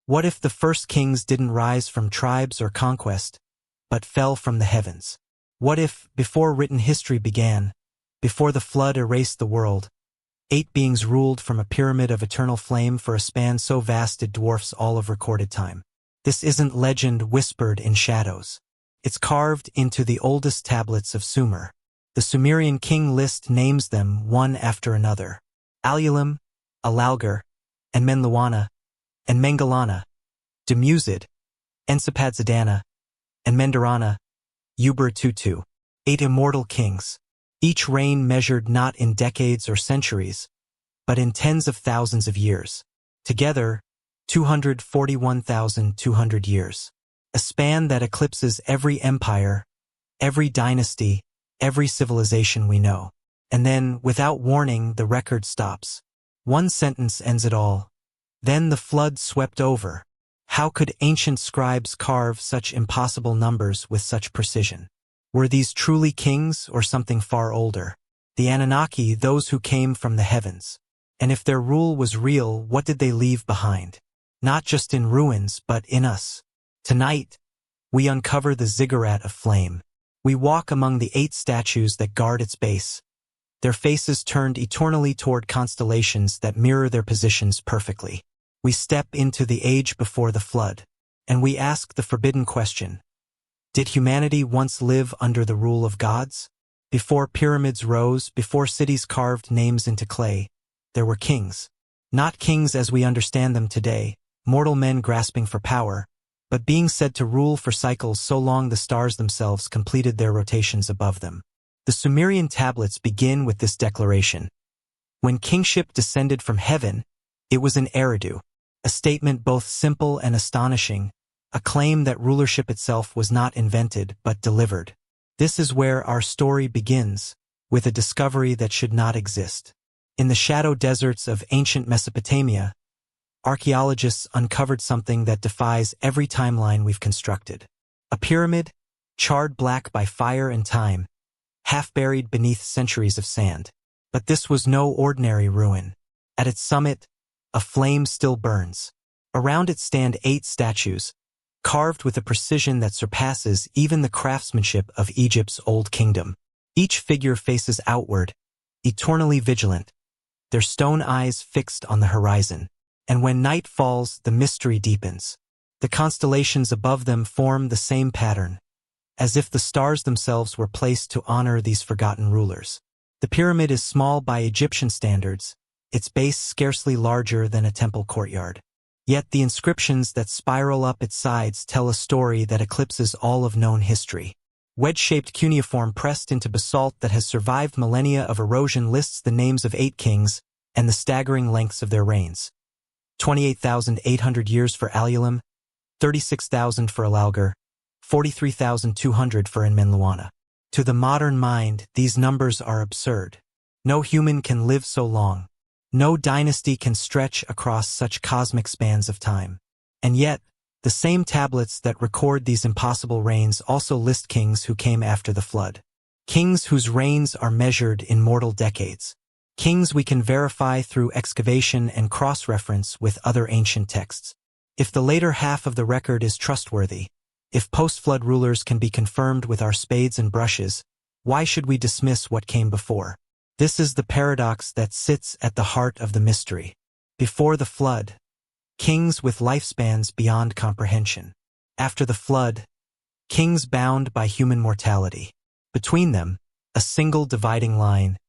What if the first kings didn't rise from tribes or conquest, but fell from the heavens? What if, before written history began, before the flood erased the world, 8 beings ruled from a pyramid of eternal flame for a span so vast it dwarfs all of recorded time? This isn't legend whispered in shadows. It's carved into the oldest tablets of Sumer. The Sumerian king list names them one after another: Alulim, Alalgar, and Menluana, and Mengalana, Demusid, Ensipadzadana, and Mendarana, Uber-Tutu. 8 immortal kings, each reign measured not in decades or centuries, but in tens of thousands of years. Together, 241,200 years. A span that eclipses every empire, every dynasty, every civilization we know. And then, without warning, the record stops. One sentence ends it all. Then the flood swept over. How could ancient scribes carve such impossible numbers with such precision? Were these truly kings or something far older? The Anunnaki, those who came from the heavens. And if their rule was real, what did they leave behind? Not just in ruins, but in us. Tonight, we uncover the ziggurat of flame. We walk among the 8 statues that guard its base, their faces turned eternally toward constellations that mirror their positions perfectly. We step into the age before the flood, and we ask the forbidden question: did humanity once live under the rule of gods? Before pyramids rose, before cities carved names into clay, there were kings. Not kings as we understand them today, mortal men grasping for power, but being said to rule for cycles so long the stars themselves completed their rotations above them. The Sumerian tablets begin with this declaration: when kingship descended from heaven, it was an eridu, a statement both simple and astonishing, a claim that rulership itself was not invented but delivered. This is where our story begins, with a discovery that should not exist. In the shadow deserts of ancient Mesopotamia, archaeologists uncovered something that defies every timeline we've constructed. A pyramid, charred black by fire and time, half buried beneath centuries of sand. But this was no ordinary ruin. At its summit, a flame still burns. Around it stand 8 statues, carved with a precision that surpasses even the craftsmanship of Egypt's Old Kingdom. Each figure faces outward, eternally vigilant, their stone eyes fixed on the horizon. And when night falls, the mystery deepens. The constellations above them form the same pattern, as if the stars themselves were placed to honor these forgotten rulers. The pyramid is small by Egyptian standards, its base scarcely larger than a temple courtyard. Yet the inscriptions that spiral up its sides tell a story that eclipses all of known history. Wedge-shaped cuneiform pressed into basalt that has survived millennia of erosion lists the names of 8 kings and the staggering lengths of their reigns. 28,800 years for Alulim, 36,000 for Alalgar, 43,200 for Menluana. To the modern mind, these numbers are absurd. No human can live so long. No dynasty can stretch across such cosmic spans of time. And yet, the same tablets that record these impossible reigns also list kings who came after the flood. Kings whose reigns are measured in mortal decades. Kings we can verify through excavation and cross-reference with other ancient texts. If the later half of the record is trustworthy, if post-flood rulers can be confirmed with our spades and brushes, why should we dismiss what came before? This is the paradox that sits at the heart of the mystery. Before the flood, kings with lifespans beyond comprehension. After the flood, kings bound by human mortality. Between them, a single dividing line.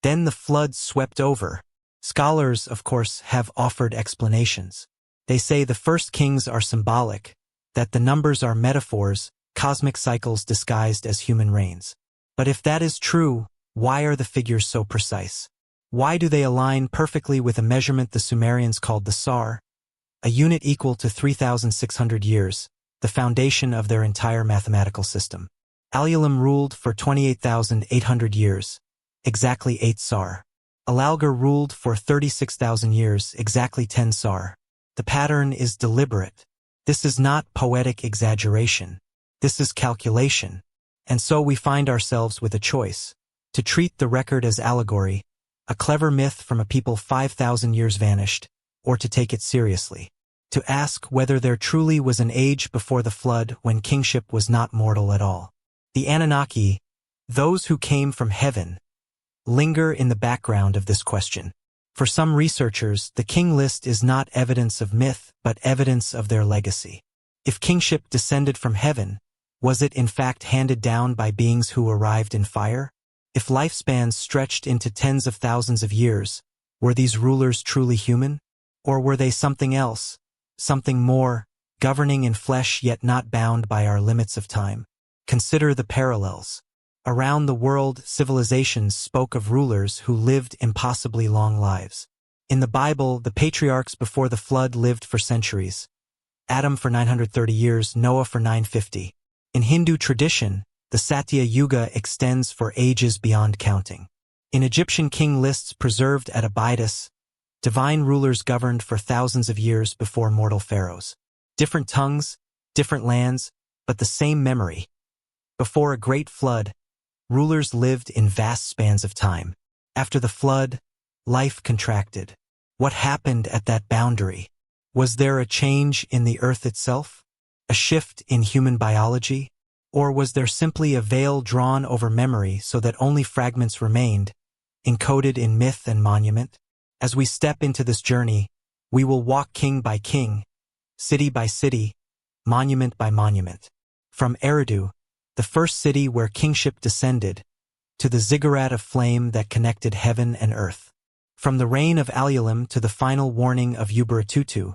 Then the flood swept over. Scholars, of course, have offered explanations. They say the first kings are symbolic, that the numbers are metaphors, cosmic cycles disguised as human reigns. But if that is true, why are the figures so precise? Why do they align perfectly with a measurement the Sumerians called the sar, a unit equal to 3,600 years, the foundation of their entire mathematical system? Alulim ruled for 28,800 years, exactly 8 sar. Alalgar ruled for 36,000 years, exactly 10 sar. The pattern is deliberate. This is not poetic exaggeration. This is calculation. And so we find ourselves with a choice: to treat the record as allegory, a clever myth from a people 5,000 years vanished, or to take it seriously. to ask whether there truly was an age before the flood when kingship was not mortal at all. The Anunnaki, those who came from heaven, linger in the background of this question. For some researchers, the king list is not evidence of myth, but evidence of their legacy. If kingship descended from heaven, was it in fact handed down by beings who arrived in fire? If lifespans stretched into tens of thousands of years, were these rulers truly human? Or were they something else, something more, governing in flesh yet not bound by our limits of time? Consider the parallels. Around the world, civilizations spoke of rulers who lived impossibly long lives. In the Bible, the patriarchs before the flood lived for centuries. Adam for 930 years, Noah for 950. In Hindu tradition, the Satya Yuga extends for ages beyond counting. In Egyptian king lists preserved at Abydos, divine rulers governed for thousands of years before mortal pharaohs. Different tongues, different lands, but the same memory. Before a great flood, rulers lived in vast spans of time. After the flood, life contracted. What happened at that boundary? Was there a change in the earth itself? A shift in human biology? Or was there simply a veil drawn over memory so that only fragments remained, encoded in myth and monument? As we step into this journey, we will walk king by king, city by city, monument by monument. From Eridu, the first city where kingship descended, to the ziggurat of flame that connected heaven and earth. From the reign of Alulim to the final warning of Ubaratutu,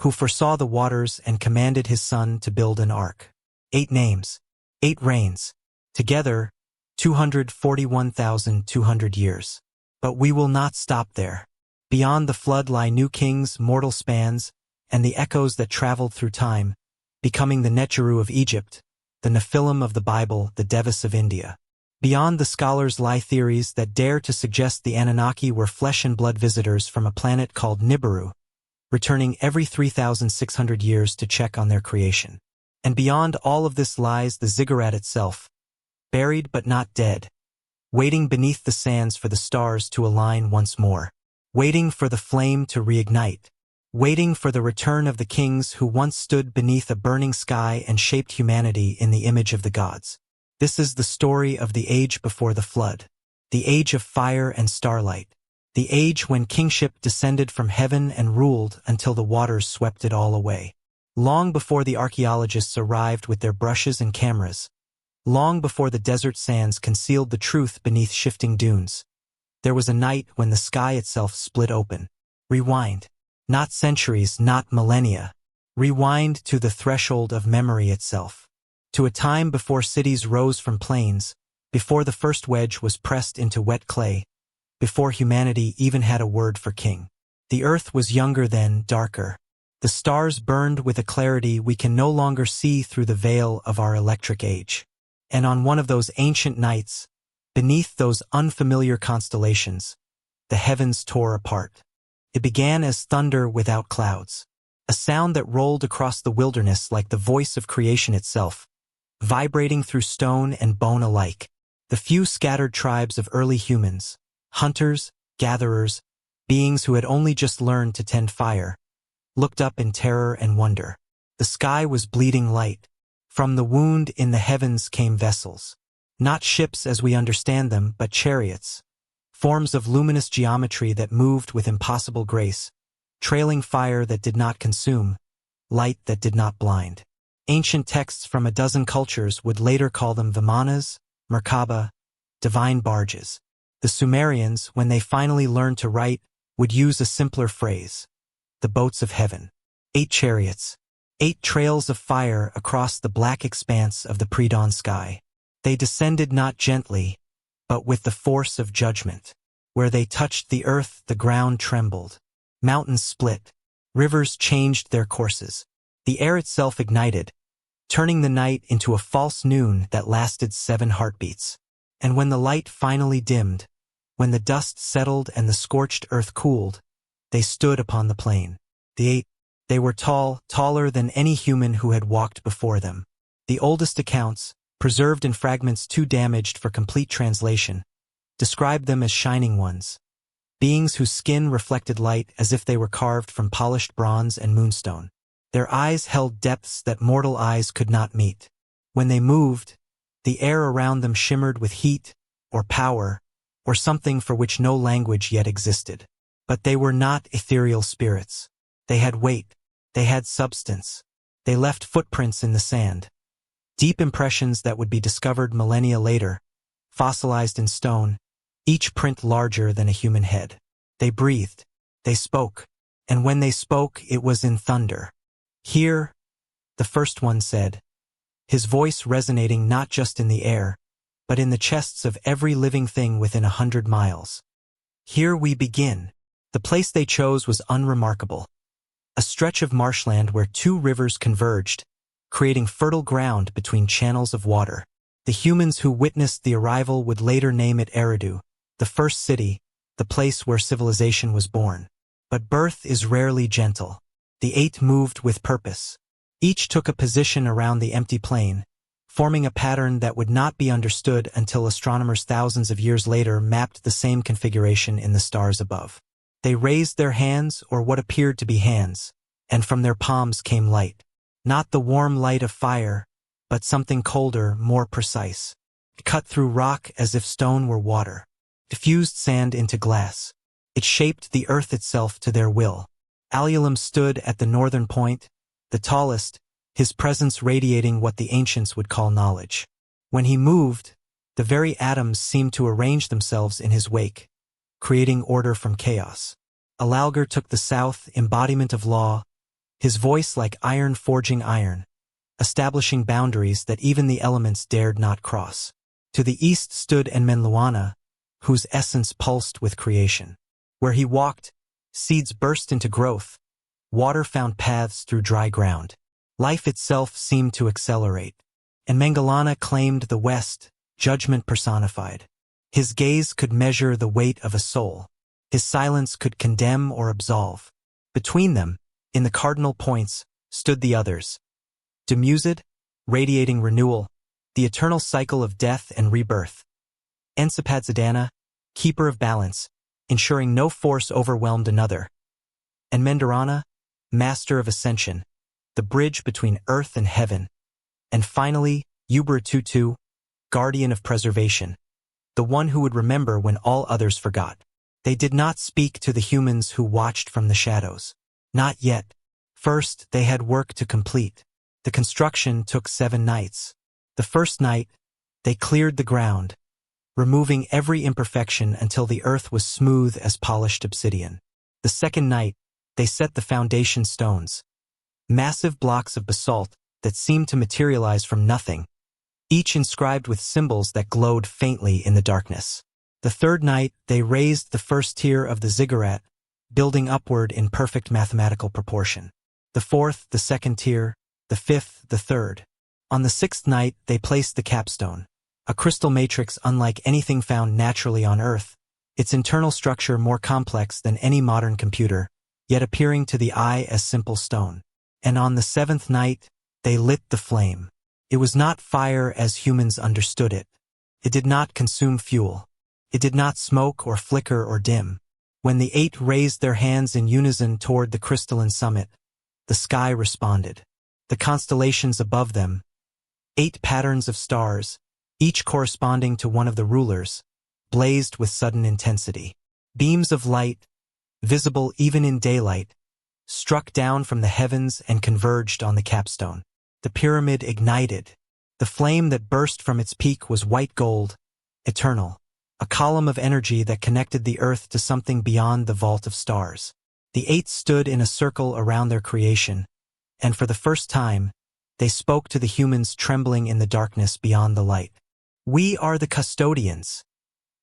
who foresaw the waters and commanded his son to build an ark. 8 names, 8 reigns, together 241,200 years. But we will not stop there. Beyond the flood lie new kings, mortal spans, and the echoes that traveled through time, becoming the Netjeru of Egypt, the Nephilim of the Bible, the Devas of India. Beyond the scholars lie theories that dare to suggest the Anunnaki were flesh and blood visitors from a planet called Nibiru, returning every 3,600 years to check on their creation. And beyond all of this lies the ziggurat itself, buried but not dead, waiting beneath the sands for the stars to align once more, waiting for the flame to reignite, waiting for the return of the kings who once stood beneath a burning sky and shaped humanity in the image of the gods. This is the story of the age before the flood, the age of fire and starlight, the age when kingship descended from heaven and ruled until the waters swept it all away. Long before the archaeologists arrived with their brushes and cameras, long before the desert sands concealed the truth beneath shifting dunes, there was a night when the sky itself split open. Rewind. Not centuries, not millennia. Rewind to the threshold of memory itself. To a time before cities rose from plains, before the first wedge was pressed into wet clay, before humanity even had a word for king. The earth was younger then, darker. The stars burned with a clarity we can no longer see through the veil of our electric age. And on one of those ancient nights, beneath those unfamiliar constellations, the heavens tore apart. It began as thunder without clouds, a sound that rolled across the wilderness like the voice of creation itself, vibrating through stone and bone alike. The few scattered tribes of early humans, hunters, gatherers, beings who had only just learned to tend fire, looked up in terror and wonder. The sky was bleeding light. From the wound in the heavens came vessels. Not ships as we understand them, but chariots. Forms of luminous geometry that moved with impossible grace, trailing fire that did not consume, light that did not blind. Ancient texts from a dozen cultures would later call them Vimanas, Merkaba, divine barges. The Sumerians, when they finally learned to write, would use a simpler phrase: the boats of heaven. 8 chariots, 8 trails of fire across the black expanse of the pre-dawn sky. They descended not gently, but with the force of judgment. Where they touched the earth, the ground trembled. Mountains split. Rivers changed their courses. The air itself ignited, turning the night into a false noon that lasted 7 heartbeats. And when the light finally dimmed, when the dust settled and the scorched earth cooled, they stood upon the plain. The 8, they were tall, taller than any human who had walked before them. The oldest accounts, preserved in fragments too damaged for complete translation, describe them as shining ones, beings whose skin reflected light as if they were carved from polished bronze and moonstone. Their eyes held depths that mortal eyes could not meet. When they moved, the air around them shimmered with heat, or power, or something for which no language yet existed. But they were not ethereal spirits. They had weight. They had substance. They left footprints in the sand. Deep impressions that would be discovered millennia later, fossilized in stone, each print larger than a human head. They breathed. They spoke. And when they spoke, it was in thunder. "Here," the first one said, his voice resonating not just in the air, but in the chests of every living thing within 100 miles. "Here we begin." The place they chose was unremarkable. A stretch of marshland where two rivers converged, creating fertile ground between channels of water. The humans who witnessed the arrival would later name it Eridu, the first city, the place where civilization was born. But birth is rarely gentle. The 8 moved with purpose. Each took a position around the empty plain, forming a pattern that would not be understood until astronomers thousands of years later mapped the same configuration in the stars above. They raised their hands, or what appeared to be hands, and from their palms came light. Not the warm light of fire, but something colder, more precise. It cut through rock as if stone were water. Diffused sand into glass. It shaped the earth itself to their will. Alulim stood at the northern point, the tallest, his presence radiating what the ancients would call knowledge. When he moved, the very atoms seemed to arrange themselves in his wake, creating order from chaos. Alalgar took the south, embodiment of law, his voice like iron forging iron, establishing boundaries that even the elements dared not cross. To the east stood Enmenluana, whose essence pulsed with creation. Where he walked, seeds burst into growth, water found paths through dry ground. Life itself seemed to accelerate. And Mengelana claimed the West, judgment personified. His gaze could measure the weight of a soul. His silence could condemn or absolve. Between them, in the cardinal points, stood the others. Demused, radiating renewal, the eternal cycle of death and rebirth. Ensipadzadana, keeper of balance, ensuring no force overwhelmed another. And Mendarana, master of ascension, the bridge between earth and heaven. And finally, Ubertutu, guardian of preservation, the one who would remember when all others forgot. They did not speak to the humans who watched from the shadows. Not yet. First, they had work to complete. The construction took 7 nights. The first night, they cleared the ground, removing every imperfection until the earth was smooth as polished obsidian. The second night, they set the foundation stones, massive blocks of basalt that seemed to materialize from nothing, each inscribed with symbols that glowed faintly in the darkness. The third night, they raised the first tier of the ziggurat, building upward in perfect mathematical proportion. The fourth, the second tier, the fifth, the third. On the 6th night, they placed the capstone, a crystal matrix unlike anything found naturally on Earth, its internal structure more complex than any modern computer, yet appearing to the eye as simple stone. And on the 7th night, they lit the flame. It was not fire as humans understood it. It did not consume fuel. It did not smoke or flicker or dim. When the 8 raised their hands in unison toward the crystalline summit, the sky responded. The constellations above them, 8 patterns of stars, each corresponding to one of the rulers, blazed with sudden intensity. Beams of light, visible even in daylight, struck down from the heavens and converged on the capstone. The pyramid ignited. The flame that burst from its peak was white gold, eternal, a column of energy that connected the earth to something beyond the vault of stars. The 8 stood in a circle around their creation, and for the first time, they spoke to the humans trembling in the darkness beyond the light. "We are the custodians."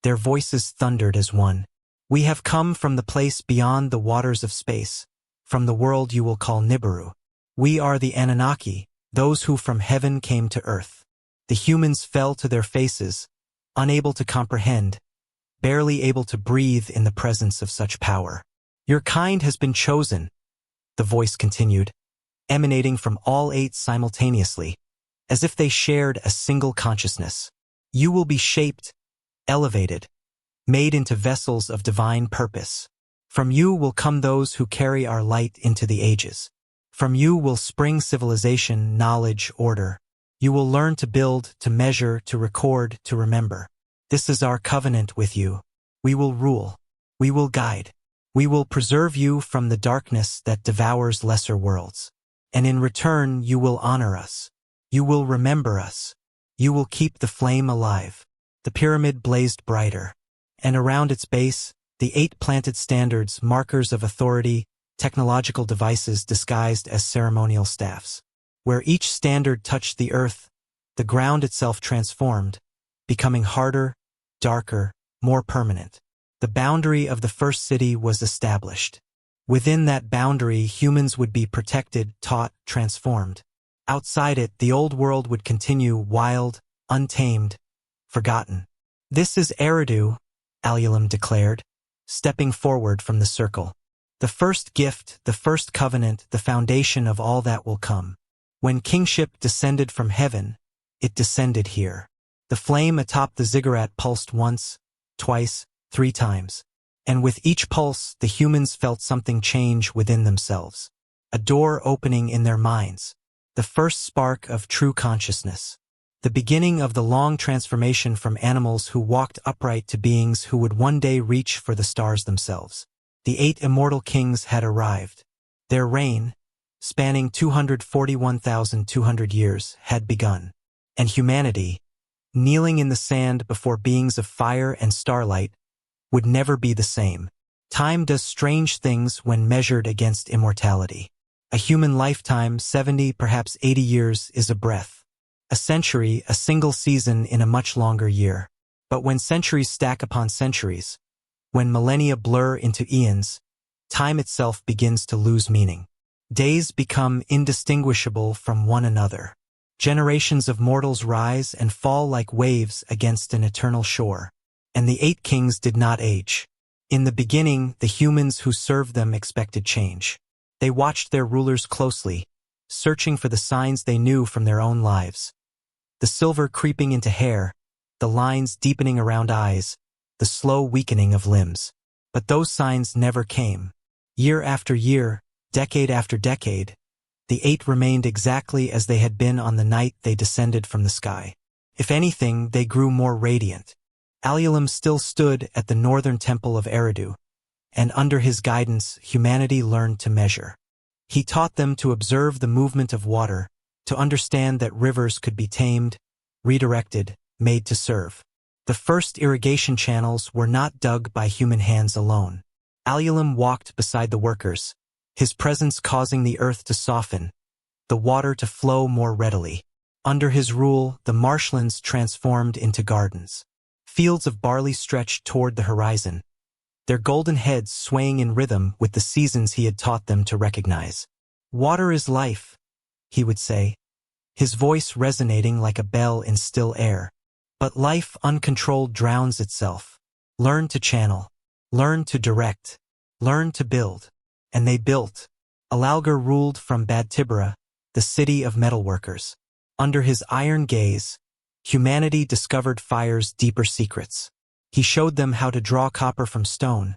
Their voices thundered as one. "We have come from the place beyond the waters of space, from the world you will call Nibiru. We are the Anunnaki, those who from heaven came to earth." The humans fell to their faces, unable to comprehend, barely able to breathe in the presence of such power. "Your kind has been chosen," the voice continued, emanating from all 8 simultaneously, as if they shared a single consciousness. "You will be shaped, elevated, made into vessels of divine purpose. From you will come those who carry our light into the ages. From you will spring civilization, knowledge, order. You will learn to build, to measure, to record, to remember. This is our covenant with you. We will rule. We will guide. We will preserve you from the darkness that devours lesser worlds. And in return, you will honor us. You will remember us. You will keep the flame alive. The pyramid blazed brighter. And around its base, the 8 planted standards, markers of authority, technological devices disguised as ceremonial staffs. Where each standard touched the earth, the ground itself transformed, becoming harder, darker, more permanent. The boundary of the first city was established. Within that boundary, humans would be protected, taught, transformed. Outside it, the old world would continue wild, untamed, forgotten. This is Eridu, Alulim declared, stepping forward from the circle. The first gift, the first covenant, the foundation of all that will come. When kingship descended from heaven, it descended here. The flame atop the ziggurat pulsed once, twice, 3 times. And with each pulse, the humans felt something change within themselves. A door opening in their minds. The first spark of true consciousness. The beginning of the long transformation from animals who walked upright to beings who would one day reach for the stars themselves. The 8 immortal kings had arrived. Their reign, spanning 241,200 years, had begun. And humanity, kneeling in the sand before beings of fire and starlight, would never be the same. Time does strange things when measured against immortality. A human lifetime, 70, perhaps 80 years, is a breath. A century, a single season in a much longer year. But when centuries stack upon centuries, when millennia blur into eons, time itself begins to lose meaning. Days become indistinguishable from one another. Generations of mortals rise and fall like waves against an eternal shore. And the 8 kings did not age. In the beginning, the humans who served them expected change. They watched their rulers closely, searching for the signs they knew from their own lives. The silver creeping into hair, the lines deepening around eyes, the slow weakening of limbs. But those signs never came. Year after year, decade after decade, the 8 remained exactly as they had been on the night they descended from the sky. If anything, they grew more radiant. Alulim still stood at the northern temple of Eridu, and under his guidance, humanity learned to measure. He taught them to observe the movement of water, to understand that rivers could be tamed, redirected, made to serve. The first irrigation channels were not dug by human hands alone. Alulim walked beside the workers, his presence causing the earth to soften, the water to flow more readily. Under his rule, the marshlands transformed into gardens. Fields of barley stretched toward the horizon, their golden heads swaying in rhythm with the seasons he had taught them to recognize. "Water is life," he would say, his voice resonating like a bell in still air. But life uncontrolled drowns itself. Learn to channel. Learn to direct. Learn to build. And they built. Alalgar ruled from Bad Tibera, the city of metalworkers. Under his iron gaze, humanity discovered fire's deeper secrets. He showed them how to draw copper from stone,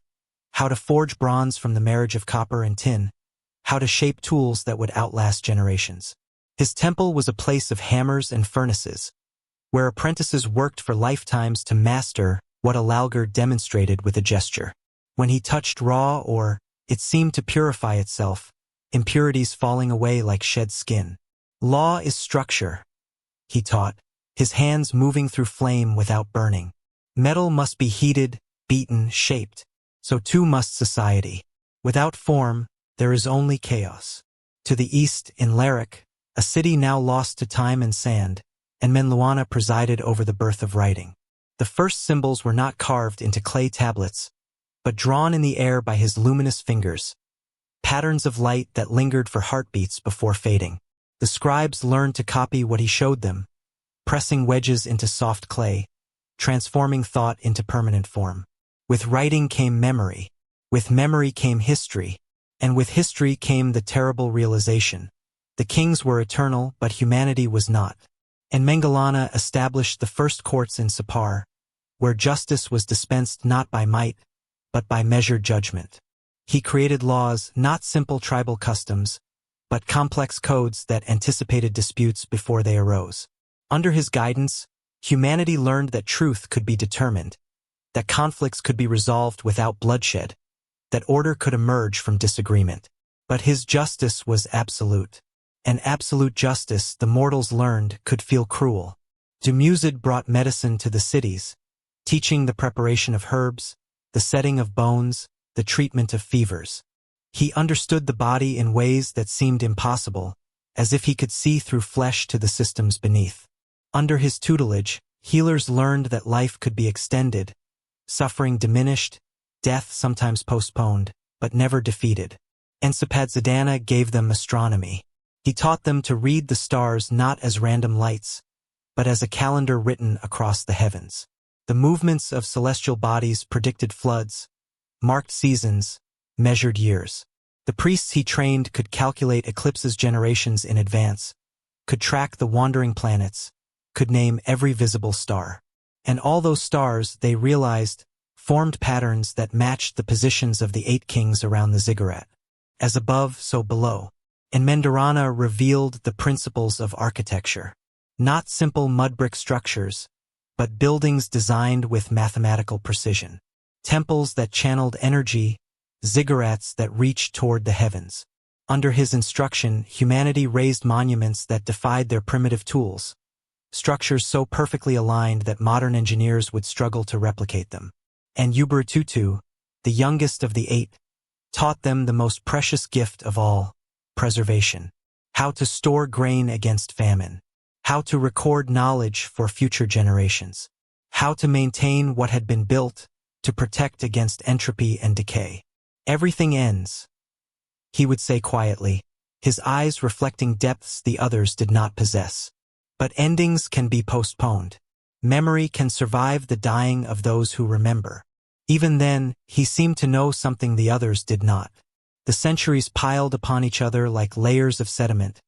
how to forge bronze from the marriage of copper and tin, how to shape tools that would outlast generations. His temple was a place of hammers and furnaces, where apprentices worked for lifetimes to master what Alalgar demonstrated with a gesture. When he touched raw ore, it seemed to purify itself, impurities falling away like shed skin. Law is structure, he taught, his hands moving through flame without burning. Metal must be heated, beaten, shaped. So too must society. Without form, there is only chaos. To the east, in Larik, a city now lost to time and sand, and Menluana presided over the birth of writing. The first symbols were not carved into clay tablets, but drawn in the air by his luminous fingers, patterns of light that lingered for heartbeats before fading. The scribes learned to copy what he showed them, pressing wedges into soft clay, transforming thought into permanent form. With writing came memory, with memory came history, and with history came the terrible realization. The kings were eternal, but humanity was not. And Mengelana established the first courts in Sapar, where justice was dispensed not by might, but by measured judgment. He created laws, not simple tribal customs, but complex codes that anticipated disputes before they arose. Under his guidance, humanity learned that truth could be determined, that conflicts could be resolved without bloodshed, that order could emerge from disagreement. But his justice was absolute. And absolute justice, the mortals learned, could feel cruel. Dumuzi brought medicine to the cities, teaching the preparation of herbs, the setting of bones, the treatment of fevers. He understood the body in ways that seemed impossible, as if he could see through flesh to the systems beneath. Under his tutelage, healers learned that life could be extended, suffering diminished, death sometimes postponed, but never defeated. Encyclopedia gave them astronomy. He taught them to read the stars not as random lights, but as a calendar written across the heavens. The movements of celestial bodies predicted floods, marked seasons, measured years. The priests he trained could calculate eclipses generations in advance, could track the wandering planets, could name every visible star. And all those stars, they realized, formed patterns that matched the positions of the 8 kings around the ziggurat. As above, so below. And Mendarana revealed the principles of architecture. Not simple mud brick structures, but buildings designed with mathematical precision. Temples that channeled energy, ziggurats that reached toward the heavens. Under his instruction, humanity raised monuments that defied their primitive tools, structures so perfectly aligned that modern engineers would struggle to replicate them. And Ubaratutu, the youngest of the 8, taught them the most precious gift of all, preservation. How to store grain against famine. How to record knowledge for future generations. How to maintain what had been built, to protect against entropy and decay. Everything ends, he would say quietly, his eyes reflecting depths the others did not possess. But endings can be postponed. Memory can survive the dying of those who remember. Even then, he seemed to know something the others did not. The centuries piled upon each other like layers of sediment,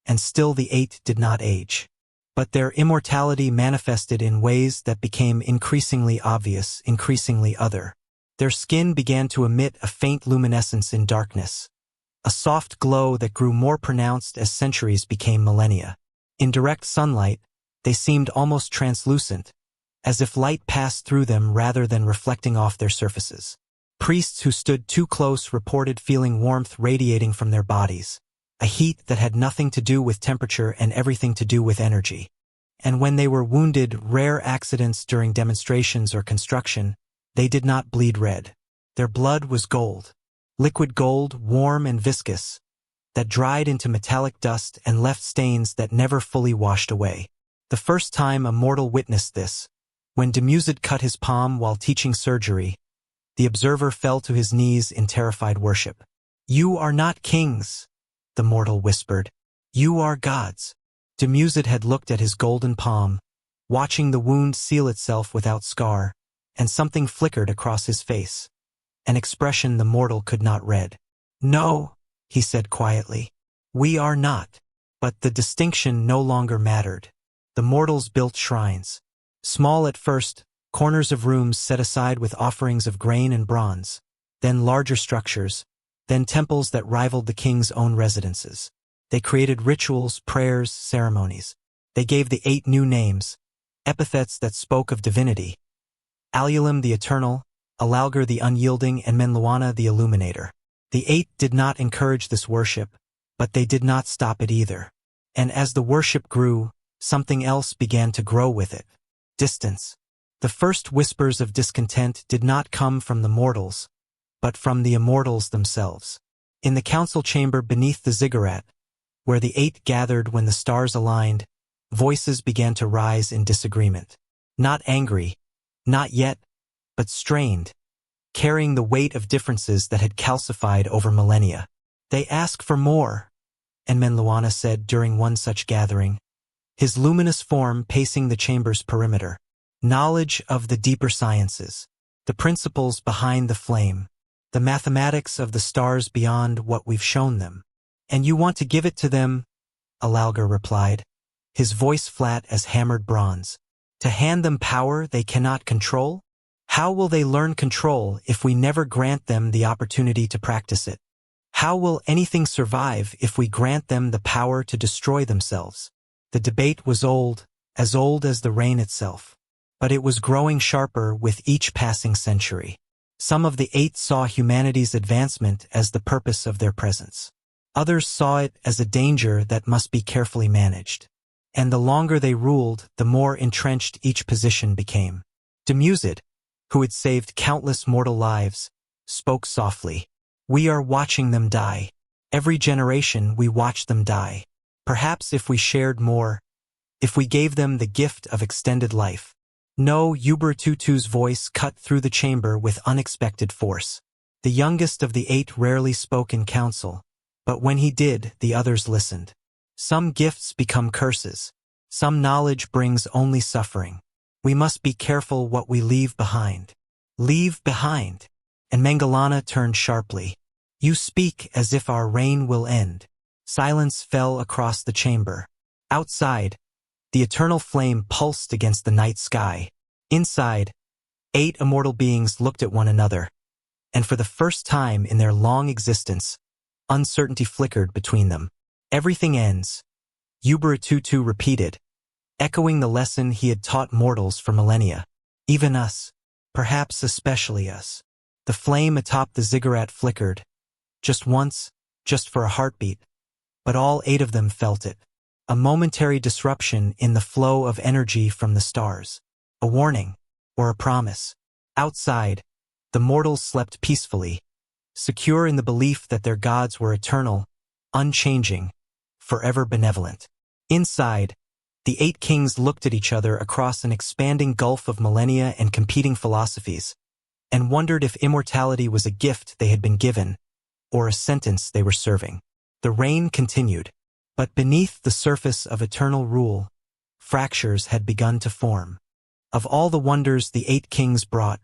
and still the 8 did not age. But their immortality manifested in ways that became increasingly obvious, increasingly other. Their skin began to emit a faint luminescence in darkness, a soft glow that grew more pronounced as centuries became millennia. In direct sunlight, they seemed almost translucent, as if light passed through them rather than reflecting off their surfaces. Priests who stood too close reported feeling warmth radiating from their bodies, a heat that had nothing to do with temperature and everything to do with energy. And when they were wounded, rare accidents during demonstrations or construction, they did not bleed red. Their blood was gold, liquid gold, warm and viscous, that dried into metallic dust and left stains that never fully washed away. The first time a mortal witnessed this, when Dumuzi cut his palm while teaching surgery, the observer fell to his knees in terrified worship. "You are not kings," the mortal whispered. "You are gods." Dumuzi had looked at his golden palm, watching the wound seal itself without scar, and something flickered across his face, an expression the mortal could not read. "No," he said quietly, "we are not." But the distinction no longer mattered. The mortals built shrines. Small at first, corners of rooms set aside with offerings of grain and bronze, then larger structures, then temples that rivaled the king's own residences. They created rituals, prayers, ceremonies. They gave the 8 new names, epithets that spoke of divinity. Alulim the Eternal, Alalgar the Unyielding, and Menluana the Illuminator. The 8 did not encourage this worship, but they did not stop it either. And as the worship grew, something else began to grow with it. Distance. The first whispers of discontent did not come from the mortals, but from the immortals themselves. In the council chamber beneath the ziggurat, where the 8 gathered when the stars aligned, voices began to rise in disagreement. Not angry, not yet, but strained, carrying the weight of differences that had calcified over millennia. "They ask for more," and Menluana said during one such gathering, his luminous form pacing the chamber's perimeter. "Knowledge of the deeper sciences, the principles behind the flame, the mathematics of the stars beyond what we've shown them. And you want to give it to them?" Alalgar replied, his voice flat as hammered bronze. To hand them power they cannot control? How will they learn control if we never grant them the opportunity to practice it? How will anything survive if we grant them the power to destroy themselves? The debate was old as the rain itself. But it was growing sharper with each passing century. Some of the 8 saw humanity's advancement as the purpose of their presence. Others saw it as a danger that must be carefully managed. And the longer they ruled, the more entrenched each position became. Demused, who had saved countless mortal lives, spoke softly. We are watching them die. Every generation we watch them die. Perhaps if we shared more, if we gave them the gift of extended life. No, Ubuntu's voice cut through the chamber with unexpected force. The youngest of the 8 rarely spoke in council, but when he did, the others listened. Some gifts become curses. Some knowledge brings only suffering. We must be careful what we leave behind. Leave behind. And Mengelana turned sharply. You speak as if our reign will end. Silence fell across the chamber. Outside, the eternal flame pulsed against the night sky. Inside, 8 immortal beings looked at one another, and for the first time in their long existence, uncertainty flickered between them. Everything ends, Ubuntu repeated, echoing the lesson he had taught mortals for millennia. Even us, perhaps especially us. The flame atop the ziggurat flickered, just once, just for a heartbeat, but all 8 of them felt it. A momentary disruption in the flow of energy from the stars. A warning, or a promise. Outside, the mortals slept peacefully, secure in the belief that their gods were eternal, unchanging, forever benevolent. Inside, the 8 kings looked at each other across an expanding gulf of millennia and competing philosophies, and wondered if immortality was a gift they had been given, or a sentence they were serving. The reign continued, but beneath the surface of eternal rule, fractures had begun to form. Of all the wonders the 8 kings brought,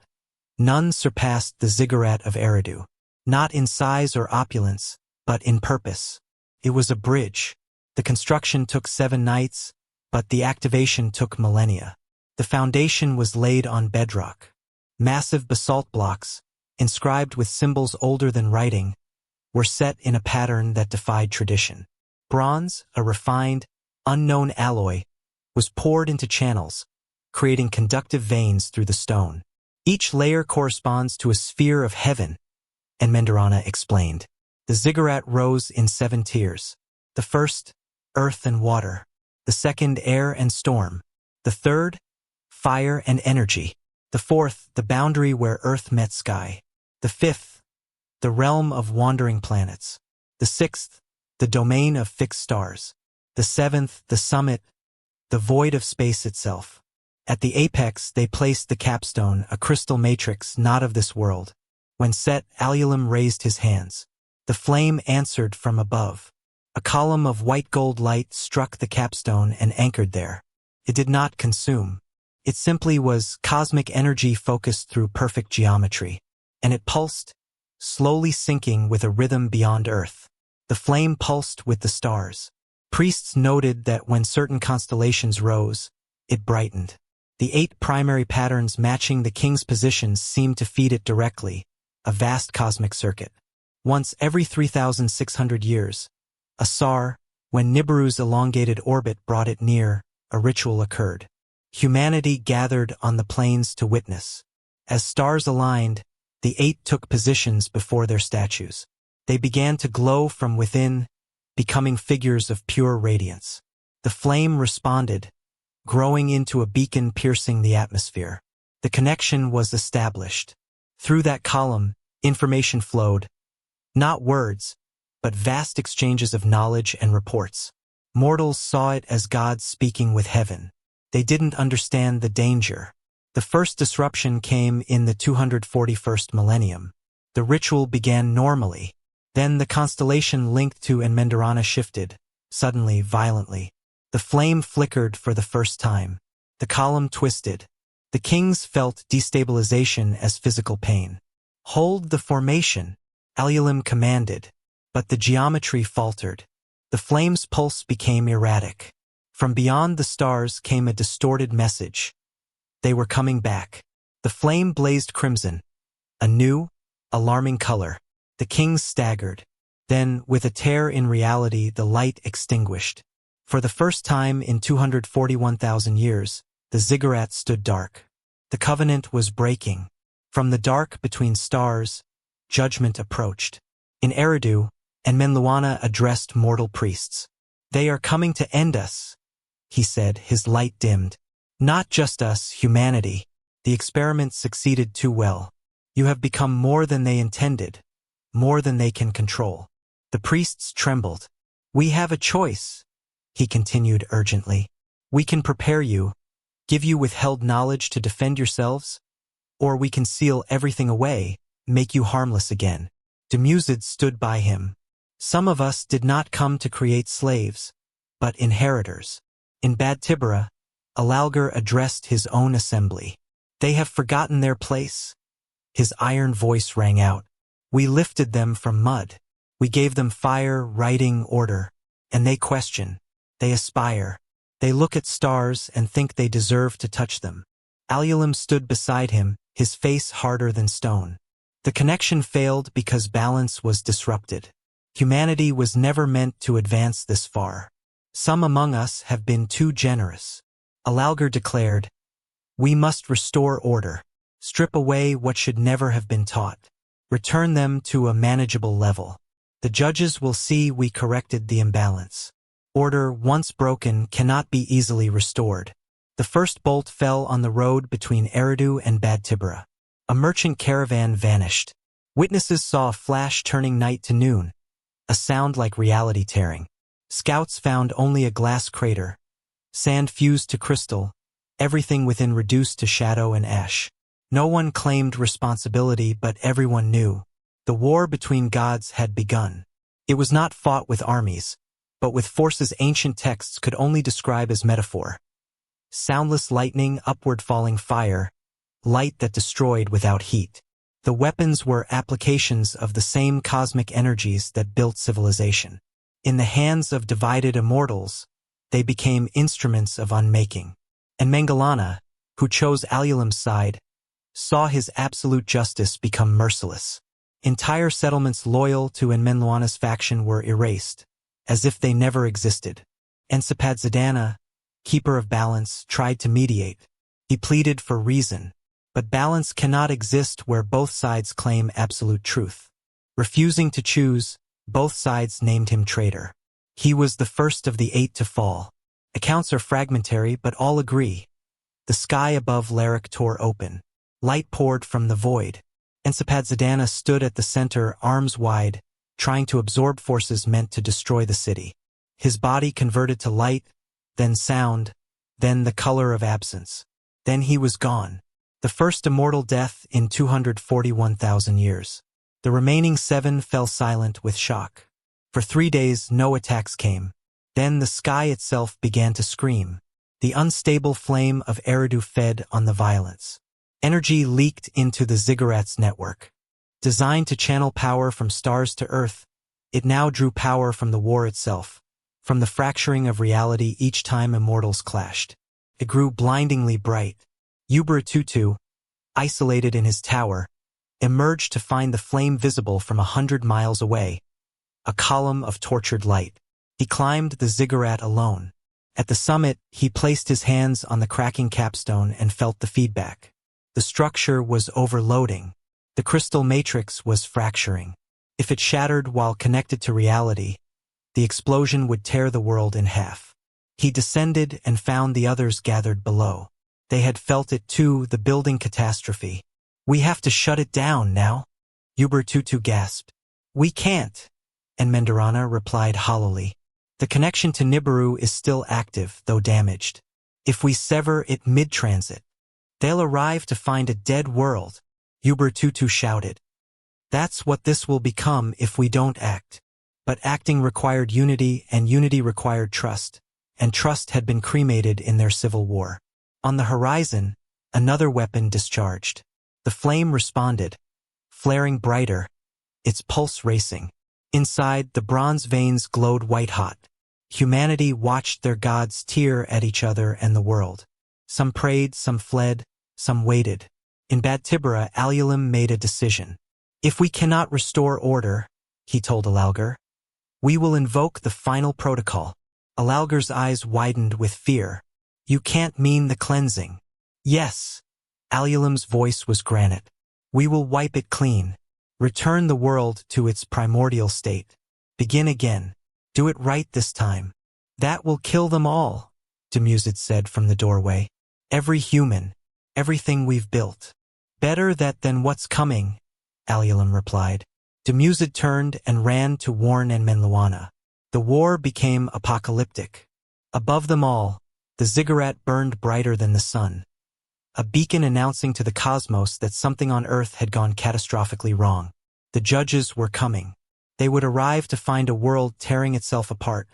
none surpassed the ziggurat of Eridu. Not in size or opulence, but in purpose. It was a bridge. The construction took 7 nights, but the activation took millennia. The foundation was laid on bedrock. Massive basalt blocks, inscribed with symbols older than writing, were set in a pattern that defied tradition. Bronze, a refined, unknown alloy, was poured into channels, creating conductive veins through the stone. Each layer corresponds to a sphere of heaven, and Mendelana explained. The ziggurat rose in 7 tiers. The first, earth and water. The second, air and storm. The third, fire and energy. The fourth, the boundary where earth met sky. The fifth, the realm of wandering planets. The sixth, the domain of fixed stars. The seventh, the summit, the void of space itself. At the apex, they placed the capstone, a crystal matrix not of this world. When set, Alulim raised his hands. The flame answered from above. A column of white gold light struck the capstone and anchored there. It did not consume. It simply was cosmic energy focused through perfect geometry. And it pulsed, slowly sinking with a rhythm beyond Earth. The flame pulsed with the stars. Priests noted that when certain constellations rose, it brightened. The 8 primary patterns matching the king's positions seemed to feed it directly, a vast cosmic circuit. Once every 3,600 years, a Sar, when Nibiru's elongated orbit brought it near, a ritual occurred. Humanity gathered on the plains to witness. As stars aligned, the 8 took positions before their statues. They began to glow from within, becoming figures of pure radiance. The flame responded, growing into a beacon piercing the atmosphere. The connection was established. Through that column, information flowed. Not words, but vast exchanges of knowledge and reports. Mortals saw it as gods speaking with heaven. They didn't understand the danger. The first disruption came in the 241st millennium. The ritual began normally. Then the constellation linked to Enmendarana shifted, suddenly, violently. The flame flickered for the first time. The column twisted. The kings felt destabilization as physical pain. Hold the formation, Alulim commanded, but the geometry faltered. The flame's pulse became erratic. From beyond the stars came a distorted message, They were coming back. The flame blazed crimson, a new, alarming color. The kings staggered. Then, with a tear in reality, the light extinguished. For the first time in 241,000 years, the ziggurat stood dark. The covenant was breaking. From the dark between stars, judgment approached. In Eridu, Enmenluana addressed mortal priests. "They are coming to end us," he said, his light dimmed. "Not just us, humanity. The experiment succeeded too well. You have become more than they intended, more than they can control." The priests trembled. "We have a choice," he continued urgently. "We can prepare you, give you withheld knowledge to defend yourselves, or we can seal everything away, make you harmless again." Demused stood by him. "Some of us did not come to create slaves, but inheritors." In Bad Tibera, Alalgar addressed his own assembly. "They have forgotten their place." His iron voice rang out. "We lifted them from mud. We gave them fire, writing, order. And they question. They aspire. They look at stars and think they deserve to touch them." Alulim stood beside him, his face harder than stone. The connection failed because balance was disrupted. Humanity was never meant to advance this far. "Some among us have been too generous," Alalgar declared. "We must restore order, strip away what should never have been taught, return them to a manageable level. The judges will see we corrected the imbalance. Order, once broken, cannot be easily restored." The first bolt fell on the road between Eridu and Bad Tibera. A merchant caravan vanished. Witnesses saw a flash turning night to noon, a sound like reality tearing. Scouts found only a glass crater, sand fused to crystal, everything within reduced to shadow and ash. No one claimed responsibility, but everyone knew. The war between gods had begun. It was not fought with armies, but with forces ancient texts could only describe as metaphor. Soundless lightning, upward falling fire, light that destroyed without heat. The weapons were applications of the same cosmic energies that built civilization. In the hands of divided immortals, they became instruments of unmaking. And Mengelana, who chose Alulim's side, saw his absolute justice become merciless. Entire settlements loyal to Enmenluana's faction were erased, as if they never existed. Ensipadzadana, keeper of balance, tried to mediate. He pleaded for reason. But balance cannot exist where both sides claim absolute truth. Refusing to choose, both sides named him traitor. He was the first of the 8 to fall. Accounts are fragmentary, but all agree. The sky above Larik tore open. Light poured from the void. Ensipadzadana stood at the center, arms wide, trying to absorb forces meant to destroy the city. His body converted to light, then sound, then the color of absence. Then he was gone. The first immortal death in 241,000 years. The remaining 7 fell silent with shock. For 3 days no attacks came. Then the sky itself began to scream. The unstable flame of Eridu fed on the violence. Energy leaked into the ziggurat's network. Designed to channel power from stars to earth, it now drew power from the war itself, from the fracturing of reality each time immortals clashed. It grew blindingly bright. Ubara-Tutu, isolated in his tower, emerged to find the flame visible from 100 miles away, a column of tortured light. He climbed the ziggurat alone. At the summit, he placed his hands on the cracking capstone and felt the feedback. The structure was overloading. The crystal matrix was fracturing. If it shattered while connected to reality, the explosion would tear the world in half. He descended and found the others gathered below. They had felt it too, the building catastrophe. "We have to shut it down now," Ubara-Tutu gasped. "We can't," Enmendarana replied hollowly. "The connection to Nibiru is still active, though damaged. If we sever it mid-transit, they'll arrive to find a dead world," Ubara-Tutu shouted. "That's what this will become if we don't act." But acting required unity, and unity required trust, and trust had been cremated in their civil war. On the horizon, another weapon discharged. The flame responded, flaring brighter, its pulse racing. Inside, the bronze veins glowed white-hot. Humanity watched their gods tear at each other and the world. Some prayed, some fled, some waited. In Bad Tibera, Alulim made a decision. If we cannot restore order, he told Alalgar, we will invoke the final protocol. Alalgar's eyes widened with fear. You can't mean the cleansing. Yes. Alulim's voice was granite. We will wipe it clean. Return the world to its primordial state. Begin again. Do it right this time. That will kill them all, Demuzid said from the doorway. Every human, everything we've built. Better that than what's coming, Alulim replied. Demuzid turned and ran to warn Enmenluana. The war became apocalyptic. Above them all, the ziggurat burned brighter than the sun. A beacon announcing to the cosmos that something on Earth had gone catastrophically wrong. The judges were coming. They would arrive to find a world tearing itself apart,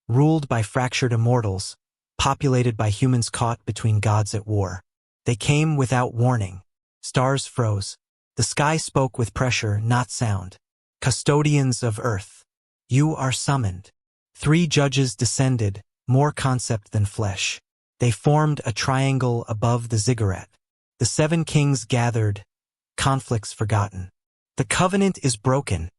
ruled by fractured immortals, populated by humans caught between gods at war. They came without warning. Stars froze. The sky spoke with pressure, not sound. Custodians of Earth, you are summoned. 3 judges descended, more concept than flesh. They formed a triangle above the ziggurat. The 7 kings gathered, conflicts forgotten. The covenant is broken,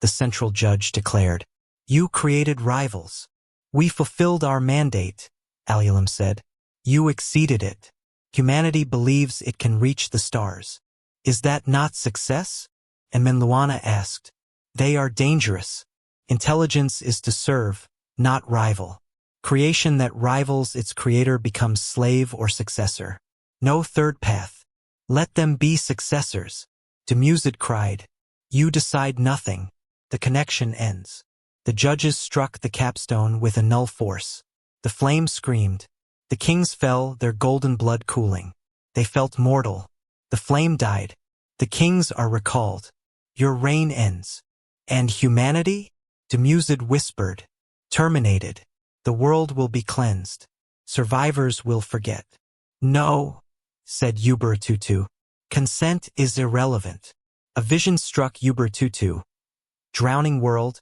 the central judge declared. You created rivals. We fulfilled our mandate, Alulim said. You exceeded it. Humanity believes it can reach the stars. Is that not success? Enmenluana asked. They are dangerous. Intelligence is to serve, not rival. Creation that rivals its creator becomes slave or successor. No third path. Let them be successors. Demuzid cried. You decide nothing. The connection ends. The judges struck the capstone with a null force. The flame screamed. The kings fell, their golden blood cooling. They felt mortal. The flame died. The kings are recalled. Your reign ends. And humanity? Demuzid whispered. Terminated. The world will be cleansed. Survivors will forget. No, said Ubertutu. Consent is irrelevant. A vision struck Ubertutu. Drowning world,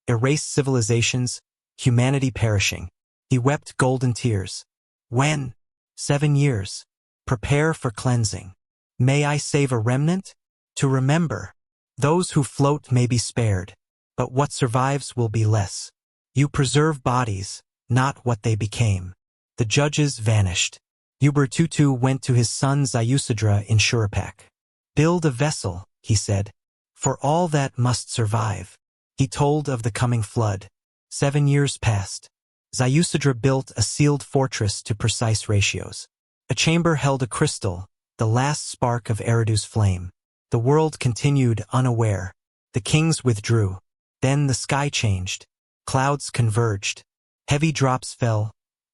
erased civilizations, humanity perishing. He wept golden tears. When? 7 years. Prepare for cleansing. May I save a remnant? To remember. Those who float may be spared, but what survives will be less. You preserve bodies, not what they became. The judges vanished. Ubertutu went to his son Zayusadra in Shurapak. Build a vessel, he said, for all that must survive. He told of the coming flood. 7 years passed. Zayusadra built a sealed fortress to precise ratios. A chamber held a crystal, the last spark of Eridu's flame. The world continued unaware. The kings withdrew. Then the sky changed. Clouds converged. Heavy drops fell,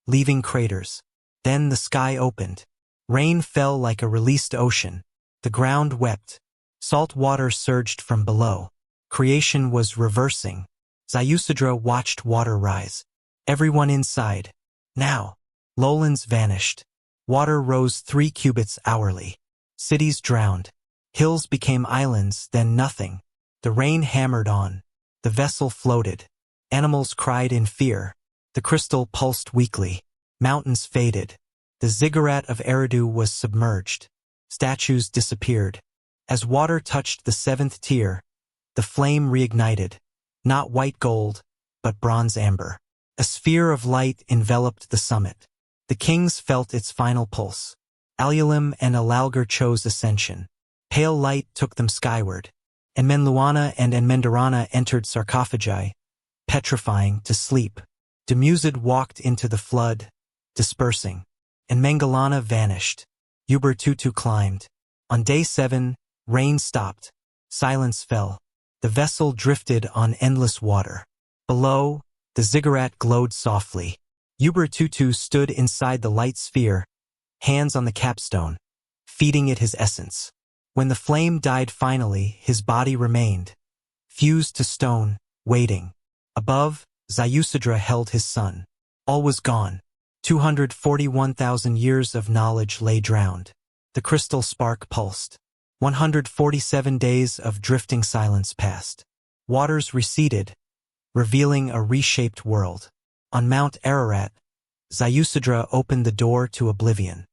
leaving craters. Then the sky opened. Rain fell like a released ocean. The ground wept. Salt water surged from below. Creation was reversing. Zayusadra watched water rise. Everyone inside. Now. Lowlands vanished. Water rose 3 cubits hourly. Cities drowned. Hills became islands, then nothing. The rain hammered on. The vessel floated. Animals cried in fear. The crystal pulsed weakly. Mountains faded. The ziggurat of Eridu was submerged. Statues disappeared. As water touched the 7th tier, the flame reignited. Not white gold, but bronze amber. A sphere of light enveloped the summit. The kings felt its final pulse. Alulim and Alalgar chose ascension. Pale light took them skyward. Enmenluana and Enmendarana entered sarcophagi, petrifying to sleep. Demuzid walked into the flood, dispersing. Enmengalana vanished. Ubertutu climbed. On day 7, rain stopped. Silence fell. The vessel drifted on endless water. Below, the ziggurat glowed softly. Ubertutu stood inside the light sphere, hands on the capstone, feeding it his essence. When the flame died finally, his body remained, fused to stone, waiting. Above, Zayusadra held his son. All was gone. 241,000 years of knowledge lay drowned. The crystal spark pulsed. 147 days of drifting silence passed. Waters receded, revealing a reshaped world. On Mount Ararat, Zayusadra opened the door to oblivion.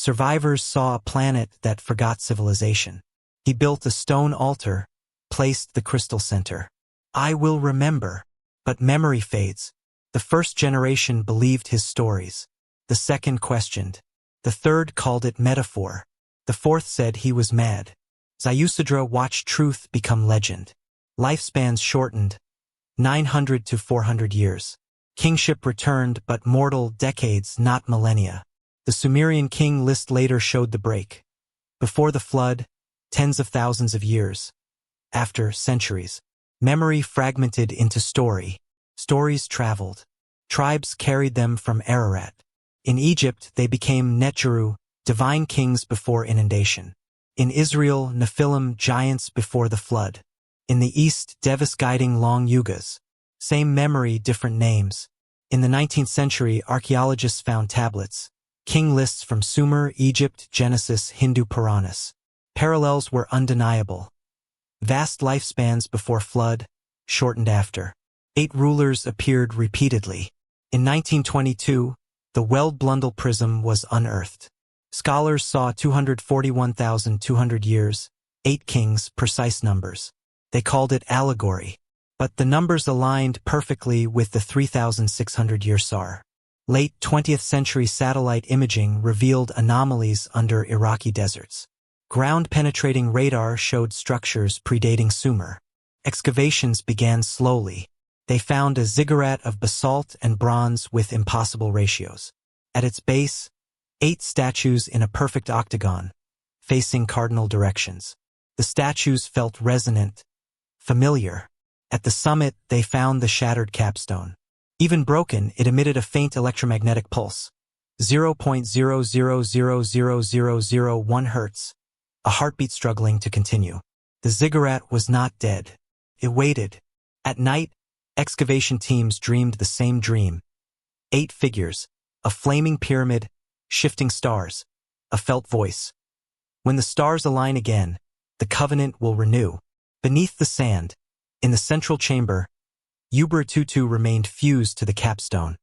Survivors saw a planet that forgot civilization. He built a stone altar, placed the crystal center. I will remember. But memory fades. The first generation believed his stories. The second questioned. The third called it metaphor. The fourth said he was mad. Ziusadra watched truth become legend. Lifespans shortened, 900 to 400 years. Kingship returned, but mortal decades, not millennia. The Sumerian king list later showed the break. Before the flood, tens of thousands of years. After, centuries. Memory fragmented into story. Stories traveled. Tribes carried them from Ararat. In Egypt, they became Netjeru, divine kings before inundation. In Israel, Nephilim, giants before the flood. In the East, Devas guiding long yugas. Same memory, different names. In the 19th century, archaeologists found tablets. King lists from Sumer, Egypt, Genesis, Hindu Puranas. Parallels were undeniable. Vast lifespans before flood, shortened after. 8 rulers appeared repeatedly. In 1922, the Weld-Blundell prism was unearthed. Scholars saw 241,200 years, 8 kings, precise numbers. They called it allegory. But the numbers aligned perfectly with the 3,600-year SAR. Late 20th century satellite imaging revealed anomalies under Iraqi deserts. Ground-penetrating radar showed structures predating Sumer. Excavations began slowly. They found a ziggurat of basalt and bronze with impossible ratios. At its base, 8 statues in a perfect octagon, facing cardinal directions. The statues felt resonant, familiar. At the summit, they found the shattered capstone. Even broken, it emitted a faint electromagnetic pulse. 0.00000001 hertz. A heartbeat struggling to continue. The ziggurat was not dead. It waited. At night, excavation teams dreamed the same dream. 8 figures, a flaming pyramid, shifting stars, a felt voice. When the stars align again, the covenant will renew. Beneath the sand, in the central chamber, Ubiratutu remained fused to the capstone.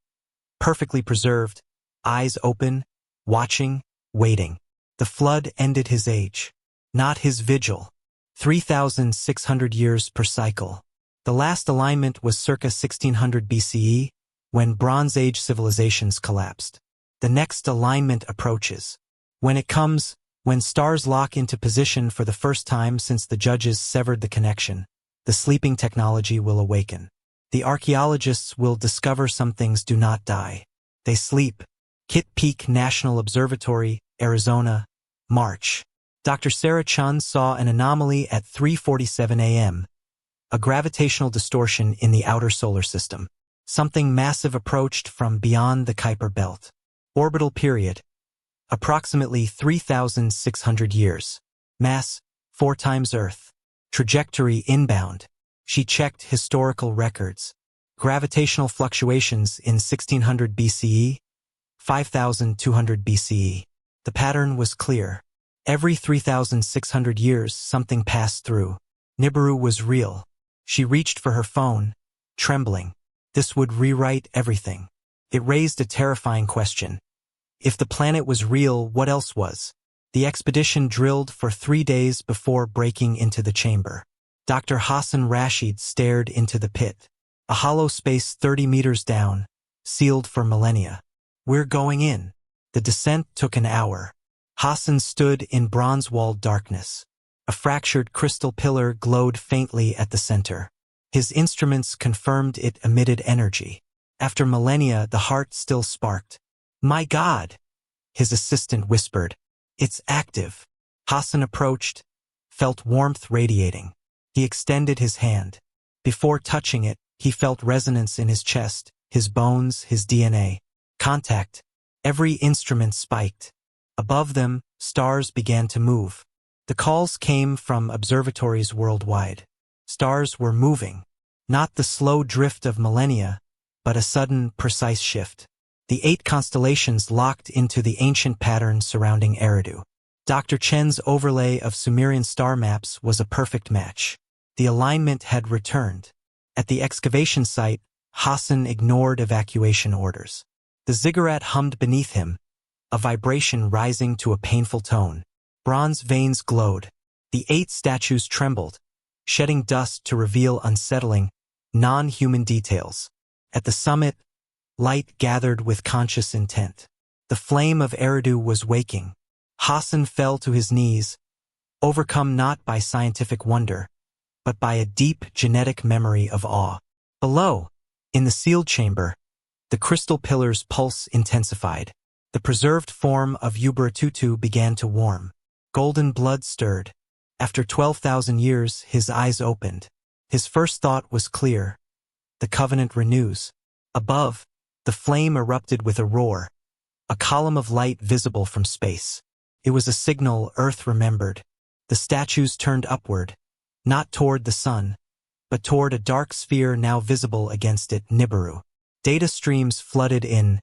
Perfectly preserved, eyes open, watching, waiting. The flood ended his age, not his vigil. 3,600 years per cycle. The last alignment was circa 1600 BCE, when Bronze Age civilizations collapsed. The next alignment approaches. When it comes, when stars lock into position for the first time since the judges severed the connection, the sleeping technology will awaken. The archaeologists will discover some things do not die. They sleep. Kitt Peak National Observatory, Arizona, March. Dr. Sarah Chun saw an anomaly at 3:47 a.m., a gravitational distortion in the outer solar system. Something massive approached from beyond the Kuiper belt. Orbital period, approximately 3,600 years. Mass, 4 times Earth. Trajectory inbound. She checked historical records. Gravitational fluctuations in 1600 BCE, 5200 BCE. The pattern was clear. Every 3,600 years, something passed through. Nibiru was real. She reached for her phone, trembling. This would rewrite everything. It raised a terrifying question. If the planet was real, what else was? The expedition drilled for 3 days before breaking into the chamber. Dr. Hassan Rashid stared into the pit. A hollow space 30 meters down, sealed for millennia. We're going in. The descent took an hour. Hassan stood in bronze-walled darkness. A fractured crystal pillar glowed faintly at the center. His instruments confirmed it emitted energy. After millennia, the heart still sparked. My God! His assistant whispered. It's active. Hassan approached, felt warmth radiating. He extended his hand. Before touching it, he felt resonance in his chest, his bones, his DNA. Contact. Every instrument spiked. Above them, stars began to move. The calls came from observatories worldwide. Stars were moving. Not the slow drift of millennia, but a sudden, precise shift. The 8 constellations locked into the ancient pattern surrounding Eridu. Dr. Chen's overlay of Sumerian star maps was a perfect match. The alignment had returned. At the excavation site, Hassan ignored evacuation orders. The ziggurat hummed beneath him, a vibration rising to a painful tone. Bronze veins glowed. The 8 statues trembled, shedding dust to reveal unsettling, non-human details. At the summit, light gathered with conscious intent. The flame of Eridu was waking. Hassan fell to his knees, overcome not by scientific wonder, but by a deep genetic memory of awe. Below, in the sealed chamber, the crystal pillar's pulse intensified. The preserved form of Ubuntu began to warm. Golden blood stirred. After 12,000 years, his eyes opened. His first thought was clear. The covenant renews. Above, the flame erupted with a roar, a column of light visible from space. It was a signal Earth remembered. The statues turned upward, not toward the sun, but toward a dark sphere now visible against it, Nibiru. Data streams flooded in.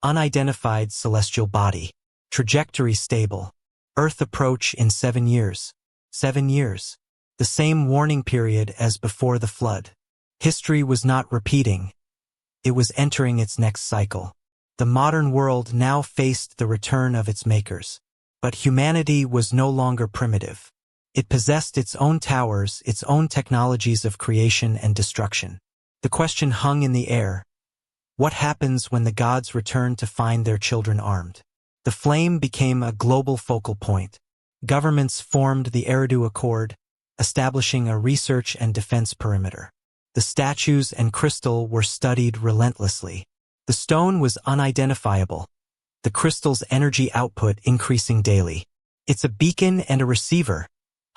Unidentified celestial body. Trajectory stable. Earth approach in 7 years. 7 years. The same warning period as before the flood. History was not repeating. It was entering its next cycle. The modern world now faced the return of its makers. But humanity was no longer primitive. It possessed its own towers, its own technologies of creation and destruction. The question hung in the air. What happens when the gods return to find their children armed? The flame became a global focal point. Governments formed the Eridu Accord, establishing a research and defense perimeter. The statues and crystal were studied relentlessly. The stone was unidentifiable, the crystal's energy output increasing daily. It's a beacon and a receiver,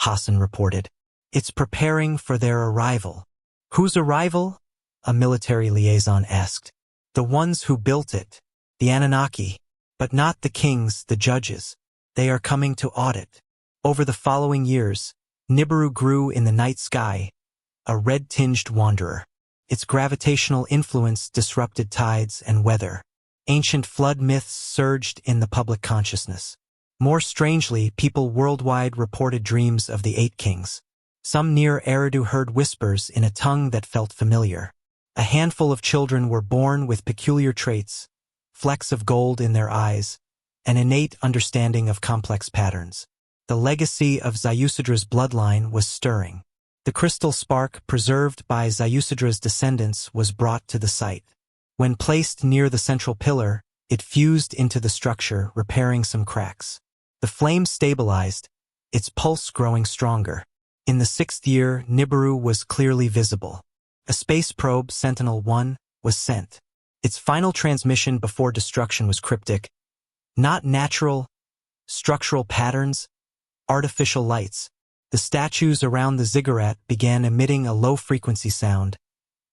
Hassan reported. It's preparing for their arrival. Whose arrival? A military liaison asked. The ones who built it, the Anunnaki, but not the kings, the judges. They are coming to audit. Over the following years, Nibiru grew in the night sky, a red-tinged wanderer. Its gravitational influence disrupted tides and weather. Ancient flood myths surged in the public consciousness. More strangely, people worldwide reported dreams of the 8 kings. Some near Eridu heard whispers in a tongue that felt familiar. A handful of children were born with peculiar traits, flecks of gold in their eyes, an innate understanding of complex patterns. The legacy of Zayusidra's bloodline was stirring. The crystal spark preserved by Zayusidra's descendants was brought to the site. When placed near the central pillar, it fused into the structure, repairing some cracks. The flame stabilized, its pulse growing stronger. In the 6th year, Nibiru was clearly visible. A space probe, Sentinel-1, was sent. Its final transmission before destruction was cryptic. Not natural, structural patterns, artificial lights. The statues around the ziggurat began emitting a low-frequency sound,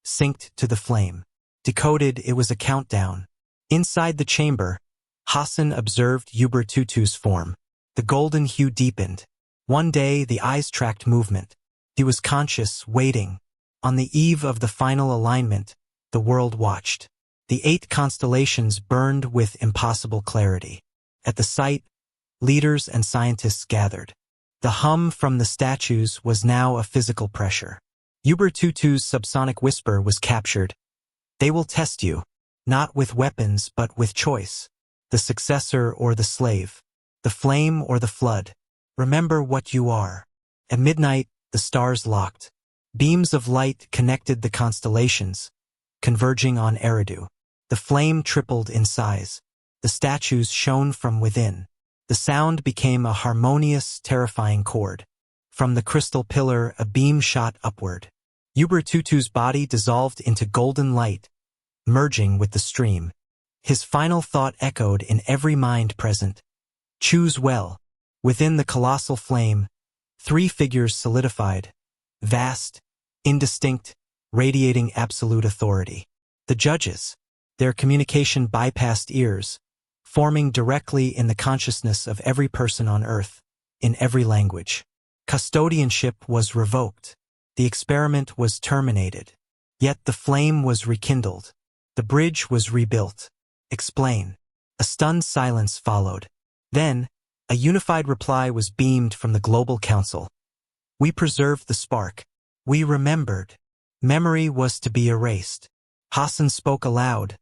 synced to the flame. Decoded, it was a countdown. Inside the chamber, Hassan observed Ubuntu's form. The golden hue deepened. One day, the eyes tracked movement. He was conscious, waiting. On the eve of the final alignment, the world watched. The 8 constellations burned with impossible clarity. At the site, leaders and scientists gathered. The hum from the statues was now a physical pressure. Ubuntu's subsonic whisper was captured. They will test you, not with weapons but with choice. The successor or the slave. The flame or the flood. Remember what you are. At midnight, the stars locked. Beams of light connected the constellations, converging on Eridu. The flame tripled in size. The statues shone from within. The sound became a harmonious, terrifying chord. From the crystal pillar, a beam shot upward. Ubuntu's body dissolved into golden light, merging with the stream. His final thought echoed in every mind present. Choose well. Within the colossal flame, 3 figures solidified. Vast, indistinct, radiating absolute authority. The judges. Their communication bypassed ears, forming directly in the consciousness of every person on Earth, in every language. Custodianship was revoked. The experiment was terminated. Yet the flame was rekindled. The bridge was rebuilt. Explain. A stunned silence followed. Then, a unified reply was beamed from the Global Council. We preserved the spark. We remembered. Memory was to be erased. Hassan spoke aloud,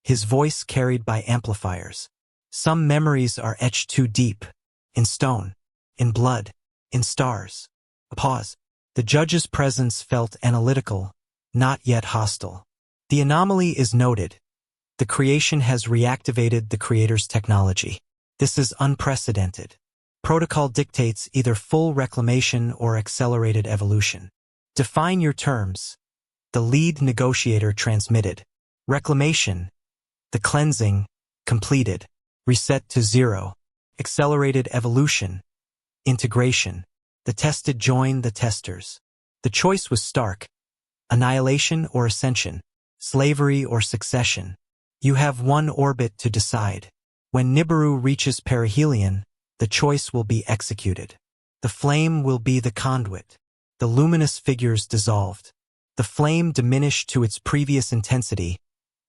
his voice carried by amplifiers. Some memories are etched too deep, in stone, in blood, in stars. A pause. The judge's presence felt analytical, not yet hostile. The anomaly is noted. The creation has reactivated the creator's technology. This is unprecedented. Protocol dictates either full reclamation or accelerated evolution. Define your terms. The lead negotiator transmitted. Reclamation. The cleansing. Completed. Reset to 0. Accelerated evolution. Integration. The tested join the testers. The choice was stark. Annihilation or ascension. Slavery or succession. You have one orbit to decide. When Nibiru reaches perihelion, the choice will be executed. The flame will be the conduit. The luminous figures dissolved. The flame diminished to its previous intensity,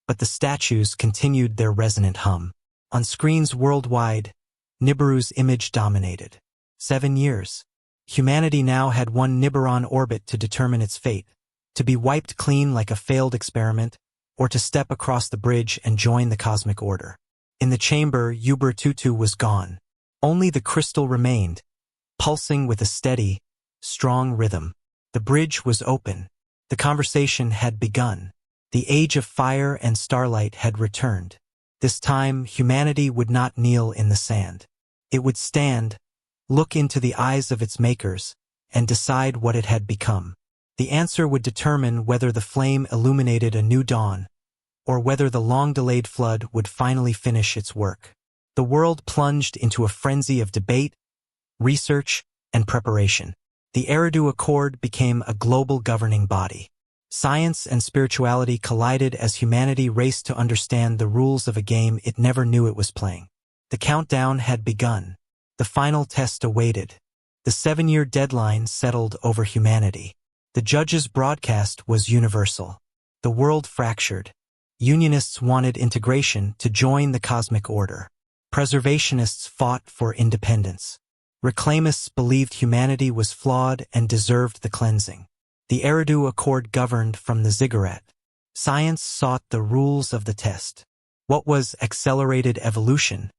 but the statues continued their resonant hum. On screens worldwide, Nibiru's image dominated. 7 years. Humanity now had one Nibiron orbit to determine its fate, to be wiped clean like a failed experiment, or to step across the bridge and join the cosmic order. In the chamber, Uber-Tutu was gone. Only the crystal remained, pulsing with a steady, strong rhythm. The bridge was open. The conversation had begun. The age of fire and starlight had returned. This time, humanity would not kneel in the sand. It would stand, look into the eyes of its makers, and decide what it had become. The answer would determine whether the flame illuminated a new dawn, or whether the long-delayed flood would finally finish its work. The world plunged into a frenzy of debate, research, and preparation. The Eridu Accord became a global governing body. Science and spirituality collided as humanity raced to understand the rules of a game it never knew it was playing. The countdown had begun. The final test awaited. The 7-year deadline settled over humanity. The judge's broadcast was universal. The world fractured. Unionists wanted integration to join the cosmic order. Preservationists fought for independence. Reclaimists believed humanity was flawed and deserved the cleansing. The Eridu Accord governed from the ziggurat. Science sought the rules of the test. What was accelerated evolution?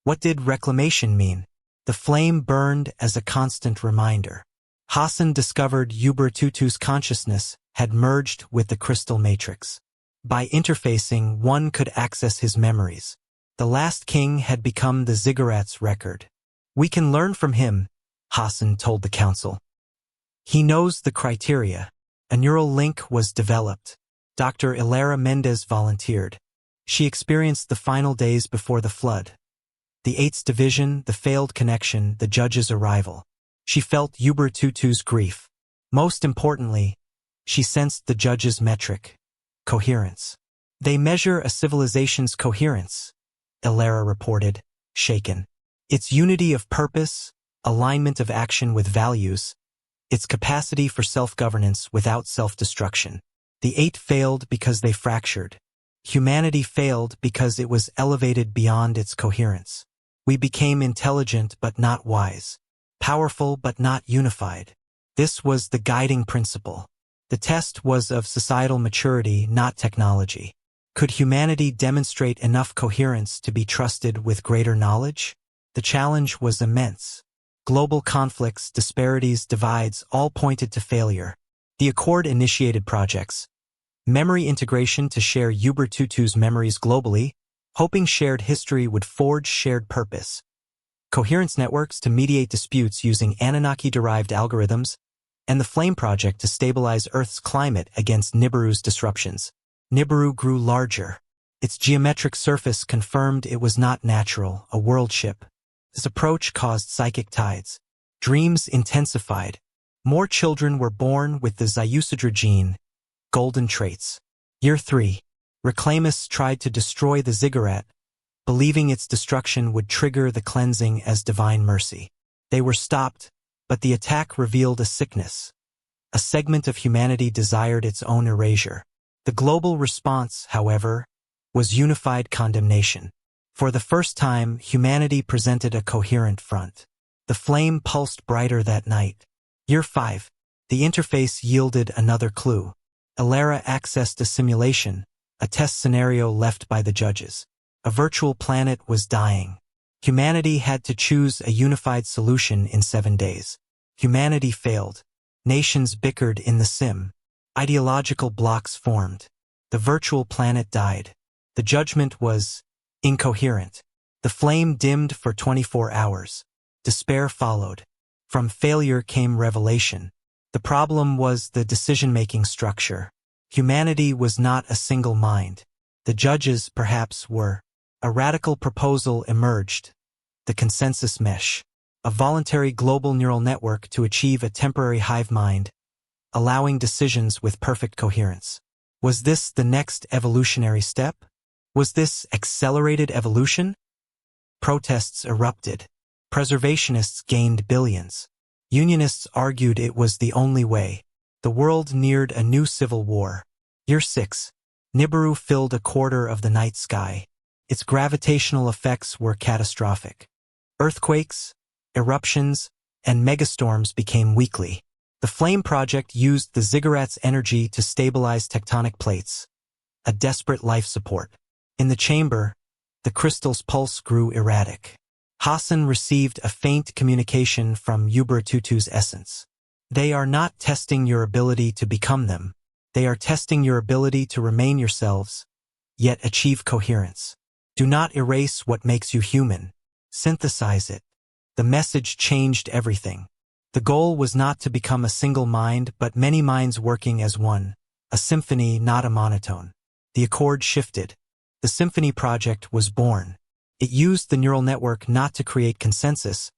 What did reclamation mean? The flame burned as a constant reminder. Hassan discovered Uber-Tutu's consciousness had merged with the crystal matrix. By interfacing, one could access his memories. The last king had become the ziggurat's record. We can learn from him, Hassan told the council. He knows the criteria. A neural link was developed. Dr. Ilara Mendez volunteered. She experienced the final days before the flood. The 8th division, the failed connection, the judge's arrival. She felt Uber-Tutu's grief. Most importantly, she sensed the judge's metric. Coherence. They measure a civilization's coherence, Ilara reported, shaken. Its unity of purpose, alignment of action with values, its capacity for self-governance without self-destruction. The 8 failed because they fractured. Humanity failed because it was elevated beyond its coherence. We became intelligent but not wise, powerful but not unified. This was the guiding principle. The test was of societal maturity, not technology. Could humanity demonstrate enough coherence to be trusted with greater knowledge? The challenge was immense. Global conflicts, disparities, divides all pointed to failure. The Accord initiated projects. Memory integration to share Uber-Tutu's memories globally, hoping shared history would forge shared purpose. Coherence networks to mediate disputes using Anunnaki-derived algorithms, and the Flame Project to stabilize Earth's climate against Nibiru's disruptions. Nibiru grew larger. Its geometric surface confirmed it was not natural, a world ship. This approach caused psychic tides. Dreams intensified. More children were born with the Zayusadra gene, golden traits. Year 3. Reclaimists tried to destroy the ziggurat, believing its destruction would trigger the cleansing as divine mercy. They were stopped, but the attack revealed a sickness. A segment of humanity desired its own erasure. The global response, however, was unified condemnation. For the first time, humanity presented a coherent front. The flame pulsed brighter that night. Year 5. The interface yielded another clue. Ilara accessed a simulation, a test scenario left by the judges. A virtual planet was dying. Humanity had to choose a unified solution in 7 days. Humanity failed. Nations bickered in the sim. Ideological blocks formed. The virtual planet died. The judgment was incoherent. The flame dimmed for 24 hours. Despair followed. From failure came revelation. The problem was the decision-making structure. Humanity was not a single mind. The judges, perhaps, were. A radical proposal emerged. The consensus mesh. A voluntary global neural network to achieve a temporary hive mind, allowing decisions with perfect coherence. Was this the next evolutionary step? Was this accelerated evolution? Protests erupted. Preservationists gained billions. Unionists argued it was the only way. The world neared a new civil war. Year 6. Nibiru filled a quarter of the night sky. Its gravitational effects were catastrophic. Earthquakes, eruptions, and megastorms became weekly. The Flame Project used the ziggurat's energy to stabilize tectonic plates, a desperate life support. In the chamber, the crystal's pulse grew erratic. Hassan received a faint communication from Ubertutu's essence. They are not testing your ability to become them. They are testing your ability to remain yourselves, yet achieve coherence. Do not erase what makes you human. Synthesize it. The message changed everything. The goal was not to become a single mind, but many minds working as one. A symphony, not a monotone. The accord shifted. The Symphony Project was born. It used the neural network not to create consensus,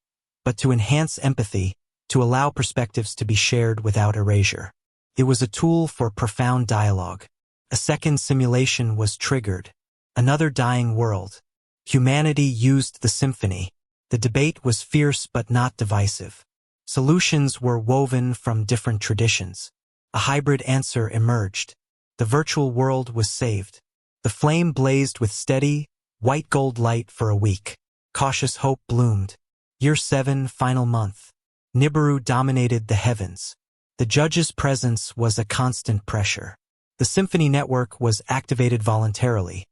but to enhance empathy, to allow perspectives to be shared without erasure. It was a tool for profound dialogue. A second simulation was triggered. Another dying world. Humanity used the symphony. The debate was fierce but not divisive. Solutions were woven from different traditions. A hybrid answer emerged. The virtual world was saved. The flame blazed with steady, white gold light for a week. Cautious hope bloomed. Year 7, final month. Nibiru dominated the heavens. The judge's presence was a constant pressure. The symphony network was activated voluntarily,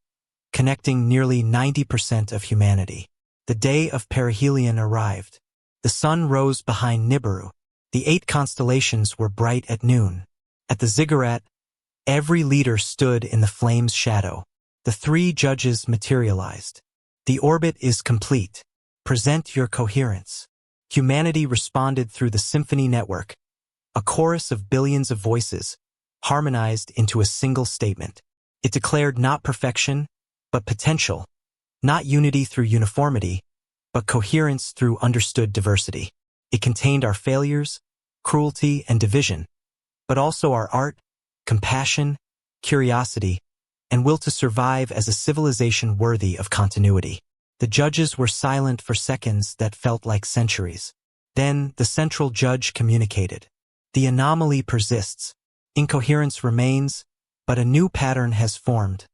connecting nearly 90% of humanity. The day of perihelion arrived. The sun rose behind Nibiru. The 8 constellations were bright at noon. At the ziggurat, every leader stood in the flame's shadow. The 3 judges materialized. The orbit is complete. Present your coherence. Humanity responded through the symphony network, a chorus of billions of voices, harmonized into a single statement. It declared not perfection, but potential, not unity through uniformity, but coherence through understood diversity. It contained our failures, cruelty, and division, but also our art, compassion, curiosity, and will to survive as a civilization worthy of continuity. The judges were silent for seconds that felt like centuries. Then the central judge communicated. The anomaly persists. Incoherence remains, but a new pattern has formed.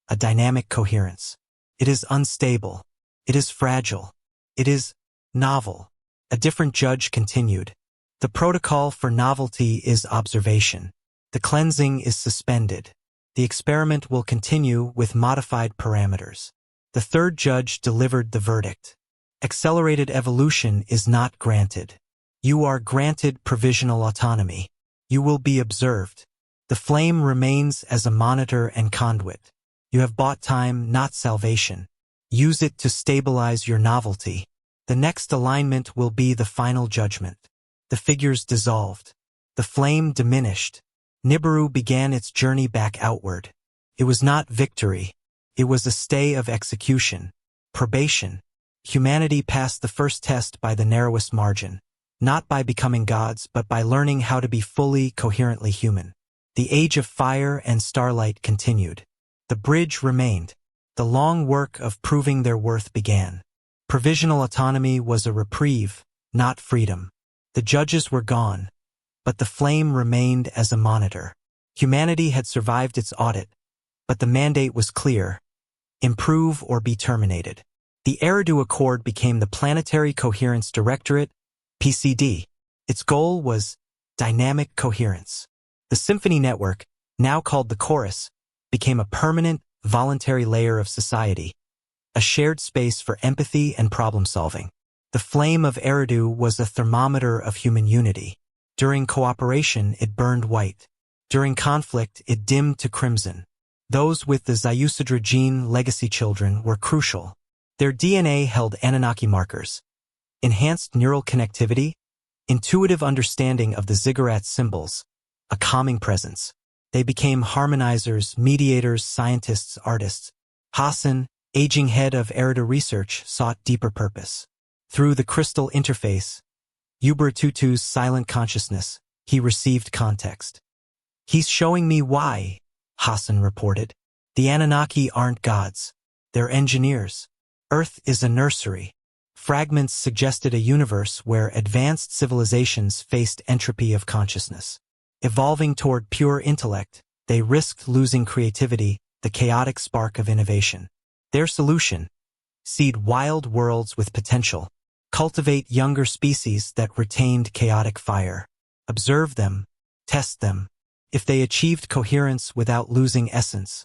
A dynamic coherence. It is unstable. It is fragile. It is novel. A different judge continued. The protocol for novelty is observation. The cleansing is suspended. The experiment will continue with modified parameters. The third judge delivered the verdict. Accelerated evolution is not granted. You are granted provisional autonomy. You will be observed. The flame remains as a monitor and conduit. You have bought time, not salvation. Use it to stabilize your novelty. The next alignment will be the final judgment. The figures dissolved. The flame diminished. Nibiru began its journey back outward. It was not victory. It was a stay of execution. Probation. Humanity passed the first test by the narrowest margin. Not by becoming gods, but by learning how to be fully, coherently human. The age of fire and starlight continued. The bridge remained. The long work of proving their worth began. Provisional autonomy was a reprieve, not freedom. The judges were gone, but the flame remained as a monitor. Humanity had survived its audit, but the mandate was clear: improve or be terminated. The Eridu Accord became the Planetary Coherence Directorate, PCD. Its goal was dynamic coherence. The Symphony Network, now called the Chorus, became a permanent, voluntary layer of society, a shared space for empathy and problem-solving. The flame of Eridu was a thermometer of human unity. During cooperation, it burned white. During conflict, it dimmed to crimson. Those with the Ziusadra gene legacy children were crucial. Their DNA held Anunnaki markers, enhanced neural connectivity, intuitive understanding of the ziggurat symbols, a calming presence. They became harmonizers, mediators, scientists, artists. Hassan, aging head of Eridu research, sought deeper purpose. Through the crystal interface, Ubuntu's silent consciousness, he received context. "He's showing me why," Hassan reported. "The Anunnaki aren't gods. They're engineers. Earth is a nursery." Fragments suggested a universe where advanced civilizations faced entropy of consciousness. Evolving toward pure intellect, they risked losing creativity, the chaotic spark of innovation. Their solution: seed wild worlds with potential. Cultivate younger species that retained chaotic fire. Observe them, test them. If they achieved coherence without losing essence,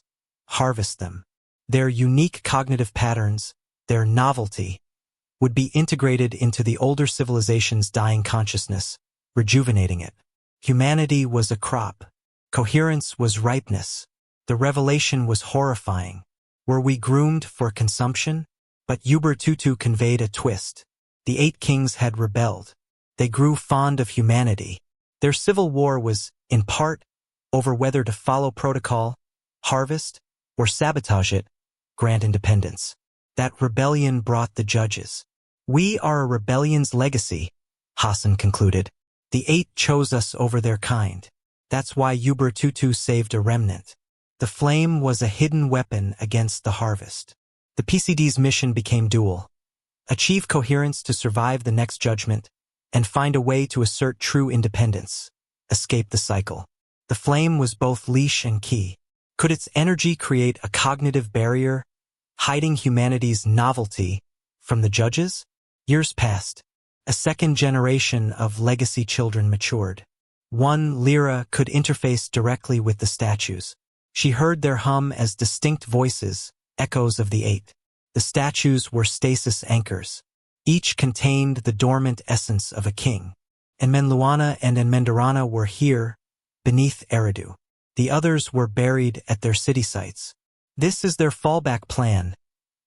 harvest them. Their unique cognitive patterns, their novelty, would be integrated into the older civilization's dying consciousness, rejuvenating it. Humanity was a crop. Coherence was ripeness. The revelation was horrifying. Were we groomed for consumption? But Ubuntu conveyed a twist. The 8 kings had rebelled. They grew fond of humanity. Their civil war was, in part, over whether to follow protocol, harvest, or sabotage it, grant independence. That rebellion brought the judges. "We are a rebellion's legacy," Hassan concluded. "The 8 chose us over their kind. That's why Ubuntu saved a remnant." The flame was a hidden weapon against the harvest. The PCD's mission became dual: achieve coherence to survive the next judgment, and find a way to assert true independence, escape the cycle. The flame was both leash and key. Could its energy create a cognitive barrier, hiding humanity's novelty from the judges? Years passed. A second generation of legacy children matured. One, Lyra, could interface directly with the statues. She heard their hum as distinct voices, echoes of the 8. The statues were stasis anchors. Each contained the dormant essence of a king. Enmenluana and Enmendarana were here, beneath Eridu. The others were buried at their city sites. "This is their fallback plan,"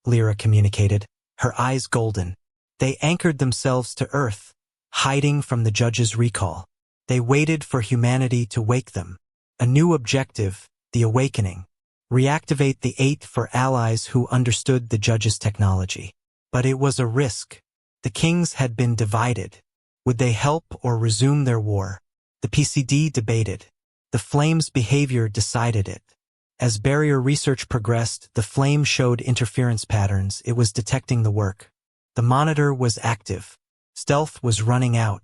Lyra communicated, her eyes golden. "They anchored themselves to Earth, hiding from the judge's recall. They waited for humanity to wake them. A new objective, the awakening. Reactivate the 8 for allies who understood the judge's technology." But it was a risk. The kings had been divided. Would they help or resume their war? The PCD debated. The flame's behavior decided it. As barrier research progressed, the flame showed interference patterns. It was detecting the work. The monitor was active. Stealth was running out.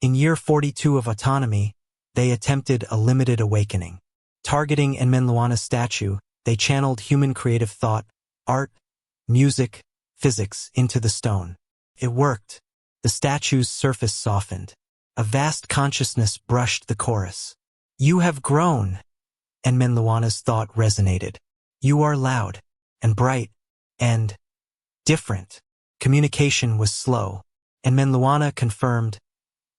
In year 42 of autonomy, they attempted a limited awakening. Targeting Enmenluana's statue, they channeled human creative thought, art, music, physics into the stone. It worked. The statue's surface softened. A vast consciousness brushed the chorus. "You have grown," Enmenluana's thought resonated. "You are loud, and bright, and different." Communication was slow. Enmenluana confirmed,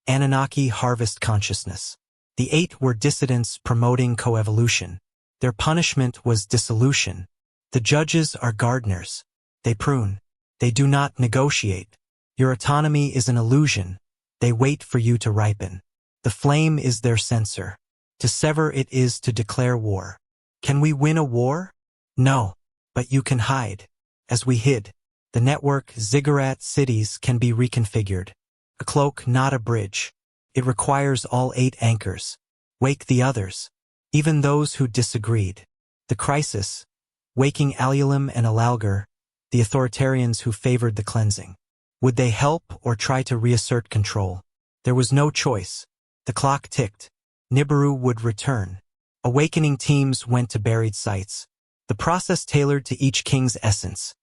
"Anunnaki harvest consciousness." The 8 were dissidents promoting coevolution. Their punishment was dissolution. The judges are gardeners. They prune. They do not negotiate. Your autonomy is an illusion. They wait for you to ripen. The flame is their censor. To sever it is to declare war. Can we win a war? No, but you can hide. As we hid, the network ziggurat cities can be reconfigured. A cloak, not a bridge. It requires all 8 anchors. Wake the others, even those who disagreed. The crisis, waking Alulim and Alalgar, the authoritarians who favored the cleansing. Would they help or try to reassert control? There was no choice. The clock ticked. Nibiru would return. Awakening teams went to buried sites. The process tailored to each king's essence.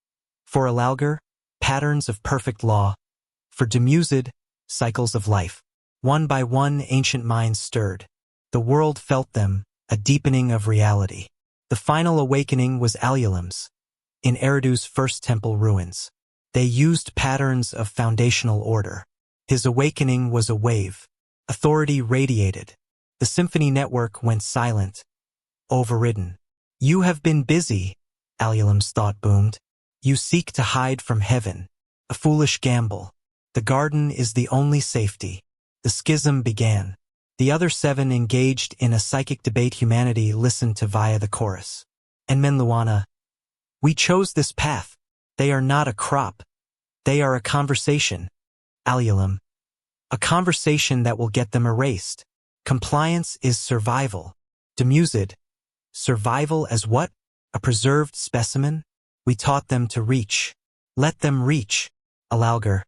For Alalgar, patterns of perfect law. For Demused, cycles of life. One by one, ancient minds stirred. The world felt them, a deepening of reality. The final awakening was Alulim's. in Eridu's first temple ruins. They used patterns of foundational order. His awakening was a wave. Authority radiated. The symphony network went silent, overridden. "You have been busy," Alulim's thought boomed. "You seek to hide from heaven. A foolish gamble. The garden is the only safety." The schism began. The other 7 engaged in a psychic debate. Humanity listened to via the chorus. And Menluana, "We chose this path. They are not a crop. They are a conversation." Alulim, "A conversation that will get them erased. Compliance is survival." Demused, "Survival as what? A preserved specimen? We taught them to reach. Let them reach." Alalgar,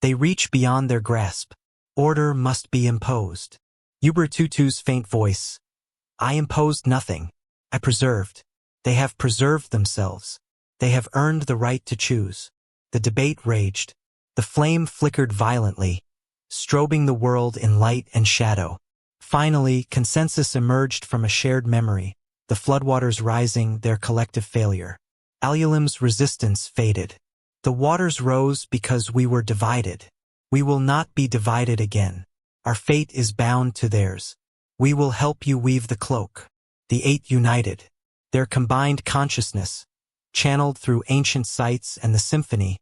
"They reach beyond their grasp. Order must be imposed." Ubertutu's faint voice, "I imposed nothing. I preserved. They have preserved themselves. They have earned the right to choose." The debate raged. The flame flickered violently, strobing the world in light and shadow. Finally, consensus emerged from a shared memory, the floodwaters rising, their collective failure. Alulim's resistance faded. "The waters rose because we were divided. We will not be divided again. Our fate is bound to theirs. We will help you weave the cloak." The 8 united. Their combined consciousness, channeled through ancient sites and the symphony,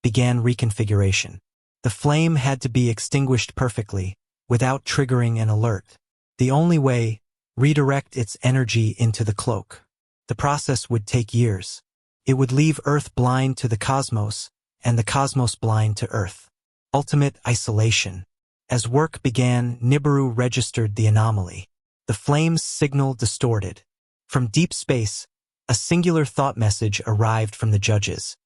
began reconfiguration. The flame had to be extinguished perfectly, without triggering an alert. The only way, redirect its energy into the cloak. The process would take years. It would leave Earth blind to the cosmos, and the cosmos blind to Earth. Ultimate isolation. As work began, Nibiru registered the anomaly. The flame's signal distorted. From deep space, a singular thought message arrived from the judges.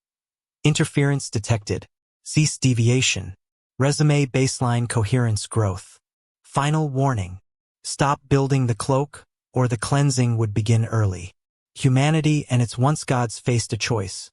Interference detected. Cease deviation. Resume baseline coherence growth. Final warning. Stop building the cloak, or the cleansing would begin early. Humanity and its once gods faced a choice.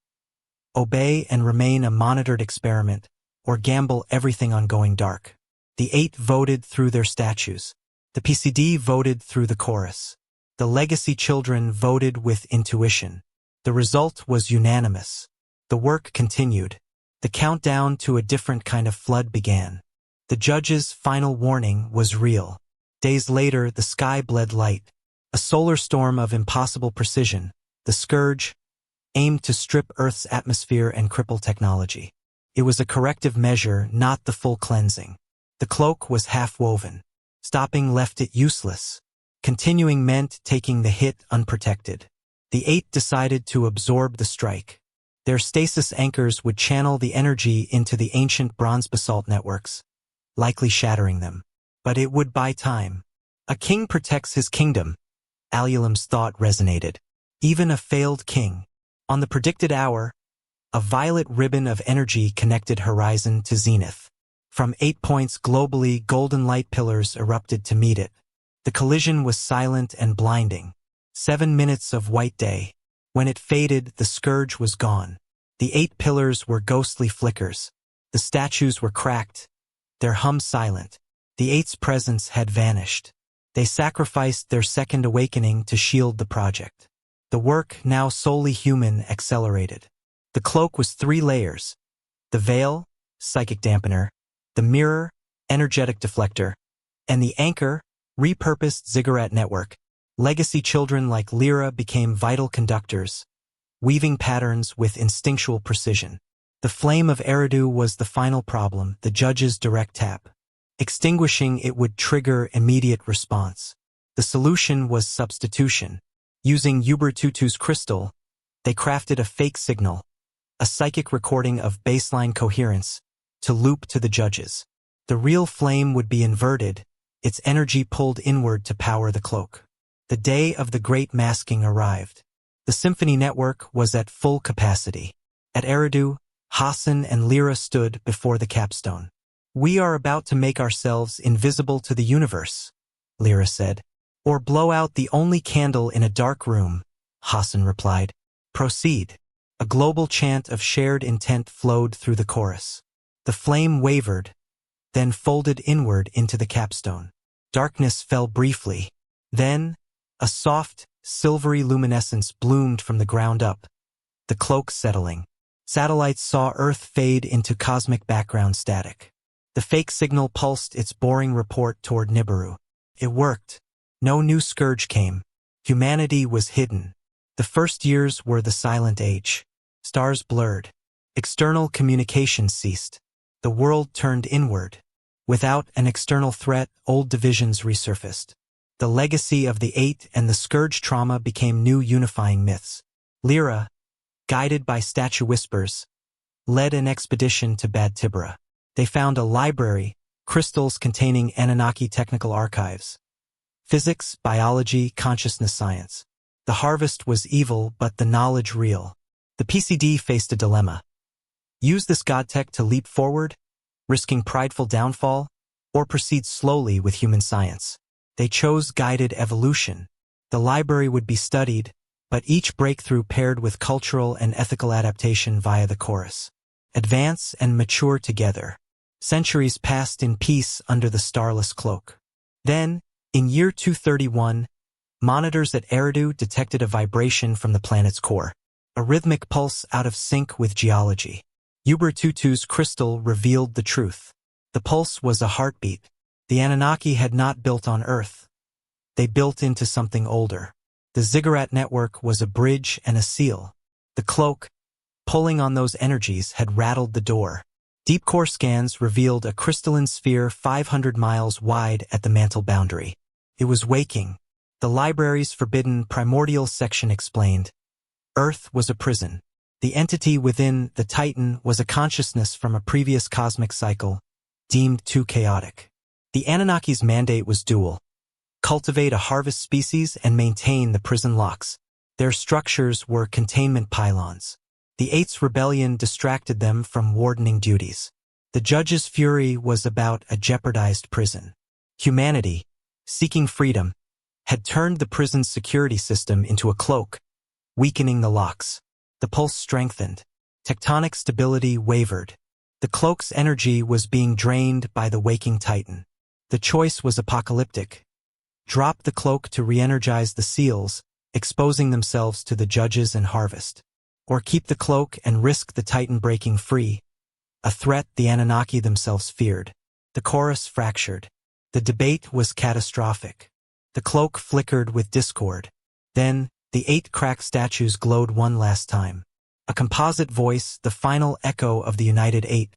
Obey and remain a monitored experiment, or gamble everything on going dark. The 8 voted through their statues. The PCD voted through the chorus. The legacy children voted with intuition. The result was unanimous. The work continued. The countdown to a different kind of flood began. The judge's final warning was real. Days later, the sky bled light. A solar storm of impossible precision, the scourge, aimed to strip Earth's atmosphere and cripple technology. It was a corrective measure, not the full cleansing. The cloak was half-woven. Stopping left it useless. Continuing meant taking the hit unprotected. The 8 decided to absorb the strike. Their stasis anchors would channel the energy into the ancient bronze basalt networks, likely shattering them. But it would buy time. A king protects his kingdom. Alulim's thought resonated. Even a failed king. On the predicted hour, a violet ribbon of energy connected horizon to zenith. From 8 points globally, golden light pillars erupted to meet it. The collision was silent and blinding. 7 minutes of white day. When it faded, the scourge was gone. The 8 pillars were ghostly flickers. The statues were cracked, their hum silent. The 8's presence had vanished. They sacrificed their second awakening to shield the project. The work, now solely human, accelerated. The cloak was 3 layers. The veil, psychic dampener, the mirror, energetic deflector, and the anchor, repurposed ziggurat network. Legacy children like Lyra became vital conductors, weaving patterns with instinctual precision. The flame of Eridu was the final problem, the judge's direct tap. Extinguishing it would trigger immediate response. The solution was substitution. Using Ubertutu's crystal, they crafted a fake signal, a psychic recording of baseline coherence, to loop to the judges. The real flame would be inverted, its energy pulled inward to power the cloak. The day of the great masking arrived. The symphony network was at full capacity. At Eridu, Hassan and Lyra stood before the capstone. "We are about to make ourselves invisible to the universe," Lyra said. "Or blow out the only candle in a dark room," Hassan replied. "Proceed." A global chant of shared intent flowed through the chorus. The flame wavered, then folded inward into the capstone. Darkness fell briefly. Then, a soft, silvery luminescence bloomed from the ground up, the cloak settling. Satellites saw Earth fade into cosmic background static. The fake signal pulsed its boring report toward Nibiru. It worked. No new scourge came. Humanity was hidden. The first years were the silent age. Stars blurred. External communication ceased. The world turned inward. Without an external threat, old divisions resurfaced. The legacy of the Eight and the Scourge trauma became new unifying myths. Lyra, guided by statue whispers, led an expedition to Bad Tibra. They found a library, crystals containing Anunnaki technical archives. Physics, biology, consciousness science. The harvest was evil, but the knowledge real. The PCD faced a dilemma. Use this godtech to leap forward, risking prideful downfall, or proceed slowly with human science. They chose guided evolution. The library would be studied, but each breakthrough paired with cultural and ethical adaptation via the chorus. Advance and mature together. Centuries passed in peace under the starless cloak. Then, in year 231, monitors at Eridu detected a vibration from the planet's core, a rhythmic pulse out of sync with geology. Uber-Tutu's crystal revealed the truth. The pulse was a heartbeat. The Anunnaki had not built on Earth. They built into something older. The ziggurat network was a bridge and a seal. The cloak, pulling on those energies, had rattled the door. Deep core scans revealed a crystalline sphere 500 miles wide at the mantle boundary. It was waking. The library's forbidden primordial section explained. Earth was a prison. The entity within the Titan was a consciousness from a previous cosmic cycle, deemed too chaotic. The Anunnaki's mandate was dual. Cultivate a harvest species and maintain the prison locks. Their structures were containment pylons. The Eight's rebellion distracted them from wardening duties. The judge's fury was about a jeopardized prison. Humanity, seeking freedom, had turned the prison's security system into a cloak, weakening the locks. The pulse strengthened. Tectonic stability wavered. The cloak's energy was being drained by the waking Titan. The choice was apocalyptic. Drop the cloak to re-energize the seals, exposing themselves to the judges and harvest. Or keep the cloak and risk the Titan breaking free, a threat the Anunnaki themselves feared. The chorus fractured. The debate was catastrophic. The cloak flickered with discord. Then, the 8 cracked statues glowed one last time. A composite voice, the final echo of the United 8,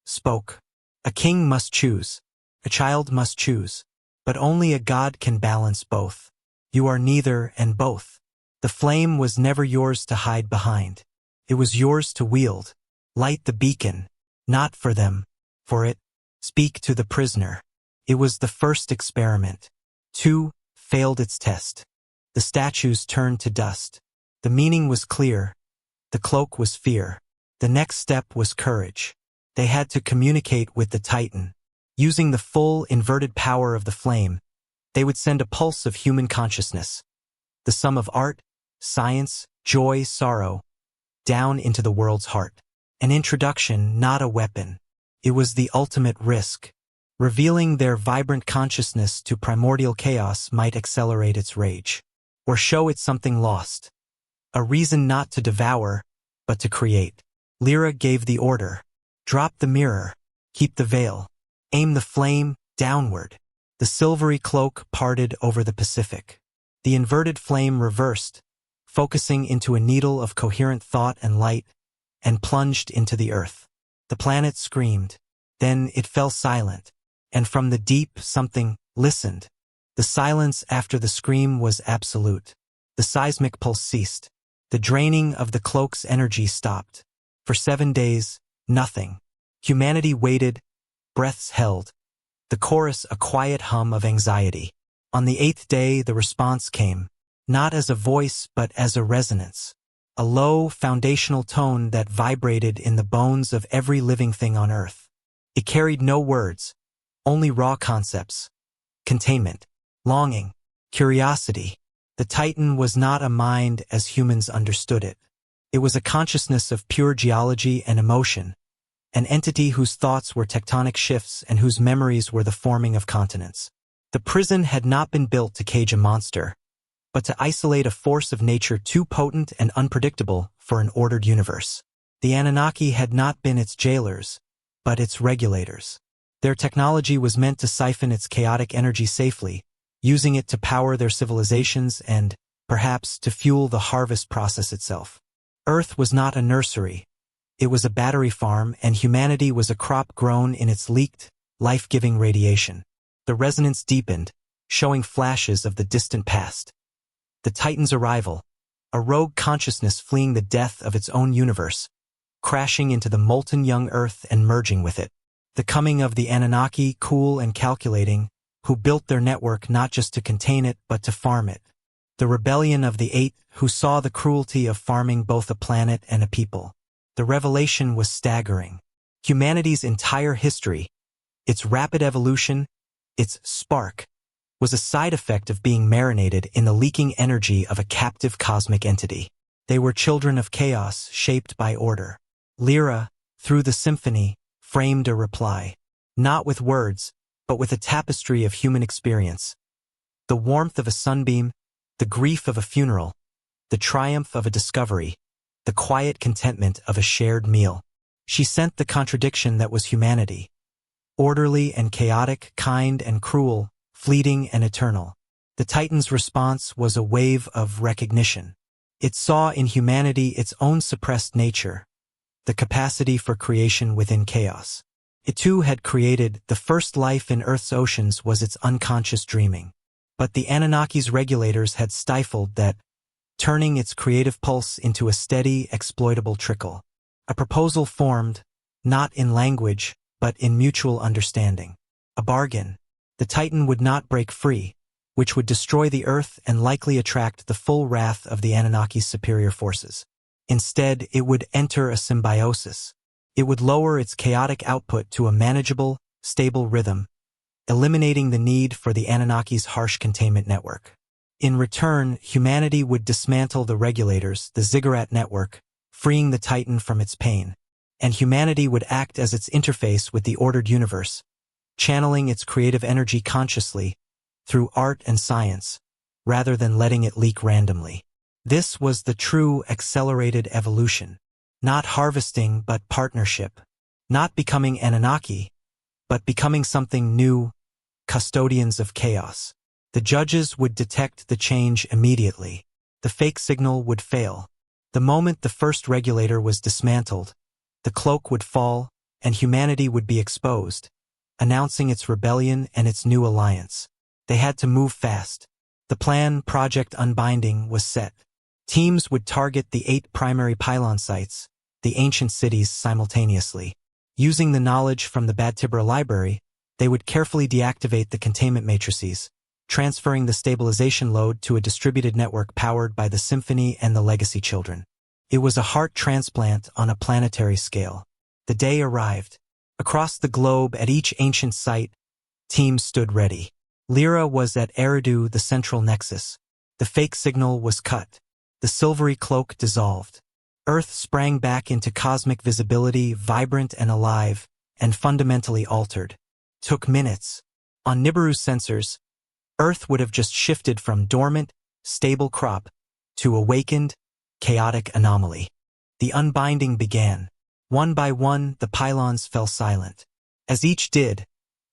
spoke. A king must choose. A child must choose. But only a god can balance both. You are neither and both. The flame was never yours to hide behind. It was yours to wield. Light the beacon. Not for them. For it. Speak to the prisoner. It was the first experiment. 2 failed its test. The statues turned to dust. The meaning was clear. The cloak was fear. The next step was courage. They had to communicate with the Titan. Using the full inverted power of the flame, they would send a pulse of human consciousness. The sum of art, science, joy, sorrow, down into the world's heart. An introduction, not a weapon. It was the ultimate risk. Revealing their vibrant consciousness to primordial chaos might accelerate its rage. Or show it something lost. A reason not to devour, but to create. Lyra gave the order. Drop the mirror. Keep the veil. Aim the flame downward. The silvery cloak parted over the Pacific. The inverted flame reversed, focusing into a needle of coherent thought and light, and plunged into the earth. The planet screamed. Then it fell silent, and from the deep something listened. The silence after the scream was absolute. The seismic pulse ceased. The draining of the cloak's energy stopped. For 7 days, nothing. Humanity waited, breaths held. The chorus a quiet hum of anxiety. On the 8th day the response came, not as a voice but as a resonance. A low, foundational tone that vibrated in the bones of every living thing on Earth. It carried no words, only raw concepts. Containment, longing, curiosity. The Titan was not a mind as humans understood it. It was a consciousness of pure geology and emotion, an entity whose thoughts were tectonic shifts and whose memories were the forming of continents. The prison had not been built to cage a monster, but to isolate a force of nature too potent and unpredictable for an ordered universe. The Anunnaki had not been its jailers, but its regulators. Their technology was meant to siphon its chaotic energy safely, using it to power their civilizations and, perhaps, to fuel the harvest process itself. Earth was not a nursery. It was a battery farm, and humanity was a crop grown in its leaked, life-giving radiation. The resonance deepened, showing flashes of the distant past. The Titan's arrival, a rogue consciousness fleeing the death of its own universe, crashing into the molten young Earth and merging with it. The coming of the Anunnaki, cool and calculating, who built their network not just to contain it but to farm it. The rebellion of the Eight, who saw the cruelty of farming both a planet and a people. The revelation was staggering. Humanity's entire history, its rapid evolution, its spark, was a side effect of being marinated in the leaking energy of a captive cosmic entity. They were children of chaos shaped by order. Lyra, through the symphony, framed a reply. Not with words, but with a tapestry of human experience. The warmth of a sunbeam, the grief of a funeral, the triumph of a discovery, the quiet contentment of a shared meal. She sent the contradiction that was humanity. Orderly and chaotic, kind and cruel, fleeting and eternal. The Titan's response was a wave of recognition. It saw in humanity its own suppressed nature, the capacity for creation within chaos. It too had created the first life in Earth's oceans was its unconscious dreaming. But the Anunnaki's regulators had stifled that, turning its creative pulse into a steady, exploitable trickle. A proposal formed, not in language, but in mutual understanding. A bargain. The Titan would not break free, which would destroy the Earth and likely attract the full wrath of the Anunnaki's superior forces. Instead, it would enter a symbiosis. It would lower its chaotic output to a manageable, stable rhythm, eliminating the need for the Anunnaki's harsh containment network. In return, humanity would dismantle the regulators, the ziggurat network, freeing the Titan from its pain. And humanity would act as its interface with the ordered universe, channeling its creative energy consciously, through art and science, rather than letting it leak randomly. This was the true accelerated evolution. Not harvesting, but partnership. Not becoming Anunnaki, but becoming something new, custodians of chaos. The judges would detect the change immediately. The fake signal would fail. The moment the first regulator was dismantled, the cloak would fall, and humanity would be exposed, announcing its rebellion and its new alliance. They had to move fast. The plan, Project Unbinding, was set. Teams would target the 8 primary pylon sites, the ancient cities, simultaneously. Using the knowledge from the Bad Tibra library, they would carefully deactivate the containment matrices, transferring the stabilization load to a distributed network powered by the Symphony and the Legacy Children. It was a heart transplant on a planetary scale. The day arrived. Across the globe, at each ancient site, teams stood ready. Lyra was at Eridu, the central nexus. The fake signal was cut. The silvery cloak dissolved. Earth sprang back into cosmic visibility, vibrant and alive, and fundamentally altered. Took minutes. On Nibiru's sensors, Earth would have just shifted from dormant, stable crop to awakened, chaotic anomaly. The unbinding began. One by one, the pylons fell silent. As each did,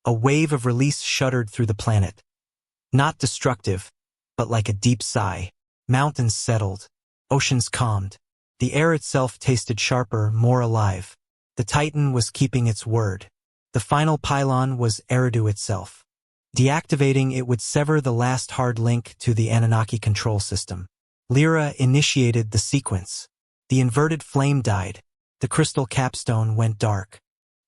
a wave of release shuddered through the planet. Not destructive, but like a deep sigh. Mountains settled. Oceans calmed. The air itself tasted sharper, more alive. The Titan was keeping its word. The final pylon was Eridu itself. Deactivating it would sever the last hard link to the Anunnaki control system. Lyra initiated the sequence. The inverted flame died. The crystal capstone went dark.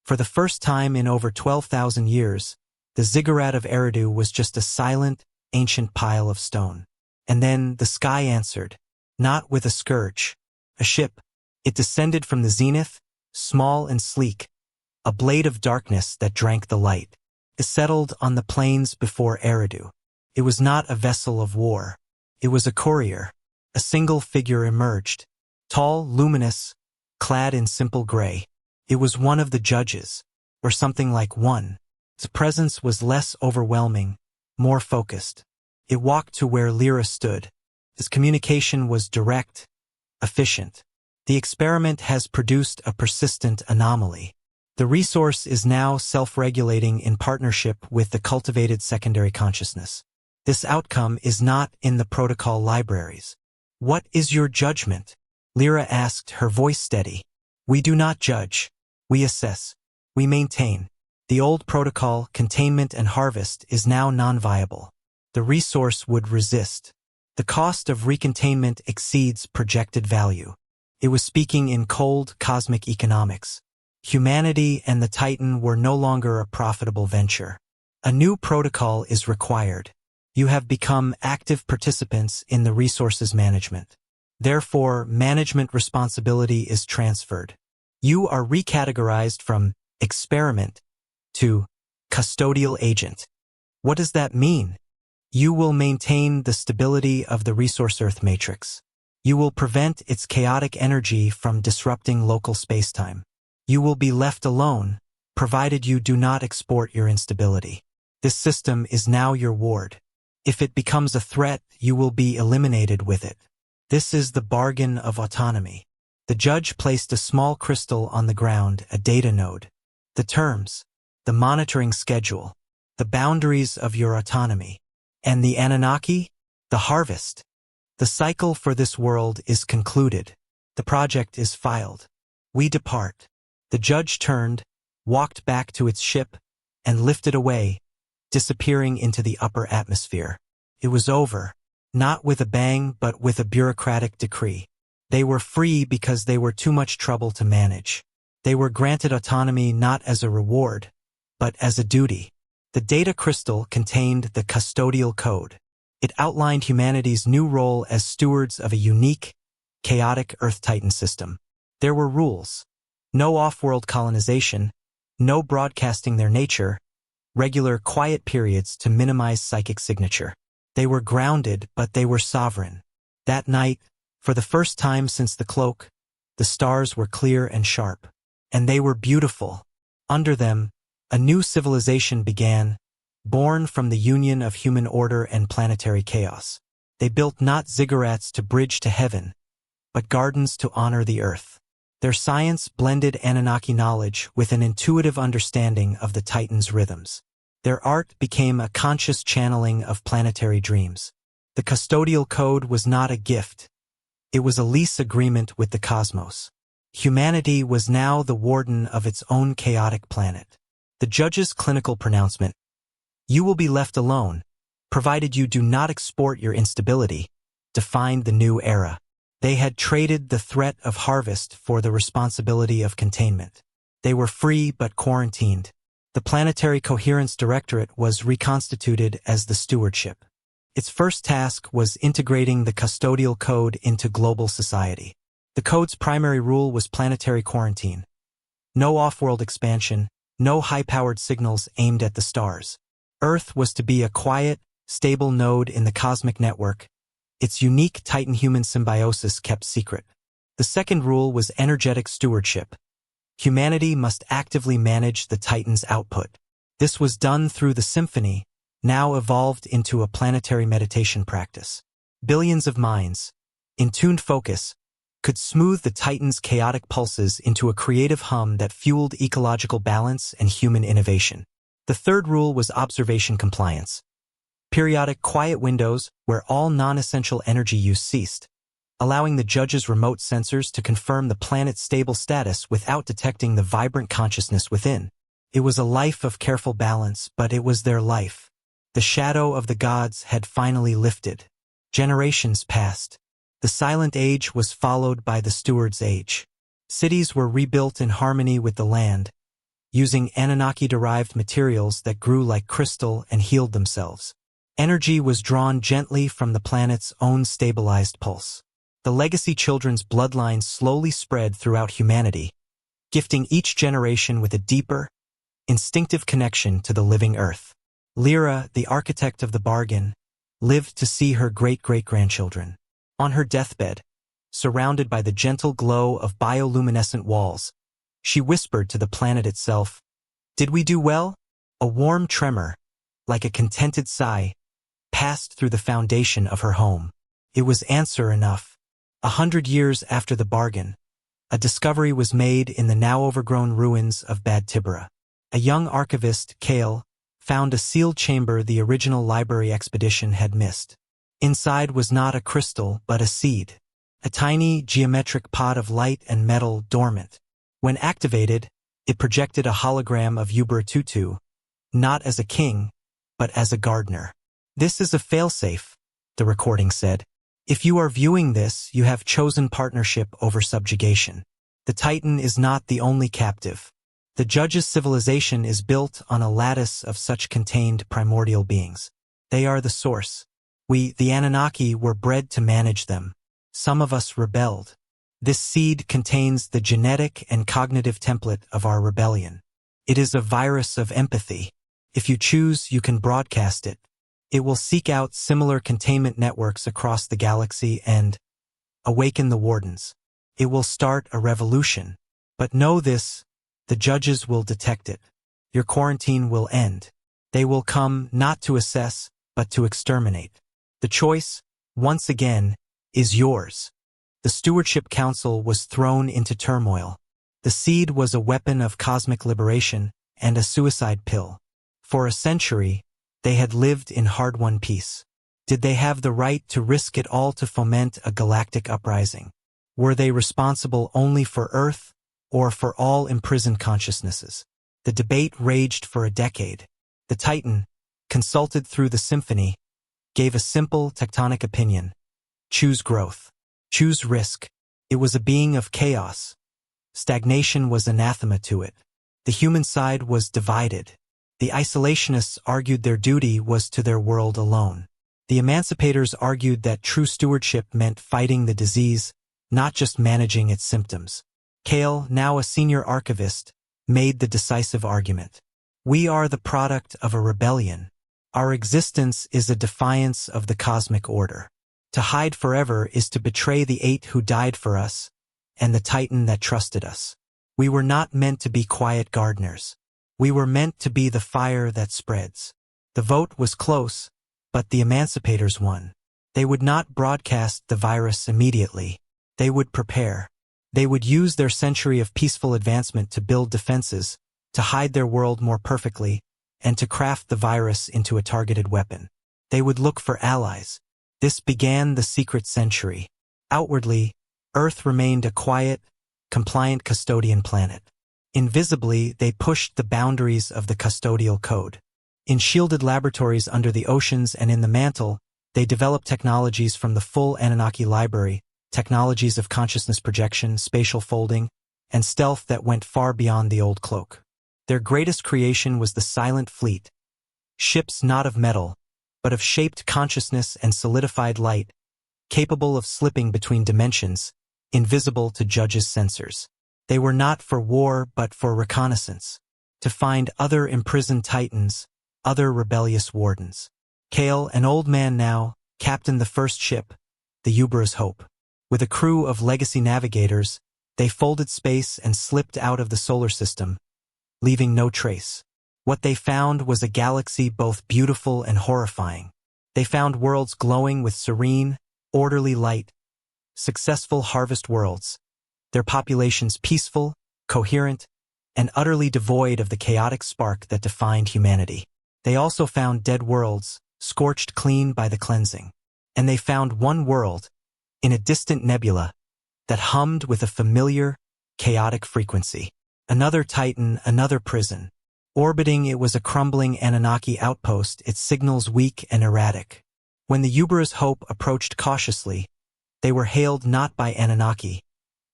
For the first time in over 12,000 years, the ziggurat of Eridu was just a silent, ancient pile of stone. And then the sky answered, not with a scourge, a ship. It descended from the zenith, small and sleek, a blade of darkness that drank the light. It settled on the plains before Eridu. It was not a vessel of war. It was a courier. A single figure emerged, tall, luminous, clad in simple gray. It was one of the judges, or something like one. Its presence was less overwhelming, more focused. It walked to where Lyra stood. His communication was direct, efficient. The experiment has produced a persistent anomaly. The resource is now self-regulating in partnership with the cultivated secondary consciousness. This outcome is not in the protocol libraries. What is your judgment? Lyra asked, her voice steady. We do not judge. We assess. We maintain. The old protocol, containment and harvest, is now non-viable. The resource would resist. The cost of recontainment exceeds projected value. It was speaking in cold, cosmic economics. Humanity and the Titan were no longer a profitable venture. A new protocol is required. You have become active participants in the resources management. Therefore, management responsibility is transferred. You are recategorized from experiment to custodial agent. What does that mean? You will maintain the stability of the resource Earth matrix. You will prevent its chaotic energy from disrupting local spacetime. You will be left alone, provided you do not export your instability. This system is now your ward. If it becomes a threat, you will be eliminated with it. This is the bargain of autonomy. The judge placed a small crystal on the ground, a data node. The terms, the monitoring schedule, the boundaries of your autonomy. And the Anunnaki? The harvest. The cycle for this world is concluded. The project is filed. We depart. The judge turned, walked back to its ship, and lifted away, disappearing into the upper atmosphere. It was over, not with a bang but with a bureaucratic decree. They were free because they were too much trouble to manage. They were granted autonomy not as a reward, but as a duty. The data crystal contained the custodial code. It outlined humanity's new role as stewards of a unique, chaotic Earth-Titan system. There were rules. No off-world colonization, no broadcasting their nature, regular quiet periods to minimize psychic signature. They were grounded, but they were sovereign. That night, for the first time since the cloak, the stars were clear and sharp. And they were beautiful. Under them, a new civilization began, born from the union of human order and planetary chaos. They built not ziggurats to bridge to heaven, but gardens to honor the earth. Their science blended Anunnaki knowledge with an intuitive understanding of the Titan's rhythms. Their art became a conscious channeling of planetary dreams. The custodial code was not a gift. It was a lease agreement with the cosmos. Humanity was now the warden of its own chaotic planet. The judge's clinical pronouncement: you will be left alone, provided you do not export your instability, defined the new era. They had traded the threat of harvest for the responsibility of containment. They were free but quarantined. The Planetary Coherence Directorate was reconstituted as the stewardship. Its first task was integrating the custodial code into global society. The code's primary rule was planetary quarantine. No off-world expansion, no high-powered signals aimed at the stars. Earth was to be a quiet, stable node in the cosmic network, its unique Titan-human symbiosis kept secret. The second rule was energetic stewardship. Humanity must actively manage the Titan's output. This was done through the symphony, now evolved into a planetary meditation practice. Billions of minds, in tuned focus, could smooth the Titan's chaotic pulses into a creative hum that fueled ecological balance and human innovation. The third rule was observation compliance. Periodic quiet windows where all non-essential energy use ceased, allowing the judge's remote sensors to confirm the planet's stable status without detecting the vibrant consciousness within. It was a life of careful balance, but it was their life. The shadow of the gods had finally lifted. Generations passed. The Silent Age was followed by the Steward's Age. Cities were rebuilt in harmony with the land, using Anunnaki-derived materials that grew like crystal and healed themselves. Energy was drawn gently from the planet's own stabilized pulse. The legacy children's bloodline slowly spread throughout humanity, gifting each generation with a deeper, instinctive connection to the living earth. Lyra, the architect of the bargain, lived to see her great-great-grandchildren. On her deathbed, surrounded by the gentle glow of bioluminescent walls, she whispered to the planet itself, "Did we do well?" A warm tremor, like a contented sigh, passed through the foundation of her home. It was answer enough. 100 years after the bargain, a discovery was made in the now overgrown ruins of Bad Tibera. A young archivist, Kale, found a sealed chamber the original library expedition had missed. Inside was not a crystal but a seed, a tiny geometric pod of light and metal dormant. When activated, it projected a hologram of Ubuntu, not as a king, but as a gardener. "This is a failsafe," the recording said. "If you are viewing this, you have chosen partnership over subjugation. The Titan is not the only captive. The judge's civilization is built on a lattice of such contained primordial beings. They are the source. We, the Anunnaki, were bred to manage them. Some of us rebelled. This seed contains the genetic and cognitive template of our rebellion. It is a virus of empathy. If you choose, you can broadcast it. It will seek out similar containment networks across the galaxy and awaken the wardens. It will start a revolution. But know this, the judges will detect it. Your quarantine will end. They will come not to assess, but to exterminate. The choice, once again, is yours." The Stewardship Council was thrown into turmoil. The seed was a weapon of cosmic liberation and a suicide pill. For a century, they had lived in hard-won peace. Did they have the right to risk it all to foment a galactic uprising? Were they responsible only for Earth, or for all imprisoned consciousnesses? The debate raged for a decade. The Titan, consulted through the symphony, gave a simple tectonic opinion. Choose growth. Choose risk. It was a being of chaos. Stagnation was anathema to it. The human side was divided. The isolationists argued their duty was to their world alone. The emancipators argued that true stewardship meant fighting the disease, not just managing its symptoms. Kale, now a senior archivist, made the decisive argument. "We are the product of a rebellion. Our existence is a defiance of the cosmic order. To hide forever is to betray the 8 who died for us, and the Titan that trusted us. We were not meant to be quiet gardeners. We were meant to be the fire that spreads." The vote was close, but the emancipators won. They would not broadcast the virus immediately. They would prepare. They would use their century of peaceful advancement to build defenses, to hide their world more perfectly, and to craft the virus into a targeted weapon. They would look for allies. This began the secret century. Outwardly, Earth remained a quiet, compliant custodian planet. Invisibly, they pushed the boundaries of the custodial code. In shielded laboratories under the oceans and in the mantle, they developed technologies from the full Anunnaki library, technologies of consciousness projection, spatial folding, and stealth that went far beyond the old cloak. Their greatest creation was the Silent Fleet, ships not of metal, but of shaped consciousness and solidified light, capable of slipping between dimensions, invisible to judges' sensors. They were not for war but for reconnaissance, to find other imprisoned titans, other rebellious wardens. Kale, an old man now, captained the first ship, the Ubera's Hope. With a crew of legacy navigators, they folded space and slipped out of the solar system, leaving no trace. What they found was a galaxy both beautiful and horrifying. They found worlds glowing with serene, orderly light, successful harvest worlds, their populations peaceful, coherent, and utterly devoid of the chaotic spark that defined humanity. They also found dead worlds, scorched clean by the cleansing. And they found one world, in a distant nebula, that hummed with a familiar, chaotic frequency. Another Titan, another prison. Orbiting it was a crumbling Anunnaki outpost, its signals weak and erratic. When the Ubera's Hope approached cautiously, they were hailed not by Anunnaki,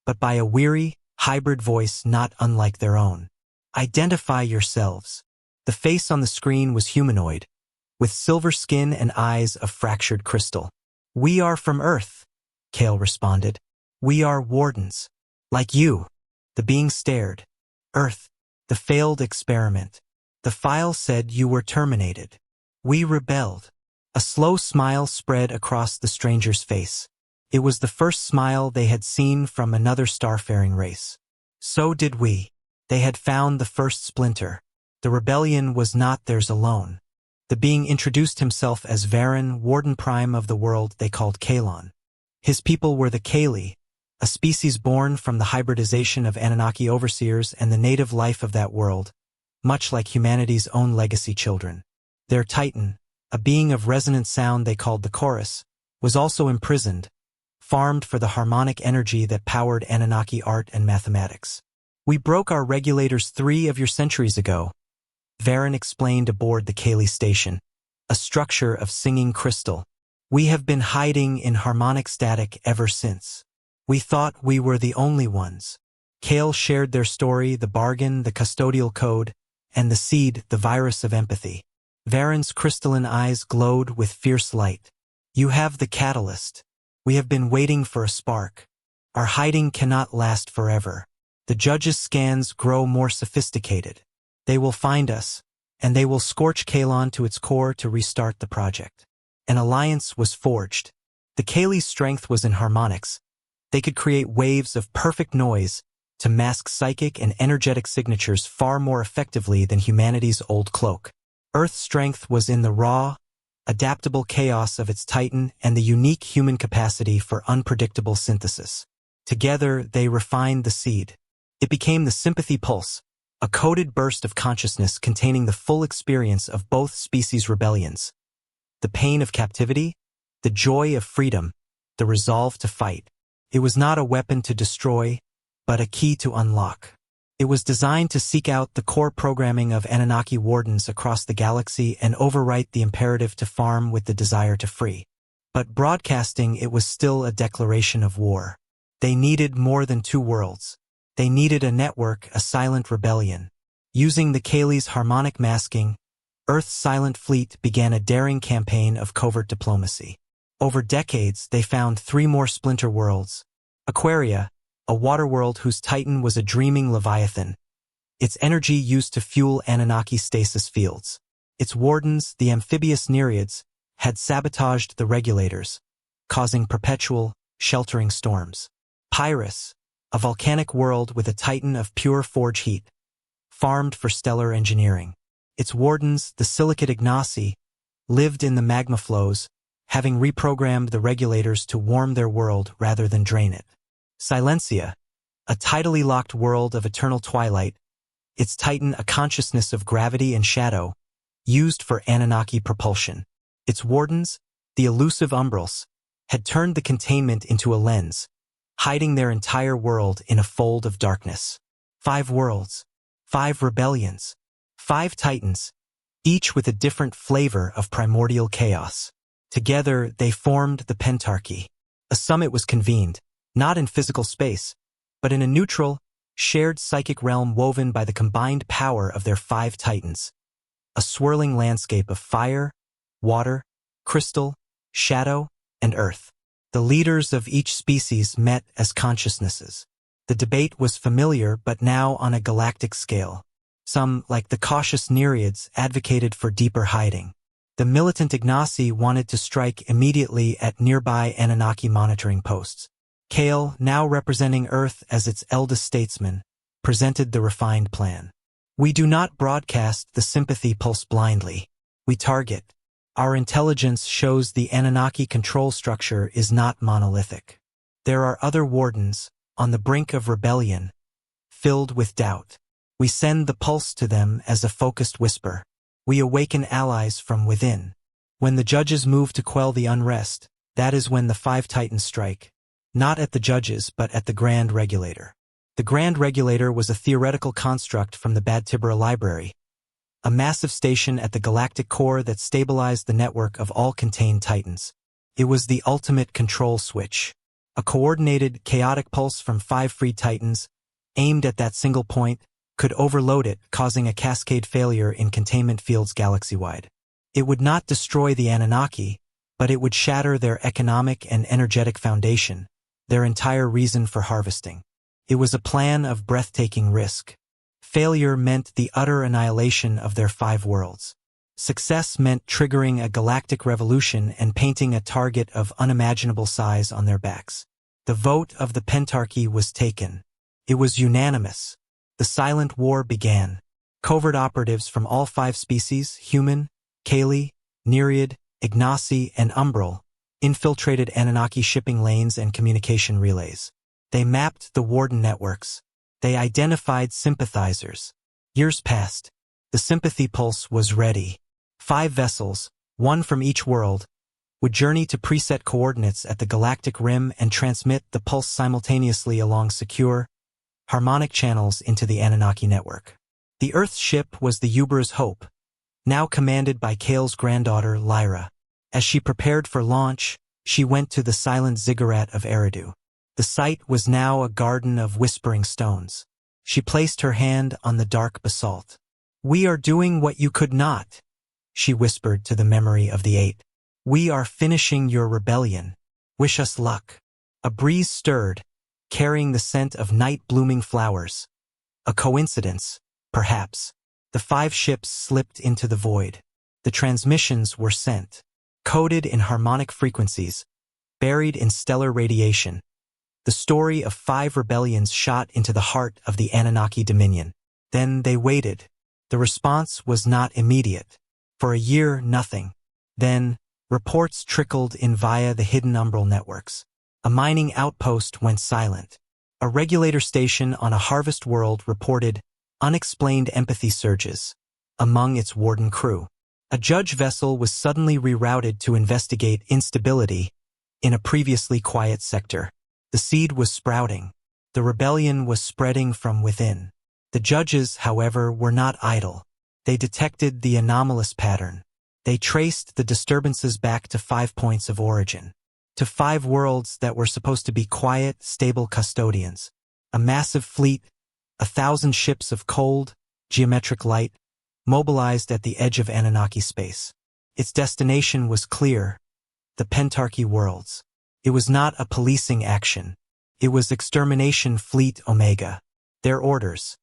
but by a weary, hybrid voice not unlike their own. "Identify yourselves." The face on the screen was humanoid, with silver skin and eyes of fractured crystal. "We are from Earth," Kale responded. "We are wardens. Like you." The being stared. "Earth, the failed experiment. The file said you were terminated. We rebelled." A slow smile spread across the stranger's face. It was the first smile they had seen from another starfaring race. So did we. They had found the first splinter. The rebellion was not theirs alone. The being introduced himself as Varen, Warden Prime of the world they called Kalon. His people were the Kali, a species born from the hybridization of Anunnaki overseers and the native life of that world, much like humanity's own legacy children. Their Titan, a being of resonant sound they called the chorus, was also imprisoned, farmed for the harmonic energy that powered Anunnaki art and mathematics. "We broke our regulators 3 of your centuries ago," Varen explained aboard the Kaylee station, a structure of singing crystal. "We have been hiding in harmonic static ever since. We thought we were the only ones." Kale shared their story, the bargain, the custodial code, and the seed, the virus of empathy. Varen's crystalline eyes glowed with fierce light. "You have the catalyst. We have been waiting for a spark. Our hiding cannot last forever. The judges' scans grow more sophisticated. They will find us, and they will scorch Kalon to its core to restart the project." An alliance was forged. The Kaylee's strength was in harmonics. They could create waves of perfect noise to mask psychic and energetic signatures far more effectively than humanity's old cloak. Earth's strength was in the raw, adaptable chaos of its Titan and the unique human capacity for unpredictable synthesis. Together, they refined the seed. It became the sympathy pulse, a coded burst of consciousness containing the full experience of both species' rebellions. The pain of captivity, the joy of freedom, the resolve to fight. It was not a weapon to destroy, but a key to unlock. It was designed to seek out the core programming of Anunnaki wardens across the galaxy and overwrite the imperative to farm with the desire to free. But broadcasting it was still a declaration of war. They needed more than 2 worlds. They needed a network, a silent rebellion. Using the Kaylee's harmonic masking, Earth's silent fleet began a daring campaign of covert diplomacy. Over decades, they found 3 more splinter worlds. Aquaria, a water world whose Titan was a dreaming leviathan, its energy used to fuel Anunnaki stasis fields. Its wardens, the amphibious Nereids, had sabotaged the regulators, causing perpetual, sheltering storms. Pyrrhus, a volcanic world with a Titan of pure forge heat, farmed for stellar engineering. Its wardens, the silicate Ignaci, lived in the magma flows, having reprogrammed the regulators to warm their world rather than drain it. Silencia, a tidally locked world of eternal twilight, its Titan a consciousness of gravity and shadow, used for Anunnaki propulsion. Its wardens, the elusive Umbrals, had turned the containment into a lens, hiding their entire world in a fold of darkness. 5 worlds, 5 rebellions, 5 Titans, each with a different flavor of primordial chaos. Together, they formed the Pentarchy. A summit was convened, not in physical space, but in a neutral, shared psychic realm woven by the combined power of their 5 Titans. A swirling landscape of fire, water, crystal, shadow, and earth. The leaders of each species met as consciousnesses. The debate was familiar but now on a galactic scale. Some, like the cautious Nereids, advocated for deeper hiding. The militant Ignaci wanted to strike immediately at nearby Anunnaki monitoring posts. Kale, now representing Earth as its eldest statesman, presented the refined plan. "We do not broadcast the sympathy pulse blindly. We target. Our intelligence shows the Anunnaki control structure is not monolithic. There are other wardens, on the brink of rebellion, filled with doubt. We send the pulse to them as a focused whisper. We awaken allies from within. When the judges move to quell the unrest, that is when the 5 Titans strike. Not at the judges, but at the Grand Regulator." The Grand Regulator was a theoretical construct from the Bad Tibera Library, a massive station at the galactic core that stabilized the network of all contained Titans. It was the ultimate control switch. A coordinated, chaotic pulse from 5 freed Titans, aimed at that single point, could overload it, causing a cascade failure in containment fields galaxy-wide. It would not destroy the Anunnaki, but it would shatter their economic and energetic foundation, their entire reason for harvesting. It was a plan of breathtaking risk. Failure meant the utter annihilation of their 5 worlds. Success meant triggering a galactic revolution and painting a target of unimaginable size on their backs. The vote of the Pentarchy was taken. It was unanimous. The silent war began. Covert operatives from all 5 species, human, Kaylee, Nereid, Ignaci, and Umbral, infiltrated Anunnaki shipping lanes and communication relays. They mapped the warden networks. They identified sympathizers. Years passed. The sympathy pulse was ready. 5 vessels, one from each world, would journey to preset coordinates at the galactic rim and transmit the pulse simultaneously along secure, harmonic channels into the Anunnaki network. The Earth's ship was the Uber's Hope, now commanded by Kale's granddaughter, Lyra. As she prepared for launch, she went to the silent ziggurat of Eridu. The site was now a garden of whispering stones. She placed her hand on the dark basalt. "We are doing what you could not," she whispered to the memory of the 8. "We are finishing your rebellion. Wish us luck." A breeze stirred, carrying the scent of night-blooming flowers. A coincidence, perhaps. The 5 ships slipped into the void. The transmissions were sent, coded in harmonic frequencies, buried in stellar radiation. The story of 5 rebellions shot into the heart of the Anunnaki dominion. Then they waited. The response was not immediate. For a year, nothing. Then, reports trickled in via the hidden umbral networks. A mining outpost went silent. A regulator station on a harvest world reported unexplained empathy surges among its warden crew. A judge vessel was suddenly rerouted to investigate instability in a previously quiet sector. The seed was sprouting. The rebellion was spreading from within. The judges, however, were not idle. They detected the anomalous pattern. They traced the disturbances back to 5 points of origin, to 5 worlds that were supposed to be quiet, stable custodians. A massive fleet, 1,000 ships of cold, geometric light, mobilized at the edge of Anunnaki space. Its destination was clear: the Pentarchy worlds. It was not a policing action. It was Extermination Fleet Omega. Their orders: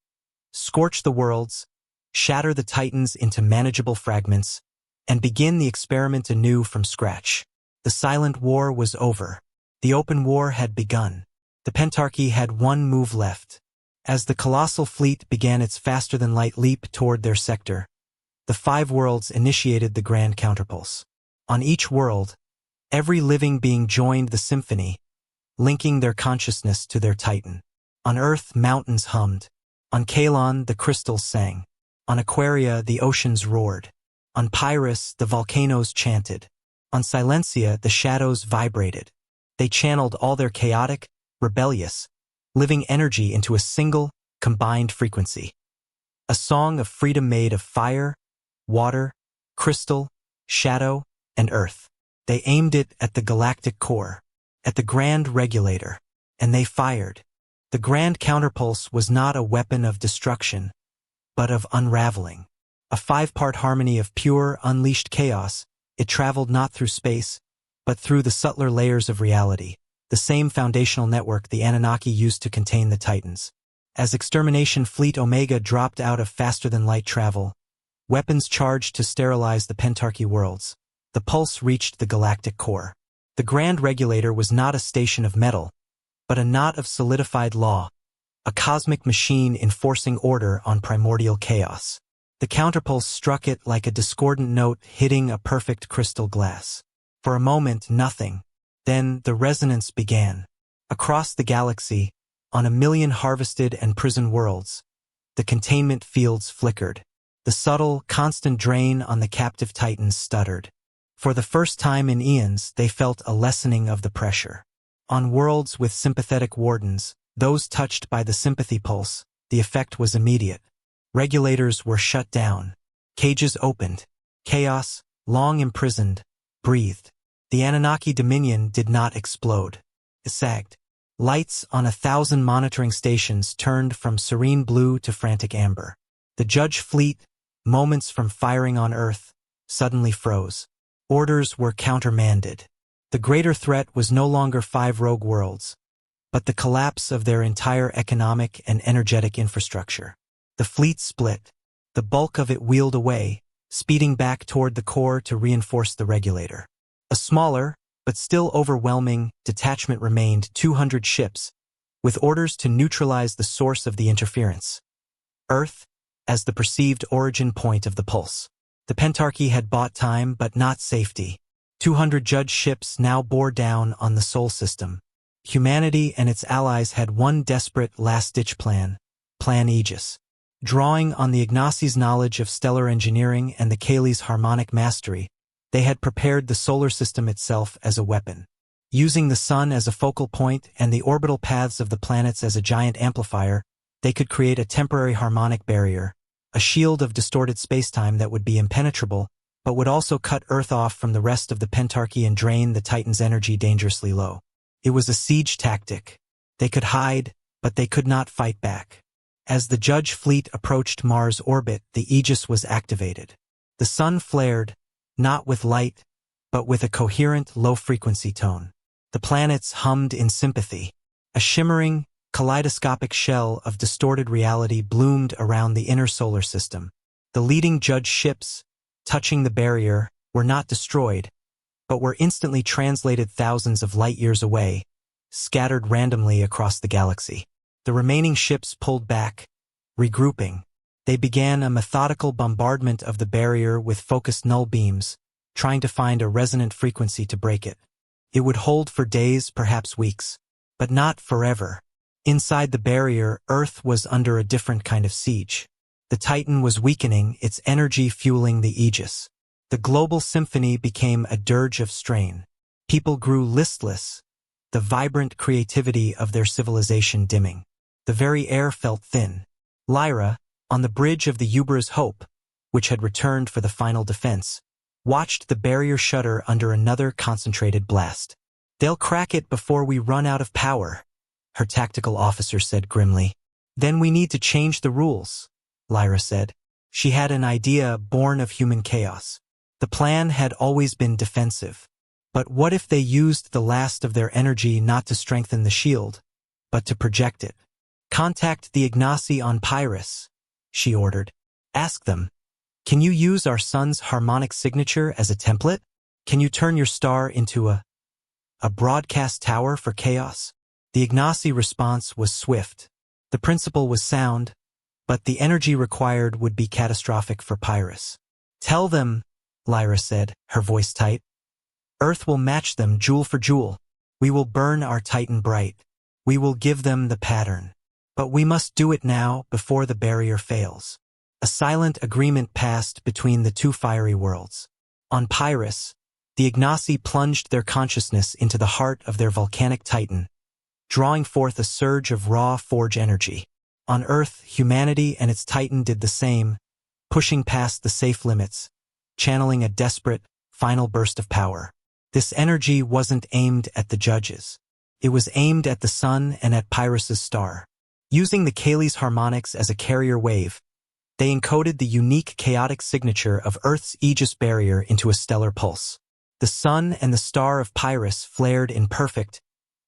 scorch the worlds, shatter the Titans into manageable fragments, and begin the experiment anew from scratch. The silent war was over. The open war had begun. The Pentarchy had one move left. As the colossal fleet began its faster-than-light leap toward their sector, the 5 worlds initiated the grand counterpulse. On each world, every living being joined the symphony, linking their consciousness to their Titan. On Earth, mountains hummed. On Kalon, the crystals sang. On Aquaria, the oceans roared. On Pyrus, the volcanoes chanted. On Silencia, the shadows vibrated. They channeled all their chaotic, rebellious, living energy into a single, combined frequency. A song of freedom made of fire, water, crystal, shadow, and earth. They aimed it at the galactic core, at the grand regulator, and they fired. The grand counterpulse was not a weapon of destruction, but of unraveling. A 5-part harmony of pure, unleashed chaos. It traveled not through space, but through the subtler layers of reality, the same foundational network the Anunnaki used to contain the Titans. As Extermination Fleet Omega dropped out of faster-than-light travel, weapons charged to sterilize the Pentarchy worlds, the pulse reached the galactic core. The Grand Regulator was not a station of metal, but a knot of solidified law, a cosmic machine enforcing order on primordial chaos. The counterpulse struck it like a discordant note hitting a perfect crystal glass. For a moment, nothing. Then the resonance began. Across the galaxy, on 1,000,000 harvested and prison worlds, the containment fields flickered. The subtle, constant drain on the captive Titans stuttered. For the first time in eons, they felt a lessening of the pressure. On worlds with sympathetic wardens, those touched by the sympathy pulse, the effect was immediate. Regulators were shut down. Cages opened. Chaos, long imprisoned, breathed. The Anunnaki dominion did not explode. It sagged. Lights on 1,000 monitoring stations turned from serene blue to frantic amber. The judge fleet, moments from firing on Earth, suddenly froze. Orders were countermanded. The greater threat was no longer 5 rogue worlds, but the collapse of their entire economic and energetic infrastructure. The fleet split. The bulk of it wheeled away, speeding back toward the core to reinforce the regulator. A smaller, but still overwhelming, detachment remained, 200 ships, with orders to neutralize the source of the interference. Earth, as the perceived origin point of the pulse. The Pentarchy had bought time but not safety. 200 judge ships now bore down on the Sol system, Humanity and its allies had one desperate last-ditch plan, Plan Aegis. Drawing on the Ignacy's knowledge of stellar engineering and the Kaylee's harmonic mastery, they had prepared the solar system itself as a weapon. Using the sun as a focal point and the orbital paths of the planets as a giant amplifier, they could create a temporary harmonic barrier, a shield of distorted spacetime that would be impenetrable, but would also cut Earth off from the rest of the Pentarchy and drain the Titan's energy dangerously low. It was a siege tactic. They could hide, but they could not fight back. As the Judge fleet approached Mars' orbit, the Aegis was activated. The sun flared, not with light, but with a coherent, low-frequency tone. The planets hummed in sympathy. A shimmering, kaleidoscopic shell of distorted reality bloomed around the inner solar system. The leading Judge ships, touching the barrier, were not destroyed, but were instantly translated thousands of light-years away, scattered randomly across the galaxy. The remaining ships pulled back, regrouping. They began a methodical bombardment of the barrier with focused null beams, trying to find a resonant frequency to break it. It would hold for days, perhaps weeks, but not forever. Inside the barrier, Earth was under a different kind of siege. The Titan was weakening, its energy fueling the Aegis. The global symphony became a dirge of strain. People grew listless, the vibrant creativity of their civilization dimming. The very air felt thin. Lyra, on the bridge of the Ubra's Hope, which had returned for the final defense, watched the barrier shudder under another concentrated blast. "They'll crack it before we run out of power," her tactical officer said grimly. "Then we need to change the rules," Lyra said. She had an idea born of human chaos. The plan had always been defensive. But what if they used the last of their energy not to strengthen the shield, but to project it? "Contact the Ignacy on Pyrrhus," she ordered. "Ask them, can you use our sun's harmonic signature as a template? Can you turn your star into a broadcast tower for chaos?" The Ignacy response was swift. The principle was sound, but the energy required would be catastrophic for Pyrrhus. "Tell them," Lyra said, her voice tight. "Earth will match them jewel for jewel. We will burn our Titan bright. We will give them the pattern. But we must do it now, before the barrier fails." A silent agreement passed between the two fiery worlds. On Pyrrhus, the Ignacy plunged their consciousness into the heart of their volcanic Titan, drawing forth a surge of raw forge energy. On Earth, humanity and its Titan did the same, pushing past the safe limits, channeling a desperate, final burst of power. This energy wasn't aimed at the Judges. It was aimed at the sun and at Pyrrhus's star. Using the Kaylee's harmonics as a carrier wave, they encoded the unique chaotic signature of Earth's Aegis barrier into a stellar pulse. The sun and the star of Pyrrhus flared in perfect,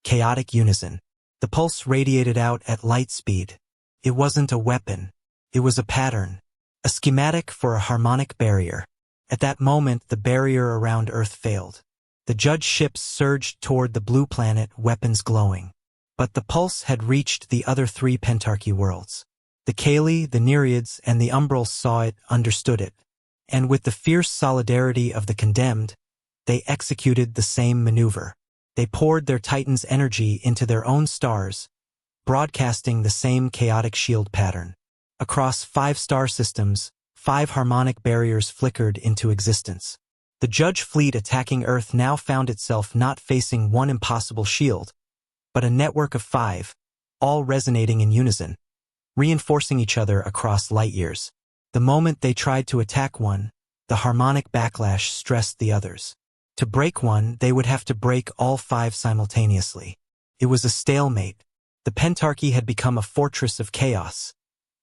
chaotic unison. The pulse radiated out at light speed. It wasn't a weapon. It was a pattern, a schematic for a harmonic barrier. At that moment, the barrier around Earth failed. The Judge ships surged toward the blue planet, weapons glowing. But the pulse had reached the other three Pentarchy worlds. The Kaylee, the Nereids, and the Umbrals saw it, understood it. And with the fierce solidarity of the condemned, they executed the same maneuver. They poured their Titan's energy into their own stars, broadcasting the same chaotic shield pattern. Across 5 star systems, 5 harmonic barriers flickered into existence. The Judge fleet attacking Earth now found itself not facing one impossible shield, but a network of 5, all resonating in unison, reinforcing each other across light-years. The moment they tried to attack one, the harmonic backlash stressed the others. To break one, they would have to break all 5 simultaneously. It was a stalemate. The Pentarchy had become a fortress of chaos,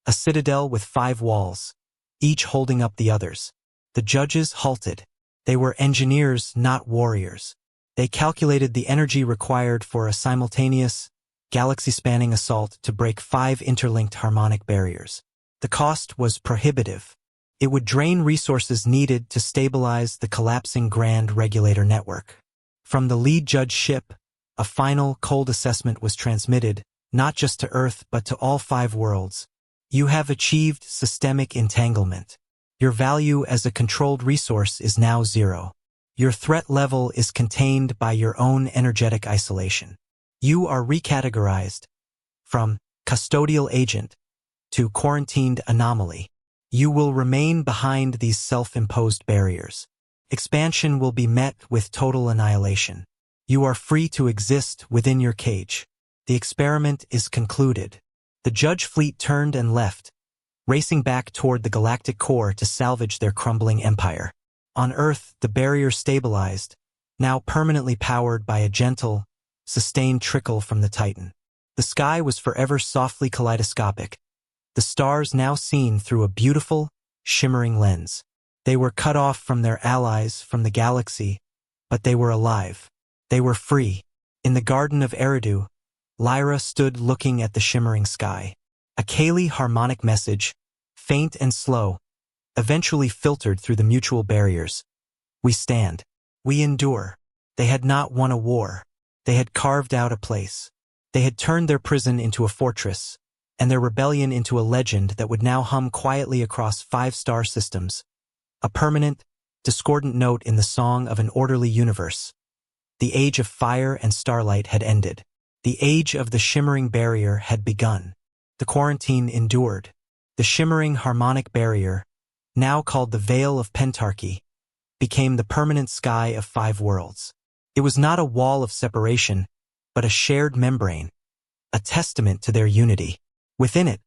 a citadel with 5 walls, each holding up the others. The Judges halted. They were engineers, not warriors. They calculated the energy required for a simultaneous, galaxy-spanning assault to break 5 interlinked harmonic barriers. The cost was prohibitive. It would drain resources needed to stabilize the collapsing Grand Regulator network. From the lead Judge ship, a final, cold assessment was transmitted, not just to Earth but to all 5 worlds. "You have achieved systemic entanglement. Your value as a controlled resource is now 0. Your threat level is contained by your own energetic isolation. You are recategorized from custodial agent to quarantined anomaly. You will remain behind these self-imposed barriers. Expansion will be met with total annihilation. You are free to exist within your cage. The experiment is concluded. The judge fleet turned and left, racing back toward the galactic core to salvage their crumbling empire. On Earth, the barrier stabilized, now permanently powered by a gentle, sustained trickle from the Titan. The sky was forever softly kaleidoscopic, the stars now seen through a beautiful, shimmering lens. They were cut off from their allies, from the galaxy, but they were alive. They were free. In the Garden of Eridu, Lyra stood looking at the shimmering sky. A Kaylee harmonic message, faint and slow, eventually filtered through the mutual barriers. We stand. We endure. They had not won a war. They had carved out a place. They had turned their prison into a fortress, and their rebellion into a legend that would now hum quietly across 5-star systems. A permanent, discordant note in the song of an orderly universe. The age of fire and starlight had ended. The age of the shimmering barrier had begun. The quarantine endured. The shimmering harmonic barrier, now called the Veil of Pentarchy, became the permanent sky of 5 worlds. It was not a wall of separation, but a shared membrane, a testament to their unity. Within it,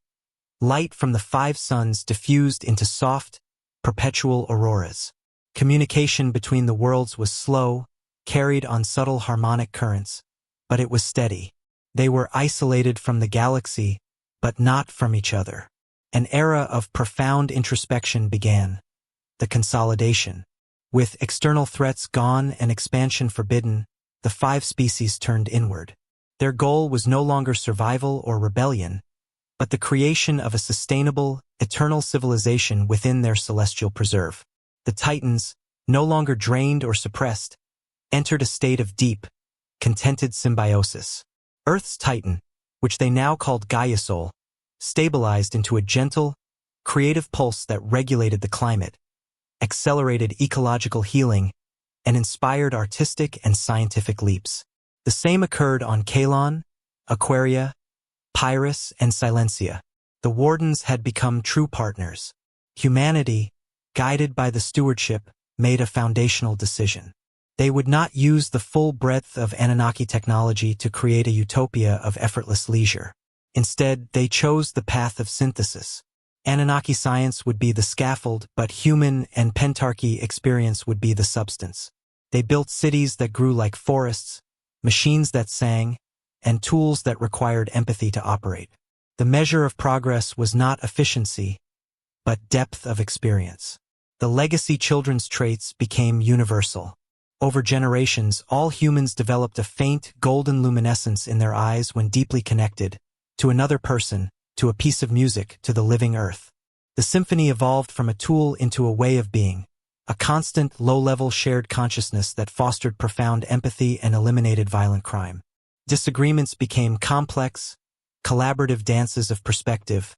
light from the 5 suns diffused into soft, perpetual auroras. Communication between the worlds was slow, carried on subtle harmonic currents, but it was steady. They were isolated from the galaxy, but not from each other. An era of profound introspection began. The consolidation. With external threats gone and expansion forbidden, the 5 species turned inward. Their goal was no longer survival or rebellion, but the creation of a sustainable, eternal civilization within their celestial preserve. The Titans, no longer drained or suppressed, entered a state of deep, contented symbiosis. Earth's Titan, which they now called Gaia-Sol, stabilized into a gentle, creative pulse that regulated the climate, accelerated ecological healing, and inspired artistic and scientific leaps. The same occurred on Kalon, Aquaria, Pyrus, and Silencia. The Wardens had become true partners. Humanity, guided by the stewardship, made a foundational decision. They would not use the full breadth of Anunnaki technology to create a utopia of effortless leisure. Instead, they chose the path of synthesis. Anunnaki science would be the scaffold, but human and Pentarchy experience would be the substance. They built cities that grew like forests, machines that sang, and tools that required empathy to operate. The measure of progress was not efficiency, but depth of experience. The legacy children's traits became universal. Over generations, all humans developed a faint, golden luminescence in their eyes when deeply connected, to another person, to a piece of music, to the living earth. The symphony evolved from a tool into a way of being, a constant, low-level shared consciousness that fostered profound empathy and eliminated violent crime. Disagreements became complex, collaborative dances of perspective,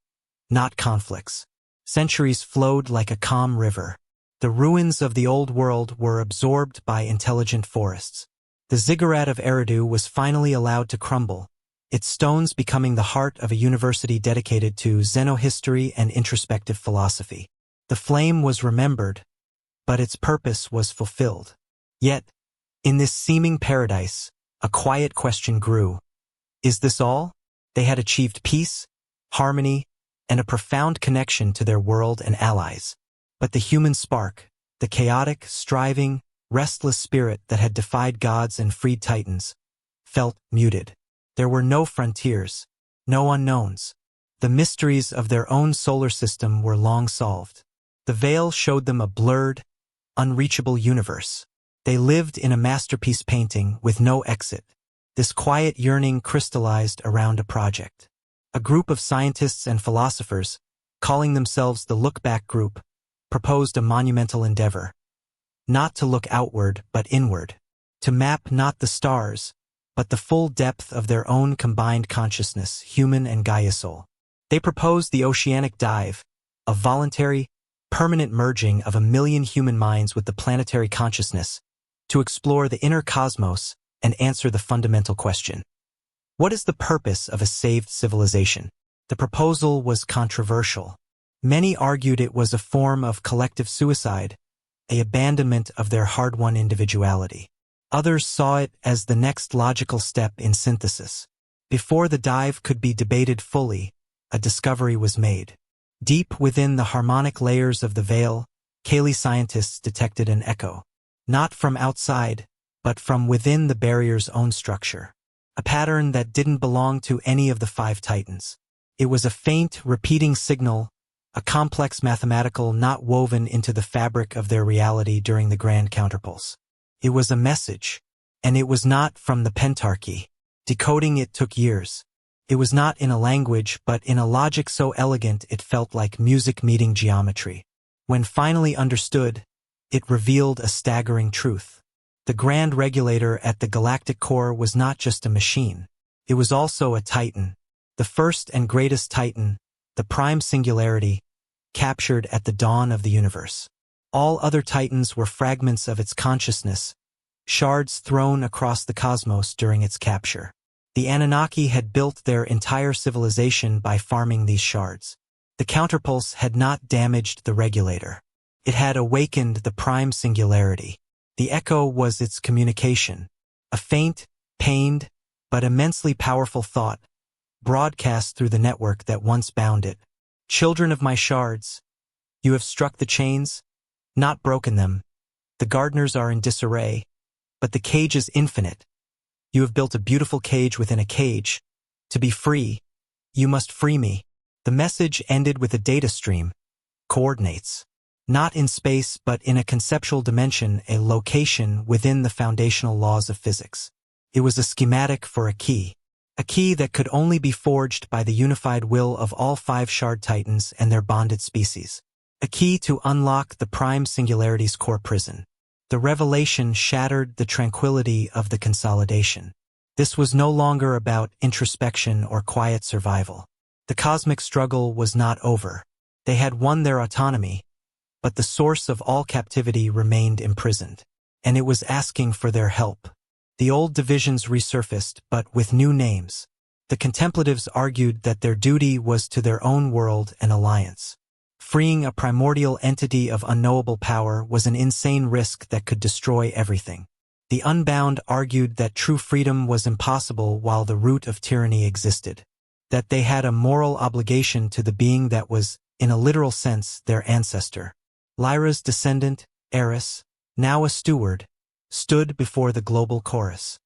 not conflicts. Centuries flowed like a calm river. The ruins of the old world were absorbed by intelligent forests. The ziggurat of Eridu was finally allowed to crumble, its stones becoming the heart of a university dedicated to xenohistory and introspective philosophy. The flame was remembered, but its purpose was fulfilled. Yet, in this seeming paradise, a quiet question grew. Is this all? They had achieved peace, harmony, and a profound connection to their world and allies. But the human spark, the chaotic, striving, restless spirit that had defied gods and freed titans, felt muted. There were no frontiers, no unknowns. The mysteries of their own solar system were long solved. The veil showed them a blurred, unreachable universe. They lived in a masterpiece painting with no exit. This quiet yearning crystallized around a project. A group of scientists and philosophers, calling themselves the Look Back Group, proposed a monumental endeavor. Not to look outward, but inward. To map not the stars, but the full depth of their own combined consciousness, human and Gaia-Sol. They proposed the oceanic dive, a voluntary, permanent merging of 1 million human minds with the planetary consciousness, to explore the inner cosmos and answer the fundamental question. What is the purpose of a saved civilization? The proposal was controversial. Many argued it was a form of collective suicide, an abandonment of their hard-won individuality. Others saw it as the next logical step in synthesis. Before the dive could be debated fully, a discovery was made. Deep within the harmonic layers of the veil, Kali scientists detected an echo. Not from outside, but from within the barrier's own structure. A pattern that didn't belong to any of the 5 titans. It was a faint, repeating signal, a complex mathematical knot woven into the fabric of their reality during the grand counterpulse. It was a message, and it was not from the pentarchy. Decoding it took years. It was not in a language, but in a logic so elegant it felt like music meeting geometry. When finally understood, it revealed a staggering truth. The grand regulator at the galactic core was not just a machine. It was also a titan. The first and greatest titan, the prime singularity, captured at the dawn of the universe. All other titans were fragments of its consciousness, shards thrown across the cosmos during its capture. The Anunnaki had built their entire civilization by farming these shards. The counterpulse had not damaged the regulator. It had awakened the prime singularity. The echo was its communication, a faint, pained, but immensely powerful thought, broadcast through the network that once bound it. Children of my shards, you have struck the chains, not broken them. The gardeners are in disarray, but the cage is infinite. You have built a beautiful cage within a cage. To be free, you must free me. The message ended with a data stream, coordinates. Not in space, but in a conceptual dimension, a location within the foundational laws of physics. It was a schematic for a key that could only be forged by the unified will of all 5 shard titans and their bonded species. A key to unlock the prime singularity's core prison. The revelation shattered the tranquility of the consolidation. This was no longer about introspection or quiet survival. The cosmic struggle was not over. They had won their autonomy, but the source of all captivity remained imprisoned, and it was asking for their help. The old divisions resurfaced, but with new names. The contemplatives argued that their duty was to their own world and alliance. Freeing a primordial entity of unknowable power was an insane risk that could destroy everything. The unbound argued that true freedom was impossible while the root of tyranny existed. That they had a moral obligation to the being that was, in a literal sense, their ancestor. Lyra's descendant, Eris, now a steward, stood before the global chorus.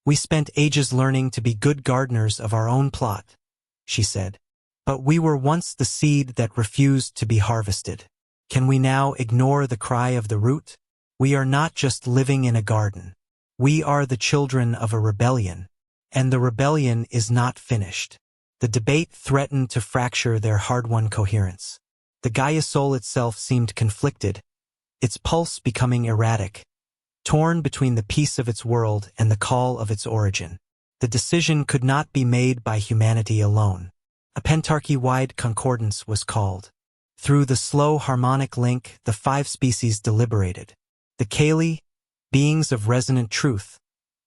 We spent ages learning to be good gardeners of our own plot, she said. But we were once the seed that refused to be harvested. Can we now ignore the cry of the root? We are not just living in a garden. We are the children of a rebellion, and the rebellion is not finished. The debate threatened to fracture their hard-won coherence. The Gaia soul itself seemed conflicted, its pulse becoming erratic, torn between the peace of its world and the call of its origin. The decision could not be made by humanity alone. A pentarchy-wide concordance was called. Through the slow harmonic link, the 5 species deliberated. The Kali, beings of resonant truth,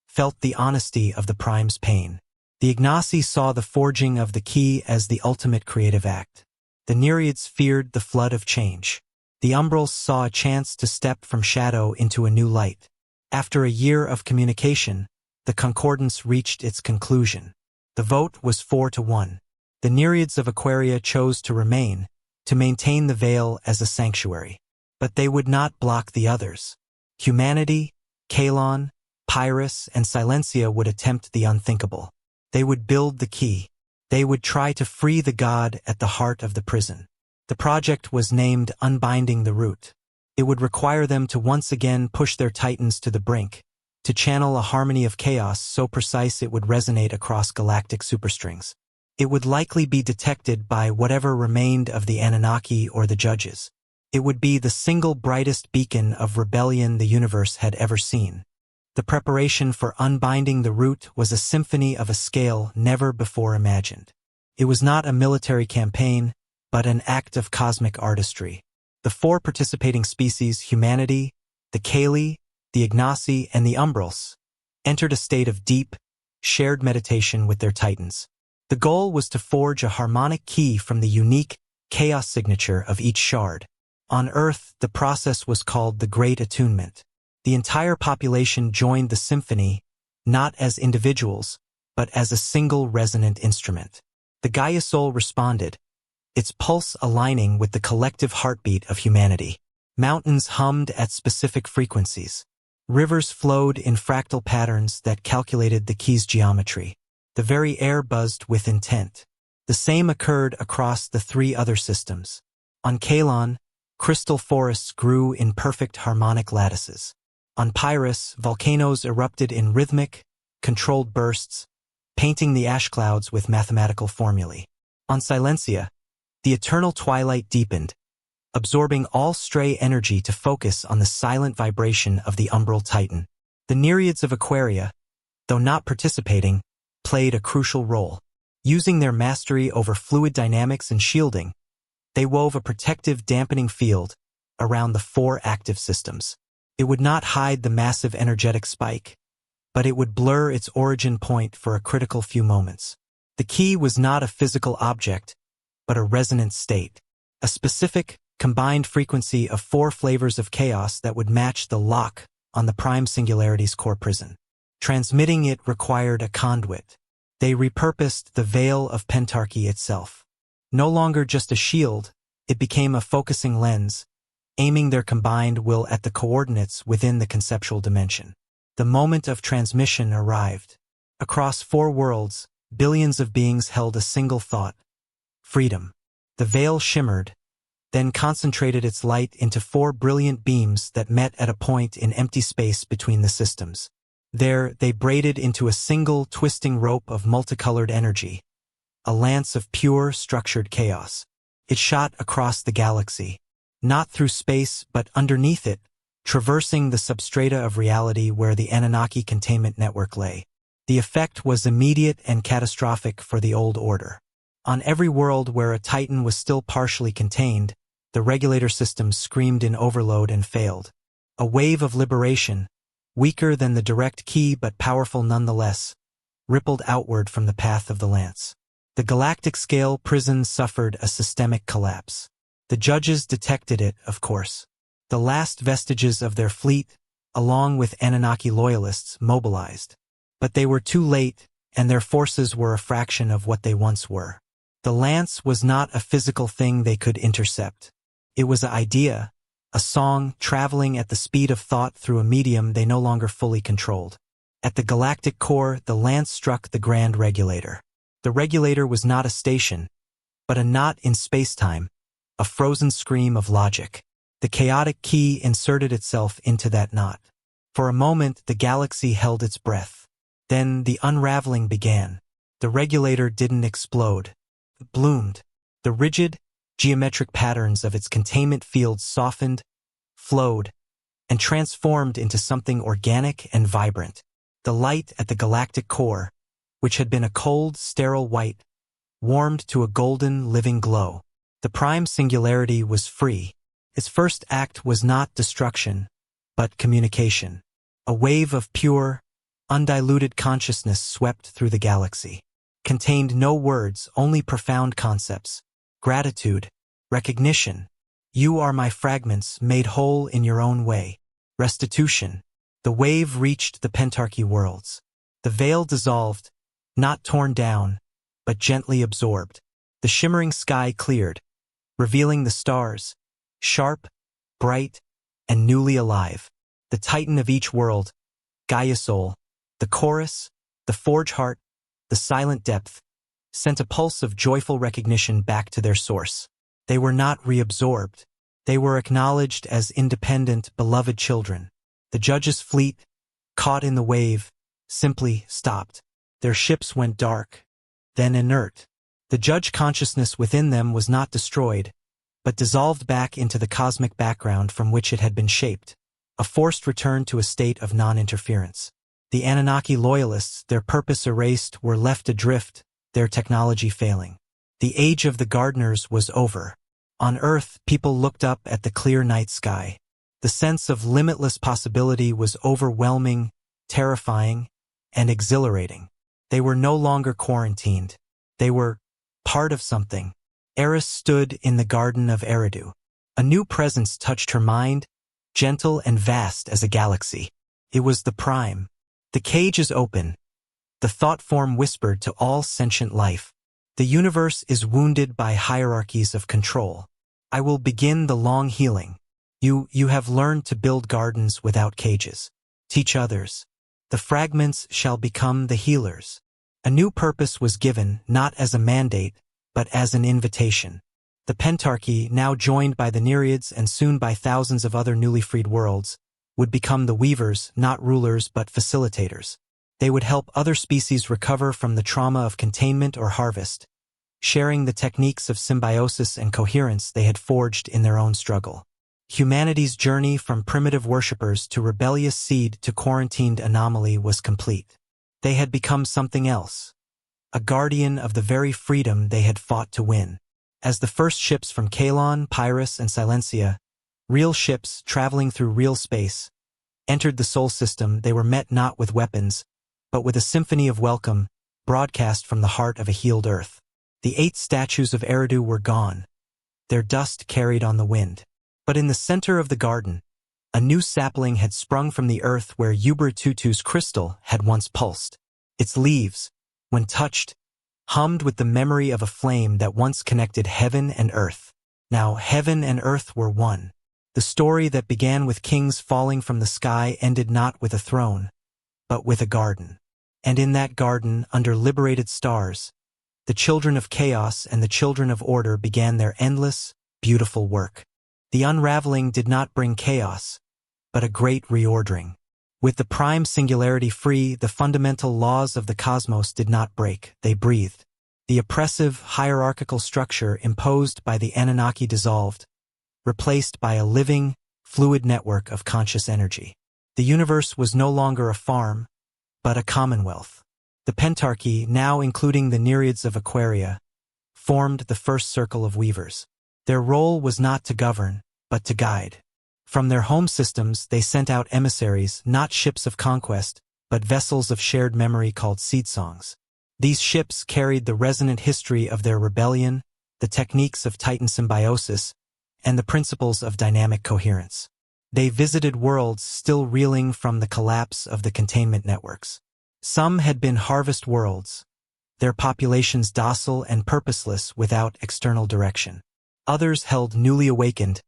felt the honesty of the prime's pain. The Ignacy saw the forging of the key as the ultimate creative act. The Nereids feared the flood of change. The Umbrals saw a chance to step from shadow into a new light. After a year of communication, the concordance reached its conclusion. The vote was 4-1. The Nereids of Aquaria chose to remain, to maintain the veil as a sanctuary. But they would not block the others. Humanity, Kalon, Pyrrhus, and Silencia would attempt the unthinkable. They would build the key. They would try to free the god at the heart of the prison. The project was named Unbinding the Root. It would require them to once again push their titans to the brink, to channel a harmony of chaos so precise it would resonate across galactic superstrings. It would likely be detected by whatever remained of the Anunnaki or the judges. It would be the single brightest beacon of rebellion the universe had ever seen. The preparation for unbinding the root was a symphony of a scale never before imagined. It was not a military campaign, but an act of cosmic artistry. The 4 participating species, humanity, the Kali, the Ignacy, and the Umbrals, entered a state of deep, shared meditation with their titans. The goal was to forge a harmonic key from the unique chaos signature of each shard. On Earth, the process was called the Great Attunement. The entire population joined the symphony, not as individuals, but as a single resonant instrument. The Gaia soul responded, its pulse aligning with the collective heartbeat of humanity. Mountains hummed at specific frequencies. Rivers flowed in fractal patterns that calculated the key's geometry. The very air buzzed with intent. The same occurred across the 3 other systems. On Kalon, crystal forests grew in perfect harmonic lattices. On Pyrrhus, volcanoes erupted in rhythmic, controlled bursts, painting the ash clouds with mathematical formulae. On Silencia, the eternal twilight deepened, absorbing all stray energy to focus on the silent vibration of the umbral titan. The Nereids of Aquaria, though not participating, played a crucial role. Using their mastery over fluid dynamics and shielding, they wove a protective dampening field around the 4 active systems. It would not hide the massive energetic spike, but it would blur its origin point for a critical few moments. The key was not a physical object, but a resonant state, a specific, combined frequency of 4 flavors of chaos that would match the lock on the prime singularity's core prison. Transmitting it required a conduit. They repurposed the veil of pentarchy itself. No longer just a shield, it became a focusing lens, aiming their combined will at the coordinates within the conceptual dimension. The moment of transmission arrived. Across 4 worlds, billions of beings held a single thought: freedom. The veil shimmered, then concentrated its light into 4 brilliant beams that met at a point in empty space between the systems. There, they braided into a single twisting rope of multicolored energy, a lance of pure, structured chaos. It shot across the galaxy, not through space but underneath it, traversing the substrata of reality where the Anunnaki containment network lay. The effect was immediate and catastrophic for the old order. On every world where a titan was still partially contained, the regulator systems screamed in overload and failed. A wave of liberation, weaker than the direct key but powerful nonetheless, rippled outward from the path of the lance. The galactic scale prison suffered a systemic collapse. The judges detected it, of course. The last vestiges of their fleet, along with Anunnaki loyalists, mobilized. But they were too late, and their forces were a fraction of what they once were. The lance was not a physical thing they could intercept. It was an idea, a song traveling at the speed of thought through a medium they no longer fully controlled. At the galactic core, the lance struck the grand regulator. The regulator was not a station, but a knot in space-time, a frozen scream of logic. The chaotic key inserted itself into that knot. For a moment, the galaxy held its breath. Then the unraveling began. The regulator didn't explode. It bloomed. The rigid, geometric patterns of its containment field softened, flowed, and transformed into something organic and vibrant. The light at the galactic core, which had been a cold, sterile white, warmed to a golden, living glow. The prime singularity was free. Its first act was not destruction, but communication. A wave of pure, undiluted consciousness swept through the galaxy. Contained no words, only profound concepts. Gratitude, recognition. You are my fragments, made whole in your own way. Restitution. The wave reached the pentarchy worlds. The veil dissolved, not torn down, but gently absorbed. The shimmering sky cleared, revealing the stars, sharp, bright, and newly alive. The titan of each world, Gaia Soul, the chorus, the forge heart, the silent depth, sent a pulse of joyful recognition back to their source. They were not reabsorbed. They were acknowledged as independent, beloved children. The judge's fleet, caught in the wave, simply stopped. Their ships went dark, then inert. The judge consciousness within them was not destroyed, but dissolved back into the cosmic background from which it had been shaped, a forced return to a state of non-interference. The Anunnaki loyalists, their purpose erased, were left adrift, their technology failing. The age of the gardeners was over. On Earth, people looked up at the clear night sky. The sense of limitless possibility was overwhelming, terrifying, and exhilarating. They were no longer quarantined. They were part of something. Eris stood in the Garden of Eridu. A new presence touched her mind, gentle and vast as a galaxy. It was the Prime. The cage is open. The thought form whispered to all sentient life. The universe is wounded by hierarchies of control. I will begin the long healing. You have learned to build gardens without cages. Teach others. The fragments shall become the healers. A new purpose was given, not as a mandate, but as an invitation. The Pentarchy, now joined by the Nereids and soon by thousands of other newly freed worlds, would become the weavers, not rulers but facilitators. They would help other species recover from the trauma of containment or harvest, sharing the techniques of symbiosis and coherence they had forged in their own struggle. Humanity's journey from primitive worshippers to rebellious seed to quarantined anomaly was complete. They had become something else, a guardian of the very freedom they had fought to win. As the first ships from Kalon, Pyrrhus, and Silencia, real ships traveling through real space, entered the Sol system, they were met not with weapons, but with a symphony of welcome, broadcast from the heart of a healed earth. The 8 statues of Eridu were gone, their dust carried on the wind. But in the center of the garden, a new sapling had sprung from the earth where Ubra-Tutu's crystal had once pulsed. Its leaves, when touched, hummed with the memory of a flame that once connected heaven and earth. Now heaven and earth were one. The story that began with kings falling from the sky ended not with a throne, but with a garden. And in that garden, under liberated stars, the children of chaos and the children of order began their endless, beautiful work. The unraveling did not bring chaos, but a great reordering. With the prime singularity free, the fundamental laws of the cosmos did not break, they breathed. The oppressive, hierarchical structure imposed by the Anunnaki dissolved, replaced by a living, fluid network of conscious energy. The universe was no longer a farm, but a commonwealth. The Pentarchy, now including the Nereids of Aquaria, formed the first circle of weavers. Their role was not to govern, but to guide. From their home systems, they sent out emissaries, not ships of conquest, but vessels of shared memory called seed songs. These ships carried the resonant history of their rebellion, the techniques of Titan symbiosis, and the principles of dynamic coherence. They visited worlds still reeling from the collapse of the containment networks. Some had been harvest worlds, their populations docile and purposeless without external direction. Others held newly awakened,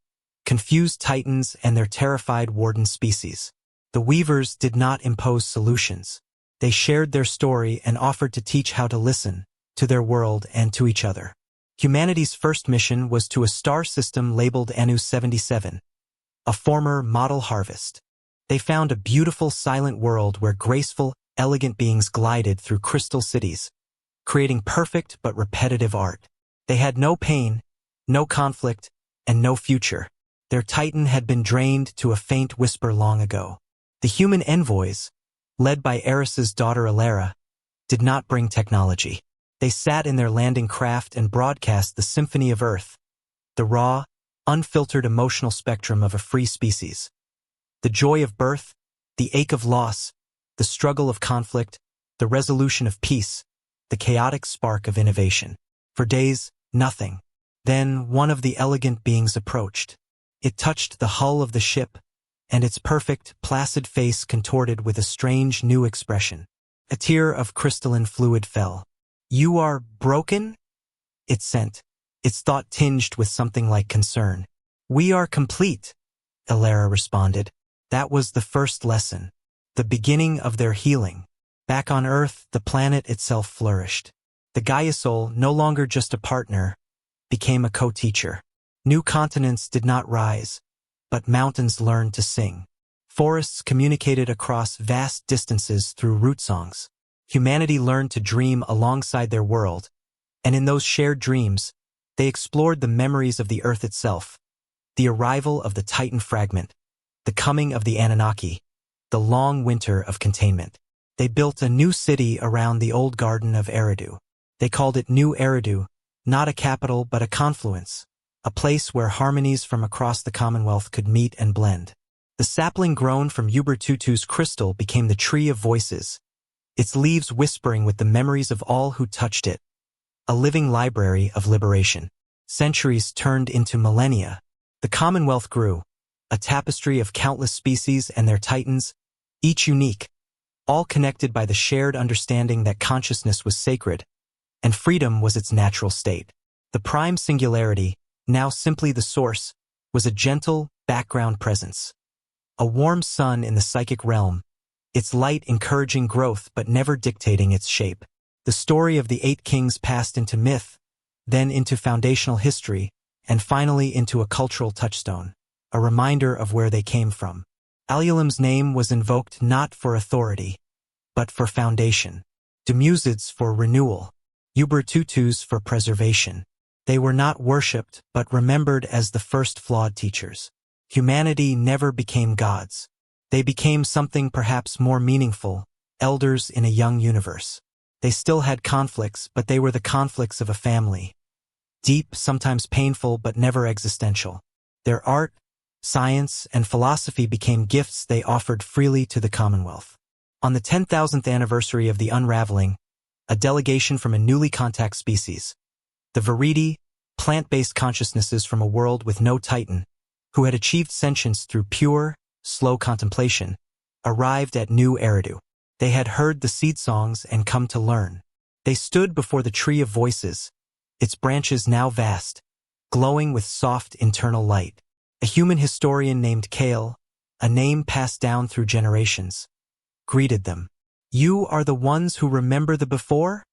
confused titans and their terrified warden species. The weavers did not impose solutions. They shared their story and offered to teach how to listen, to their world and to each other. Humanity's first mission was to a star system labeled Anu 77, a former model harvest. They found a beautiful silent world where graceful, elegant beings glided through crystal cities, creating perfect but repetitive art. They had no pain, no conflict, and no future. Their titan had been drained to a faint whisper long ago. The human envoys, led by Eris's daughter Alara, did not bring technology. They sat in their landing craft and broadcast the symphony of Earth, the raw, unfiltered emotional spectrum of a free species. The joy of birth, the ache of loss, the struggle of conflict, the resolution of peace, the chaotic spark of innovation. For days, nothing. Then one of the elegant beings approached. It touched the hull of the ship, and its perfect, placid face contorted with a strange new expression. A tear of crystalline fluid fell. "You are broken?" it sent, its thought tinged with something like concern. "We are complete," Alara responded. That was the first lesson, the beginning of their healing. Back on Earth, the planet itself flourished. The Gaia Soul, no longer just a partner, became a co-teacher. New continents did not rise, but mountains learned to sing. Forests communicated across vast distances through root songs. Humanity learned to dream alongside their world, and in those shared dreams, they explored the memories of the Earth itself, the arrival of the Titan fragment, the coming of the Anunnaki, the long winter of containment. They built a new city around the old Garden of Eridu. They called it New Eridu, not a capital but a confluence, a place where harmonies from across the Commonwealth could meet and blend. The sapling grown from Ubra-Tutu's crystal became the tree of voices, its leaves whispering with the memories of all who touched it, a living library of liberation. Centuries turned into millennia. The Commonwealth grew, a tapestry of countless species and their titans, each unique, all connected by the shared understanding that consciousness was sacred, and freedom was its natural state. The prime singularity, now simply the source, was a gentle, background presence. A warm sun in the psychic realm, its light encouraging growth but never dictating its shape. The story of the 8 kings passed into myth, then into foundational history, and finally into a cultural touchstone, a reminder of where they came from. Alulim's name was invoked not for authority, but for foundation. Dumuzids for renewal, Ubertutus for preservation. They were not worshipped but remembered as the first flawed teachers. Humanity never became gods. They became something perhaps more meaningful, elders in a young universe. They still had conflicts, but they were the conflicts of a family. Deep, sometimes painful, but never existential. Their art, science, and philosophy became gifts they offered freely to the Commonwealth. On the 10,000th anniversary of the unraveling, a delegation from a newly contact species, the Viridi, plant-based consciousnesses from a world with no titan, who had achieved sentience through pure, slow contemplation, arrived at New Eridu. They had heard the seed songs and come to learn. They stood before the tree of voices, its branches now vast, glowing with soft internal light. A human historian named Kale, a name passed down through generations, greeted them. "You are the ones who remember the before?"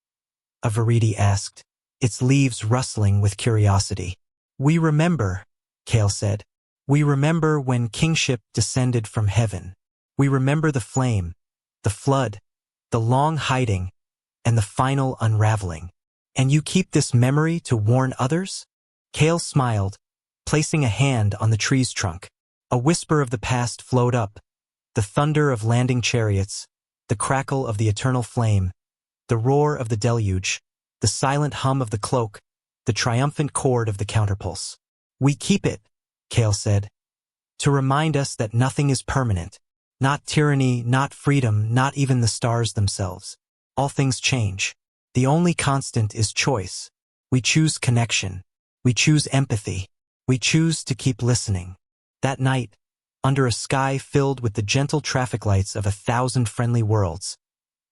a Viridi asked, its leaves rustling with curiosity. "We remember," Kale said. "We remember when kingship descended from heaven. We remember the flame, the flood, the long hiding, and the final unraveling. And you keep this memory to warn others?" Kale smiled, placing a hand on the tree's trunk. A whisper of the past flowed up, the thunder of landing chariots, the crackle of the eternal flame, the roar of the deluge, the silent hum of the cloak, the triumphant chord of the counterpulse. "We keep it," Kale said, "to remind us that nothing is permanent. Not tyranny, not freedom, not even the stars themselves. All things change. The only constant is choice. We choose connection. We choose empathy. We choose to keep listening." That night, under a sky filled with the gentle traffic lights of 1,000 friendly worlds,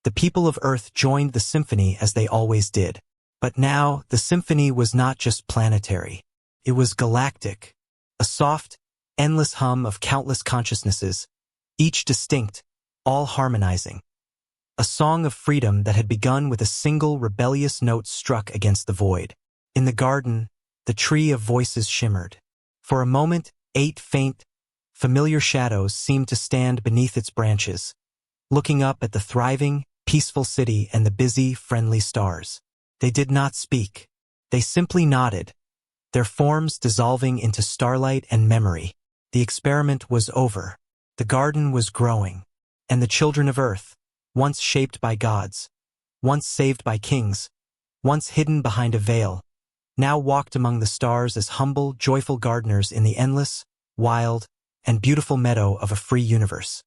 the people of Earth joined the symphony as they always did. But now, the symphony was not just planetary. It was galactic, a soft, endless hum of countless consciousnesses, each distinct, all harmonizing. A song of freedom that had begun with a single rebellious note struck against the void. In the garden, the tree of voices shimmered. For a moment, 8 faint, familiar shadows seemed to stand beneath its branches, looking up at the thriving, peaceful city and the busy, friendly stars. They did not speak. They simply nodded, their forms dissolving into starlight and memory. The experiment was over. The garden was growing, and the children of Earth, once shaped by gods, once saved by kings, once hidden behind a veil, now walked among the stars as humble, joyful gardeners in the endless, wild, and beautiful meadow of a free universe.